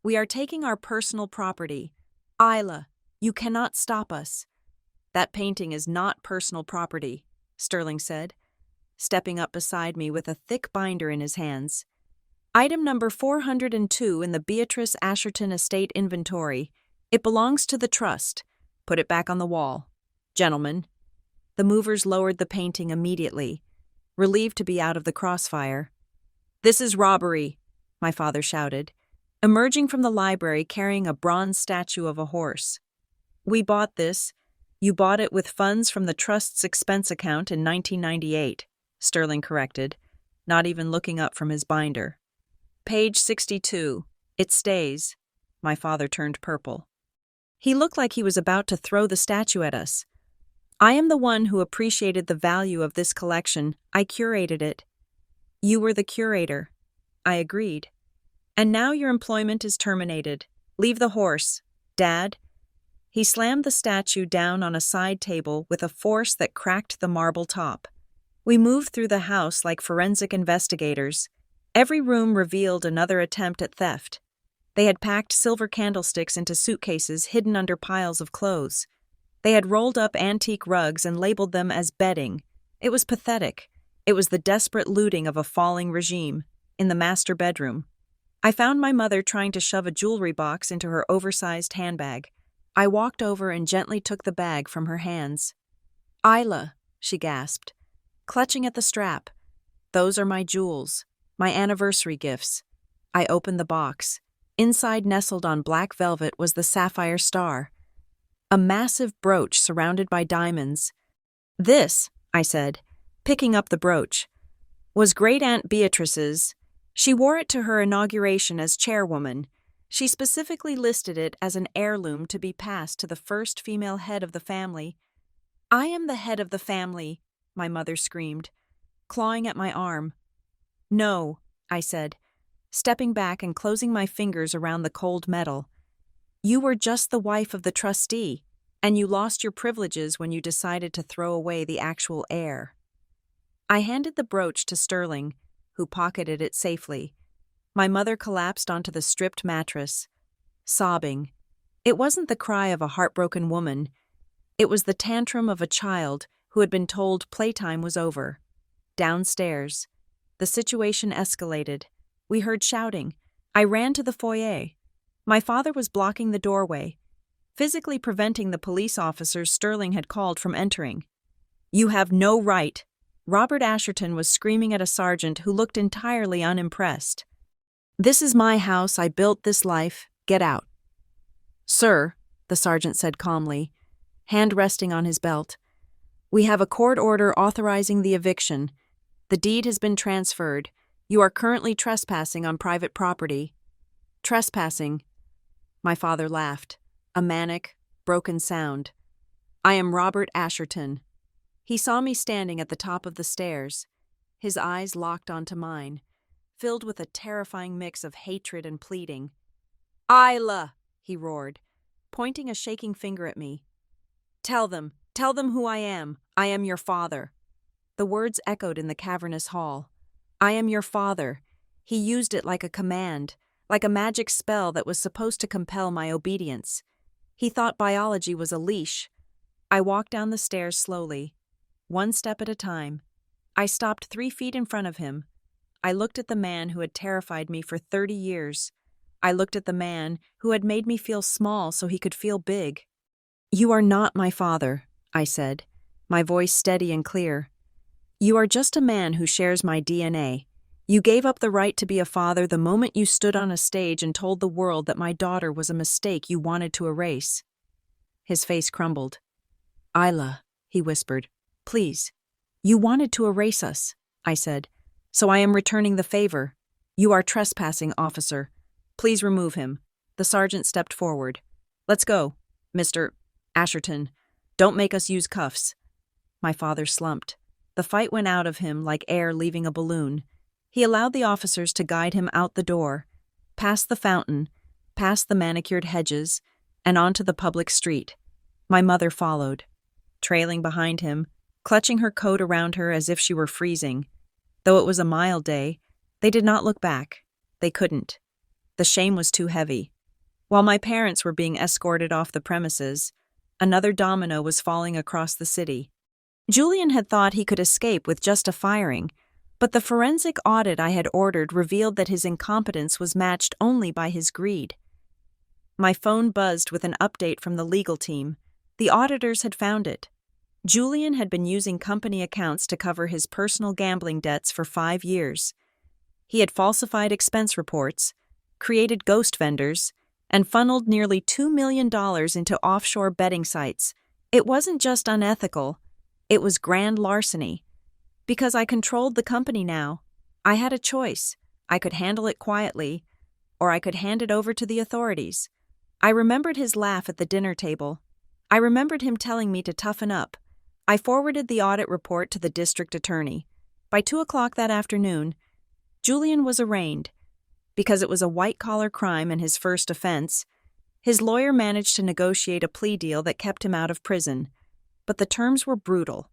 We are taking our personal property. Isla, you cannot stop us. That painting is not personal property, Sterling said, stepping up beside me with a thick binder in his hands. Item number 402 in the Beatrice Asherton Estate Inventory. It belongs to the trust. Put it back on the wall. Gentlemen. The movers lowered the painting immediately, relieved to be out of the crossfire. This is robbery, my father shouted, emerging from the library carrying a bronze statue of a horse. We bought this. You bought it with funds from the trust's expense account in 1998, Sterling corrected, not even looking up from his binder. Page 62. It stays. My father turned purple. He looked like he was about to throw the statue at us. I am the one who appreciated the value of this collection. I curated it. You were the curator. I agreed. And now your employment is terminated. Leave the horse. Dad. He slammed the statue down on a side table with a force that cracked the marble top. We moved through the house like forensic investigators. Every room revealed another attempt at theft. They had packed silver candlesticks into suitcases hidden under piles of clothes. They had rolled up antique rugs and labeled them as bedding. It was pathetic. It was the desperate looting of a falling regime. In the master bedroom, I found my mother trying to shove a jewelry box into her oversized handbag. I walked over and gently took the bag from her hands. Isla, she gasped, clutching at the strap. Those are my jewels, my anniversary gifts. I opened the box. Inside, nestled on black velvet, was the sapphire star, a massive brooch surrounded by diamonds. This, I said, picking up the brooch, was Great-Aunt Beatrice's. She wore it to her inauguration as chairwoman. She specifically listed it as an heirloom to be passed to the first female head of the family. I am the head of the family, my mother screamed, clawing at my arm. No, I said, stepping back and closing my fingers around the cold metal. You were just the wife of the trustee, and you lost your privileges when you decided to throw away the actual heir. I handed the brooch to Sterling, who pocketed it safely. My mother collapsed onto the stripped mattress, sobbing. It wasn't the cry of a heartbroken woman. It was the tantrum of a child who had been told playtime was over. Downstairs, the situation escalated. We heard shouting. I ran to the foyer. My father was blocking the doorway, physically preventing the police officers Sterling had called from entering. You have no right. Robert Asherton was screaming at a sergeant who looked entirely unimpressed. This is my house. I built this life. Get out. Sir, the sergeant said calmly, hand resting on his belt, we have a court order authorizing the eviction. The deed has been transferred. You are currently trespassing on private property. Trespassing. My father laughed, a manic, broken sound. I am Robert Asherton. He saw me standing at the top of the stairs, his eyes locked onto mine, filled with a terrifying mix of hatred and pleading. Isla, he roared, pointing a shaking finger at me. Tell them who I am. I am your father. The words echoed in the cavernous hall. I am your father. He used it like a command, like a magic spell that was supposed to compel my obedience. He thought biology was a leash. I walked down the stairs slowly, one step at a time. I stopped 3 feet in front of him. I looked at the man who had terrified me for 30 years. I looked at the man who had made me feel small so he could feel big. You are not my father, I said, my voice steady and clear. You are just a man who shares my DNA. You gave up the right to be a father the moment you stood on a stage and told the world that my daughter was a mistake you wanted to erase. His face crumbled. Isla, he whispered, please. You wanted to erase us, I said, so I am returning the favor. You are trespassing, officer. Please remove him. The sergeant stepped forward. Let's go, Mr. Asherton. Don't make us use cuffs. My father slumped. The fight went out of him like air leaving a balloon. He allowed the officers to guide him out the door, past the fountain, past the manicured hedges, and onto the public street. My mother followed, trailing behind him, clutching her coat around her as if she were freezing. Though it was a mild day, they did not look back. They couldn't. The shame was too heavy. While my parents were being escorted off the premises, another domino was falling across the city. Julian had thought he could escape with just a firing, but the forensic audit I had ordered revealed that his incompetence was matched only by his greed. My phone buzzed with an update from the legal team. The auditors had found it. Julian had been using company accounts to cover his personal gambling debts for 5 years. He had falsified expense reports, created ghost vendors, and funneled nearly $2 million into offshore betting sites. It wasn't just unethical, it was grand larceny. Because I controlled the company now, I had a choice. I could handle it quietly, or I could hand it over to the authorities. I remembered his laugh at the dinner table. I remembered him telling me to toughen up. I forwarded the audit report to the district attorney. By 2:00 that afternoon, Julian was arraigned. Because it was a white-collar crime and his first offense, his lawyer managed to negotiate a plea deal that kept him out of prison. But the terms were brutal.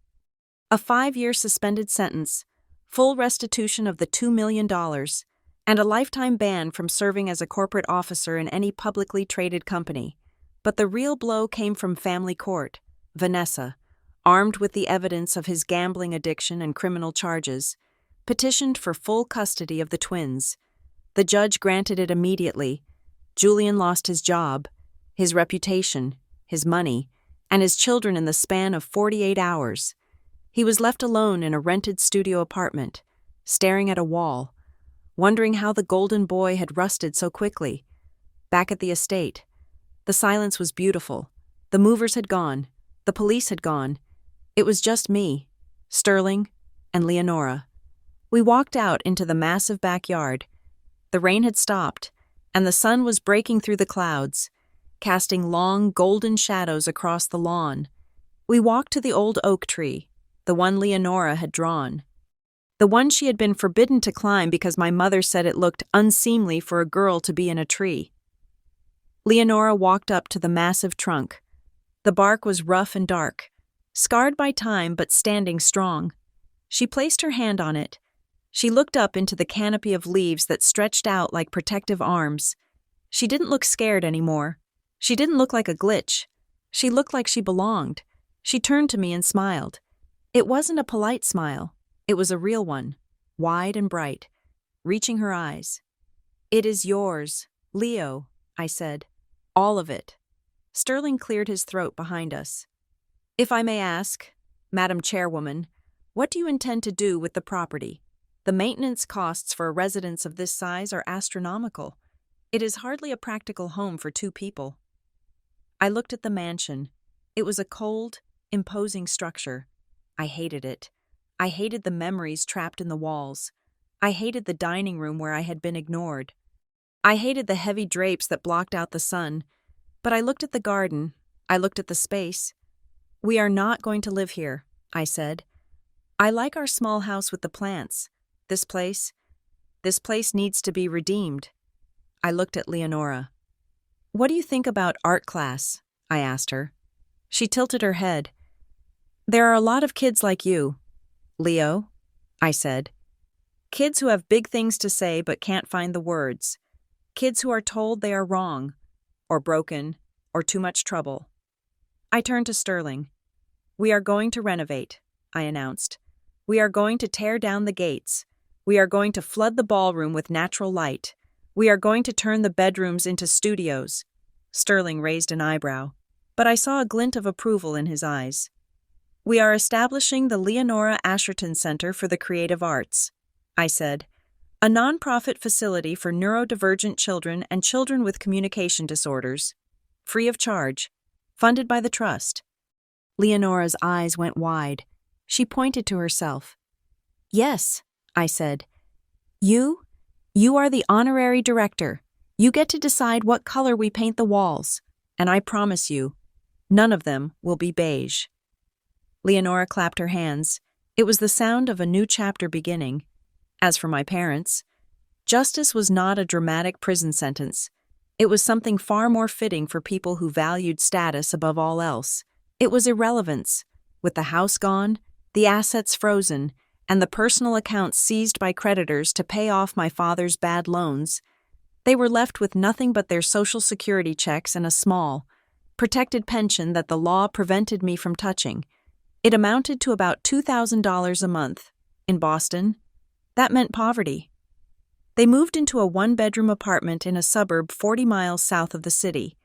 A 5-year suspended sentence, full restitution of the $2 million, and a lifetime ban from serving as a corporate officer in any publicly traded company. But the real blow came from family court. Vanessa, armed with the evidence of his gambling addiction and criminal charges, petitioned for full custody of the twins. The judge granted it immediately. Julian lost his job, his reputation, his money, and his children in the span of 48 hours. He was left alone in a rented studio apartment, staring at a wall, wondering how the golden boy had rusted so quickly. Back at the estate, the silence was beautiful. The movers had gone. The police had gone. It was just me, Sterling, and Leonora. We walked out into the massive backyard. The rain had stopped, and the sun was breaking through the clouds, casting long, golden shadows across the lawn. We walked to the old oak tree, the one Leonora had drawn. The one she had been forbidden to climb because my mother said it looked unseemly for a girl to be in a tree. Leonora walked up to the massive trunk. The bark was rough and dark, scarred by time but standing strong. She placed her hand on it. She looked up into the canopy of leaves that stretched out like protective arms. She didn't look scared anymore. She didn't look like a glitch. She looked like she belonged. She turned to me and smiled. It wasn't a polite smile. It was a real one, wide and bright, reaching her eyes. "It is yours, Leo," I said. "All of it." Sterling cleared his throat behind us. "If I may ask, Madam Chairwoman, what do you intend to do with the property? The maintenance costs for a residence of this size are astronomical. It is hardly a practical home for two people." I looked at the mansion. It was a cold, imposing structure. I hated it. I hated the memories trapped in the walls. I hated the dining room where I had been ignored. I hated the heavy drapes that blocked out the sun. But I looked at the garden. I looked at the space. "We are not going to live here," I said. "I like our small house with the plants. This place needs to be redeemed." I looked at Leonora. "What do you think about art class?" I asked her. She tilted her head. "There are a lot of kids like you, Leo," I said. "Kids who have big things to say but can't find the words. Kids who are told they are wrong, or broken, or too much trouble." I turned to Sterling. "We are going to renovate," I announced. "We are going to tear down the gates. We are going to flood the ballroom with natural light. We are going to turn the bedrooms into studios." Sterling raised an eyebrow, but I saw a glint of approval in his eyes. "We are establishing the Leonora Asherton Center for the Creative Arts," I said, "a nonprofit facility for neurodivergent children and children with communication disorders, free of charge, funded by the trust." Leonora's eyes went wide. She pointed to herself. "Yes," I said. You are the honorary director. You get to decide what color we paint the walls, and I promise you, none of them will be beige." Leonora clapped her hands. It was the sound of a new chapter beginning. As for my parents, justice was not a dramatic prison sentence. It was something far more fitting for people who valued status above all else. It was irrelevance. With the house gone, the assets frozen, and the personal accounts seized by creditors to pay off my father's bad loans, they were left with nothing but their Social Security checks and a small, protected pension that the law prevented me from touching. It amounted to about $2,000 a month. In Boston, that meant poverty. They moved into a one-bedroom apartment in a suburb 40 miles south of the city.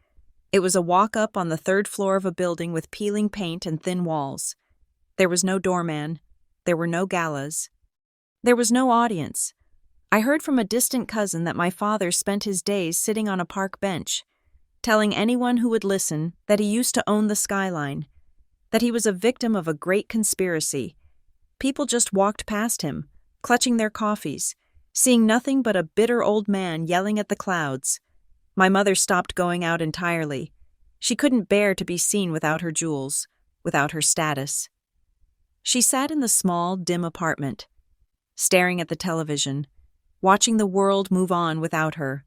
It was a walk-up on the third floor of a building with peeling paint and thin walls. There was no doorman. There were no galas. There was no audience. I heard from a distant cousin that my father spent his days sitting on a park bench, telling anyone who would listen that he used to own the skyline, that he was a victim of a great conspiracy. People just walked past him, clutching their coffees, seeing nothing but a bitter old man yelling at the clouds. My mother stopped going out entirely. She couldn't bear to be seen without her jewels, without her status. She sat in the small, dim apartment, staring at the television, watching the world move on without her.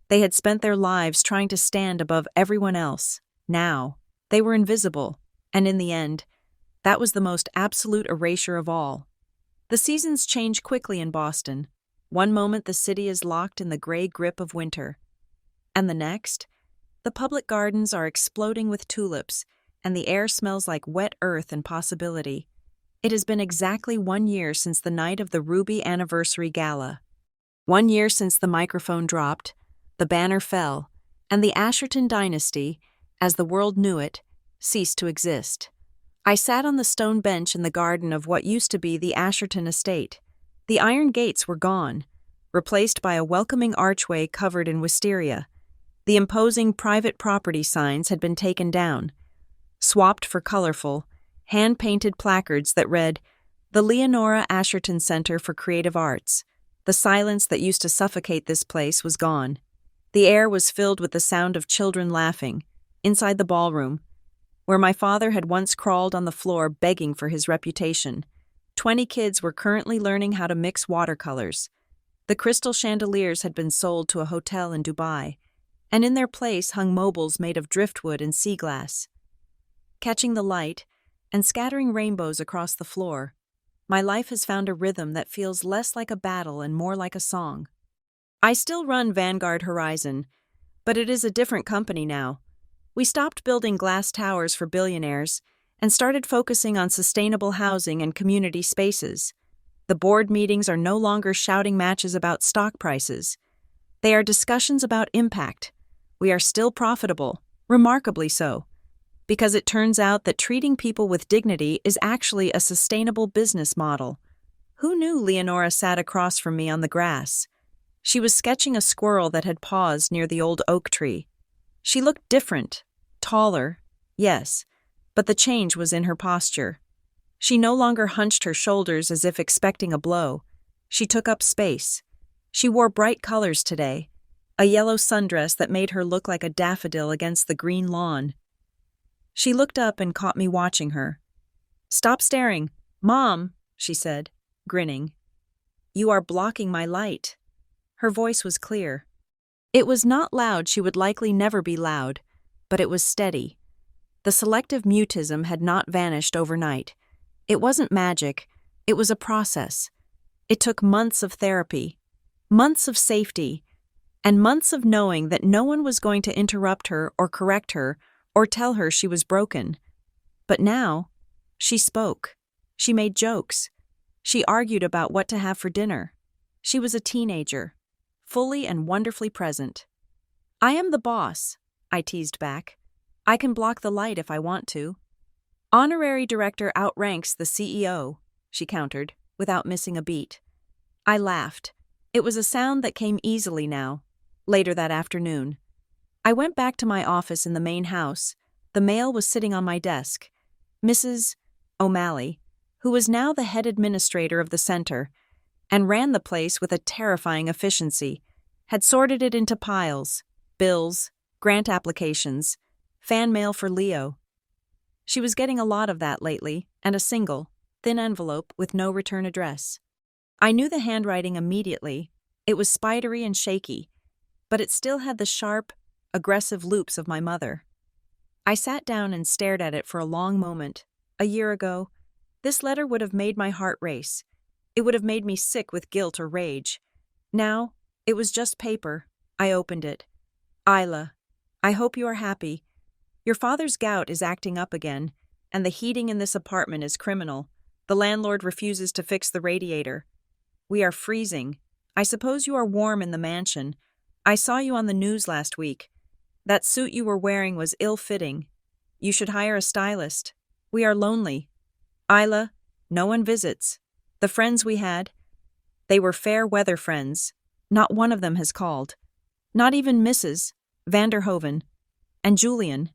They had spent their lives trying to stand above everyone else. Now, they were invisible, and in the end, that was the most absolute erasure of all. The seasons change quickly in Boston. One moment the city is locked in the gray grip of winter, and the next, the public gardens are exploding with tulips, and the air smells like wet earth and possibility. It has been exactly 1 year since the night of the Ruby Anniversary Gala. 1 year since the microphone dropped, the banner fell, and the Asherton dynasty, as the world knew it, ceased to exist. I sat on the stone bench in the garden of what used to be the Asherton estate. The iron gates were gone, replaced by a welcoming archway covered in wisteria. The imposing private property signs had been taken down, swapped for colorful, hand-painted placards that read, "The Leonora Asherton Center for Creative Arts." The silence that used to suffocate this place was gone. The air was filled with the sound of children laughing. Inside the ballroom, where my father had once crawled on the floor begging for his reputation. 20 kids were currently learning how to mix watercolors. The crystal chandeliers had been sold to a hotel in Dubai, and in their place hung mobiles made of driftwood and sea glass. Catching the light and scattering rainbows across the floor, my life has found a rhythm that feels less like a battle and more like a song. I still run Vanguard Horizon, but it is a different company now. We stopped building glass towers for billionaires and started focusing on sustainable housing and community spaces. The board meetings are no longer shouting matches about stock prices. They are discussions about impact. We are still profitable, remarkably so, because it turns out that treating people with dignity is actually a sustainable business model. Who knew Leonora sat across from me on the grass? She was sketching a squirrel that had paused near the old oak tree. She looked different, taller, yes, but the change was in her posture. She no longer hunched her shoulders as if expecting a blow. She took up space. She wore bright colors today, a yellow sundress that made her look like a daffodil against the green lawn. She looked up and caught me watching her. "Stop staring, Mom," she said, grinning. "You are blocking my light." Her voice was clear. It was not loud, she would likely never be loud, but it was steady. The selective mutism had not vanished overnight. It wasn't magic, it was a process. It took months of therapy, months of safety, and months of knowing that no one was going to interrupt her or correct her or tell her she was broken. But now, she spoke. She made jokes. She argued about what to have for dinner. She was a teenager, fully and wonderfully present. "I am the boss," I teased back. "I can block the light if I want to." "Honorary director outranks the CEO," she countered, without missing a beat. I laughed. It was a sound that came easily now, later that afternoon. I went back to my office in the main house. The mail was sitting on my desk. Mrs. O'Malley, who was now the head administrator of the center and ran the place with a terrifying efficiency, had sorted it into piles, bills, grant applications, fan mail for Leo. She was getting a lot of that lately, and a single, thin envelope with no return address. I knew the handwriting immediately. It was spidery and shaky, but it still had the sharp, aggressive loops of my mother. I sat down and stared at it for a long moment. A year ago, this letter would have made my heart race. It would have made me sick with guilt or rage. Now, it was just paper. I opened it. "Isla, I hope you are happy. Your father's gout is acting up again, and the heating in this apartment is criminal. The landlord refuses to fix the radiator. We are freezing. I suppose you are warm in the mansion. I saw you on the news last week. That suit you were wearing was ill-fitting. You should hire a stylist. We are lonely. Isla, no one visits. The friends we had, they were fair-weather friends. Not one of them has called. Not even Mrs. Vanderhoven. And Julian.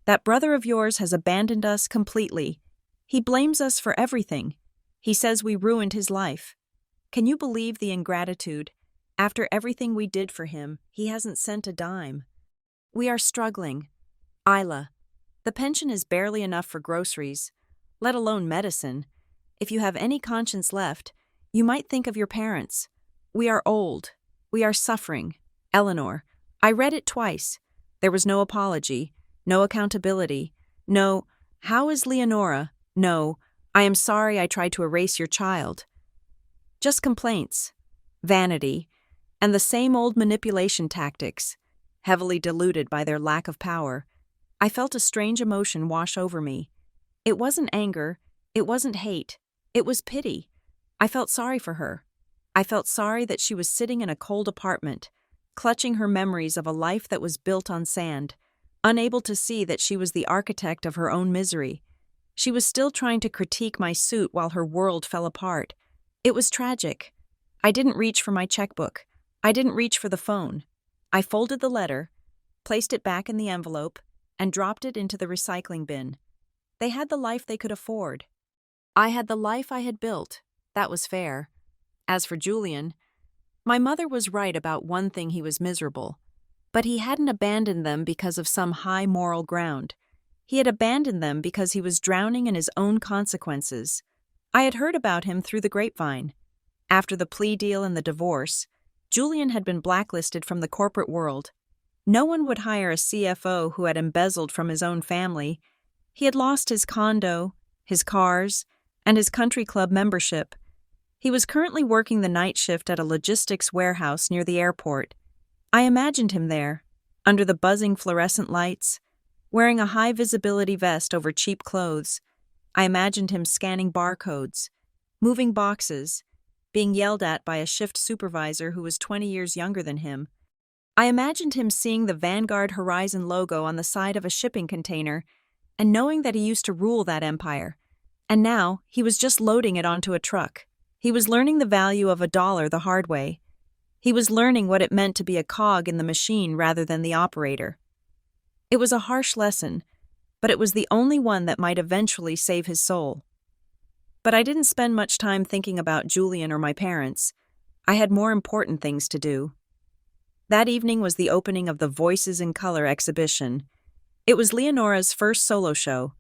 That brother of yours has abandoned us completely. He blames us for everything. He says we ruined his life. Can you believe the ingratitude? After everything we did for him, he hasn't sent a dime. We are struggling. Isla, the pension is barely enough for groceries, let alone medicine. If you have any conscience left, you might think of your parents. We are old. We are suffering. Eleanor, I read it twice. There was no apology. No accountability. No, "How is Leonora?" No, "I am sorry I tried to erase your child." Just complaints, vanity, and the same old manipulation tactics, heavily diluted by their lack of power. I felt a strange emotion wash over me. It wasn't anger, it wasn't hate, it was pity. I felt sorry for her. I felt sorry that she was sitting in a cold apartment, clutching her memories of a life that was built on sand, unable to see that she was the architect of her own misery. She was still trying to critique my suit while her world fell apart. It was tragic. I didn't reach for my checkbook. I didn't reach for the phone. I folded the letter, placed it back in the envelope, and dropped it into the recycling bin. They had the life they could afford. I had the life I had built. That was fair. As for Julian, my mother was right about one thing: he was miserable. But he hadn't abandoned them because of some high moral ground. He had abandoned them because he was drowning in his own consequences. I had heard about him through the grapevine. After the plea deal and the divorce, Julian had been blacklisted from the corporate world. No one would hire a CFO who had embezzled from his own family. He had lost his condo, his cars, and his country club membership. He was currently working the night shift at a logistics warehouse near the airport. I imagined him there, under the buzzing fluorescent lights, wearing a high-visibility vest over cheap clothes. I imagined him scanning barcodes, moving boxes, being yelled at by a shift supervisor who was 20 years younger than him. I imagined him seeing the Vanguard Horizon logo on the side of a shipping container and knowing that he used to rule that empire. And now, he was just loading it onto a truck. He was learning the value of $1 the hard way. He was learning what it meant to be a cog in the machine rather than the operator. It was a harsh lesson, but it was the only one that might eventually save his soul. But I didn't spend much time thinking about Julian or my parents. I had more important things to do. That evening was the opening of the Voices in Color exhibition. It was Leonora's first solo show,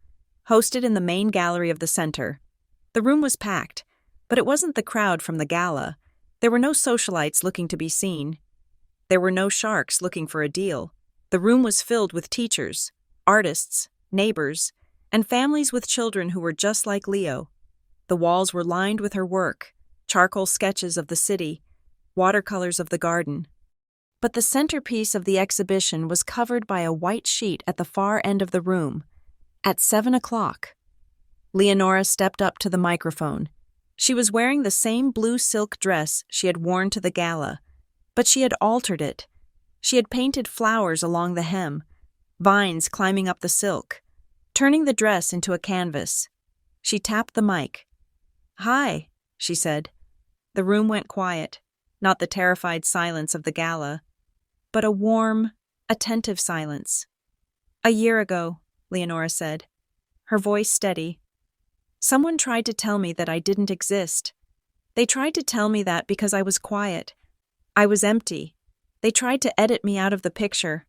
hosted in the main gallery of the center. The room was packed, but it wasn't the crowd from the gala. There were no socialites looking to be seen. There were no sharks looking for a deal. The room was filled with teachers, artists, neighbors, and families with children who were just like Leo. The walls were lined with her work, charcoal sketches of the city, watercolors of the garden. But the centerpiece of the exhibition was covered by a white sheet at the far end of the room. At 7 o'clock. Leonora stepped up to the microphone. She was wearing the same blue silk dress she had worn to the gala, but she had altered it. She had painted flowers along the hem, vines climbing up the silk, turning the dress into a canvas. She tapped the mic. "Hi," she said. The room went quiet, not the terrified silence of the gala, but a warm, attentive silence. "A year ago," Leonora said, her voice steady. "Someone tried to tell me that I didn't exist. They tried to tell me that because I was quiet. I was empty. They tried to edit me out of the picture."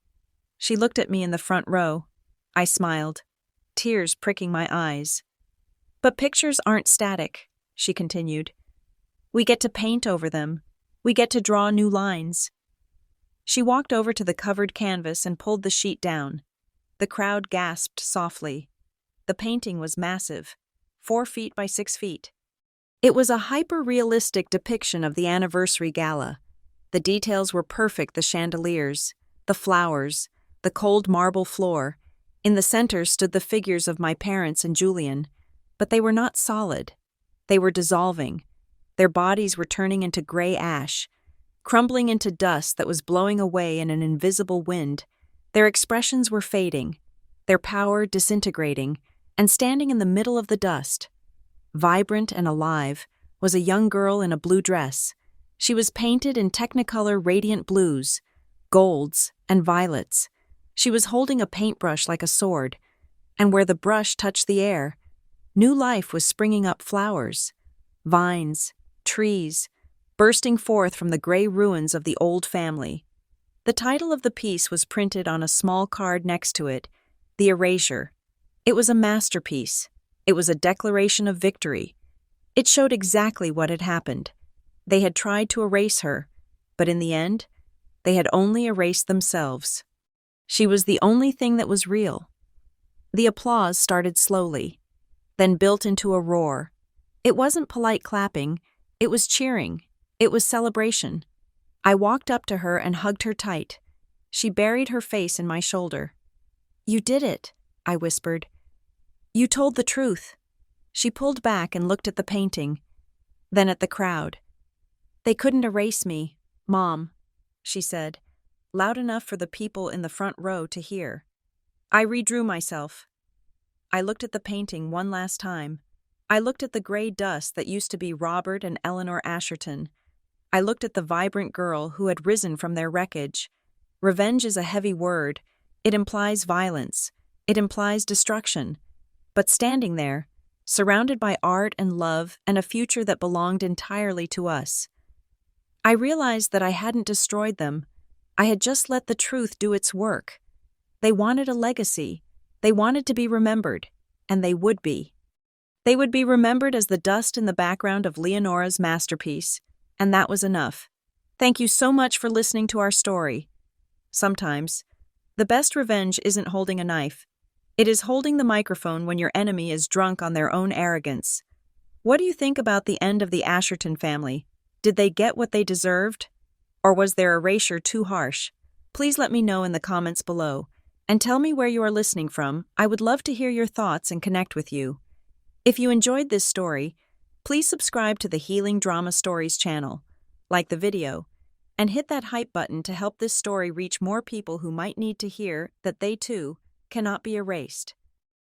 She looked at me in the front row. I smiled, tears pricking my eyes. "But pictures aren't static," she continued. "We get to paint over them. We get to draw new lines." She walked over to the covered canvas and pulled the sheet down. The crowd gasped softly. The painting was massive, 4 feet by 6 feet. It was a hyper-realistic depiction of the anniversary gala. The details were perfect: the chandeliers, the flowers, the cold marble floor. In the center stood the figures of my parents and Julian, but they were not solid. They were dissolving. Their bodies were turning into gray ash, crumbling into dust that was blowing away in an invisible wind. Their expressions were fading, their power disintegrating, and standing in the middle of the dust, vibrant and alive, was a young girl in a blue dress. She was painted in Technicolor radiant blues, golds, and violets. She was holding a paintbrush like a sword, and where the brush touched the air, new life was springing up: flowers, vines, trees, bursting forth from the gray ruins of the old family. The title of the piece was printed on a small card next to it: The Erasure. It was a masterpiece. It was a declaration of victory. It showed exactly what had happened. They had tried to erase her, but in the end, they had only erased themselves. She was the only thing that was real. The applause started slowly, then built into a roar. It wasn't polite clapping. It was cheering. It was celebration. I walked up to her and hugged her tight. She buried her face in my shoulder. "You did it," I whispered. "You told the truth." She pulled back and looked at the painting, then at the crowd. "They couldn't erase me, Mom," she said, loud enough for the people in the front row to hear. I redrew myself. I looked at the painting one last time. I looked at the gray dust that used to be Robert and Eleanor Asherton. I looked at the vibrant girl who had risen from their wreckage. Revenge is a heavy word. It implies violence. It implies destruction. But standing there, surrounded by art and love and a future that belonged entirely to us, I realized that I hadn't destroyed them. I had just let the truth do its work. They wanted a legacy. They wanted to be remembered, and they would be. They would be remembered as the dust in the background of Leonora's masterpiece, and that was enough. Thank you so much for listening to our story. Sometimes, the best revenge isn't holding a knife. It is holding the microphone when your enemy is drunk on their own arrogance. What do you think about the end of the Asherton family? Did they get what they deserved? Or was their erasure too harsh? Please let me know in the comments below, and tell me where you are listening from. I would love to hear your thoughts and connect with you. If you enjoyed this story, please subscribe to the Healing Drama Stories channel, like the video, and hit that hype button to help this story reach more people who might need to hear that they too cannot be erased.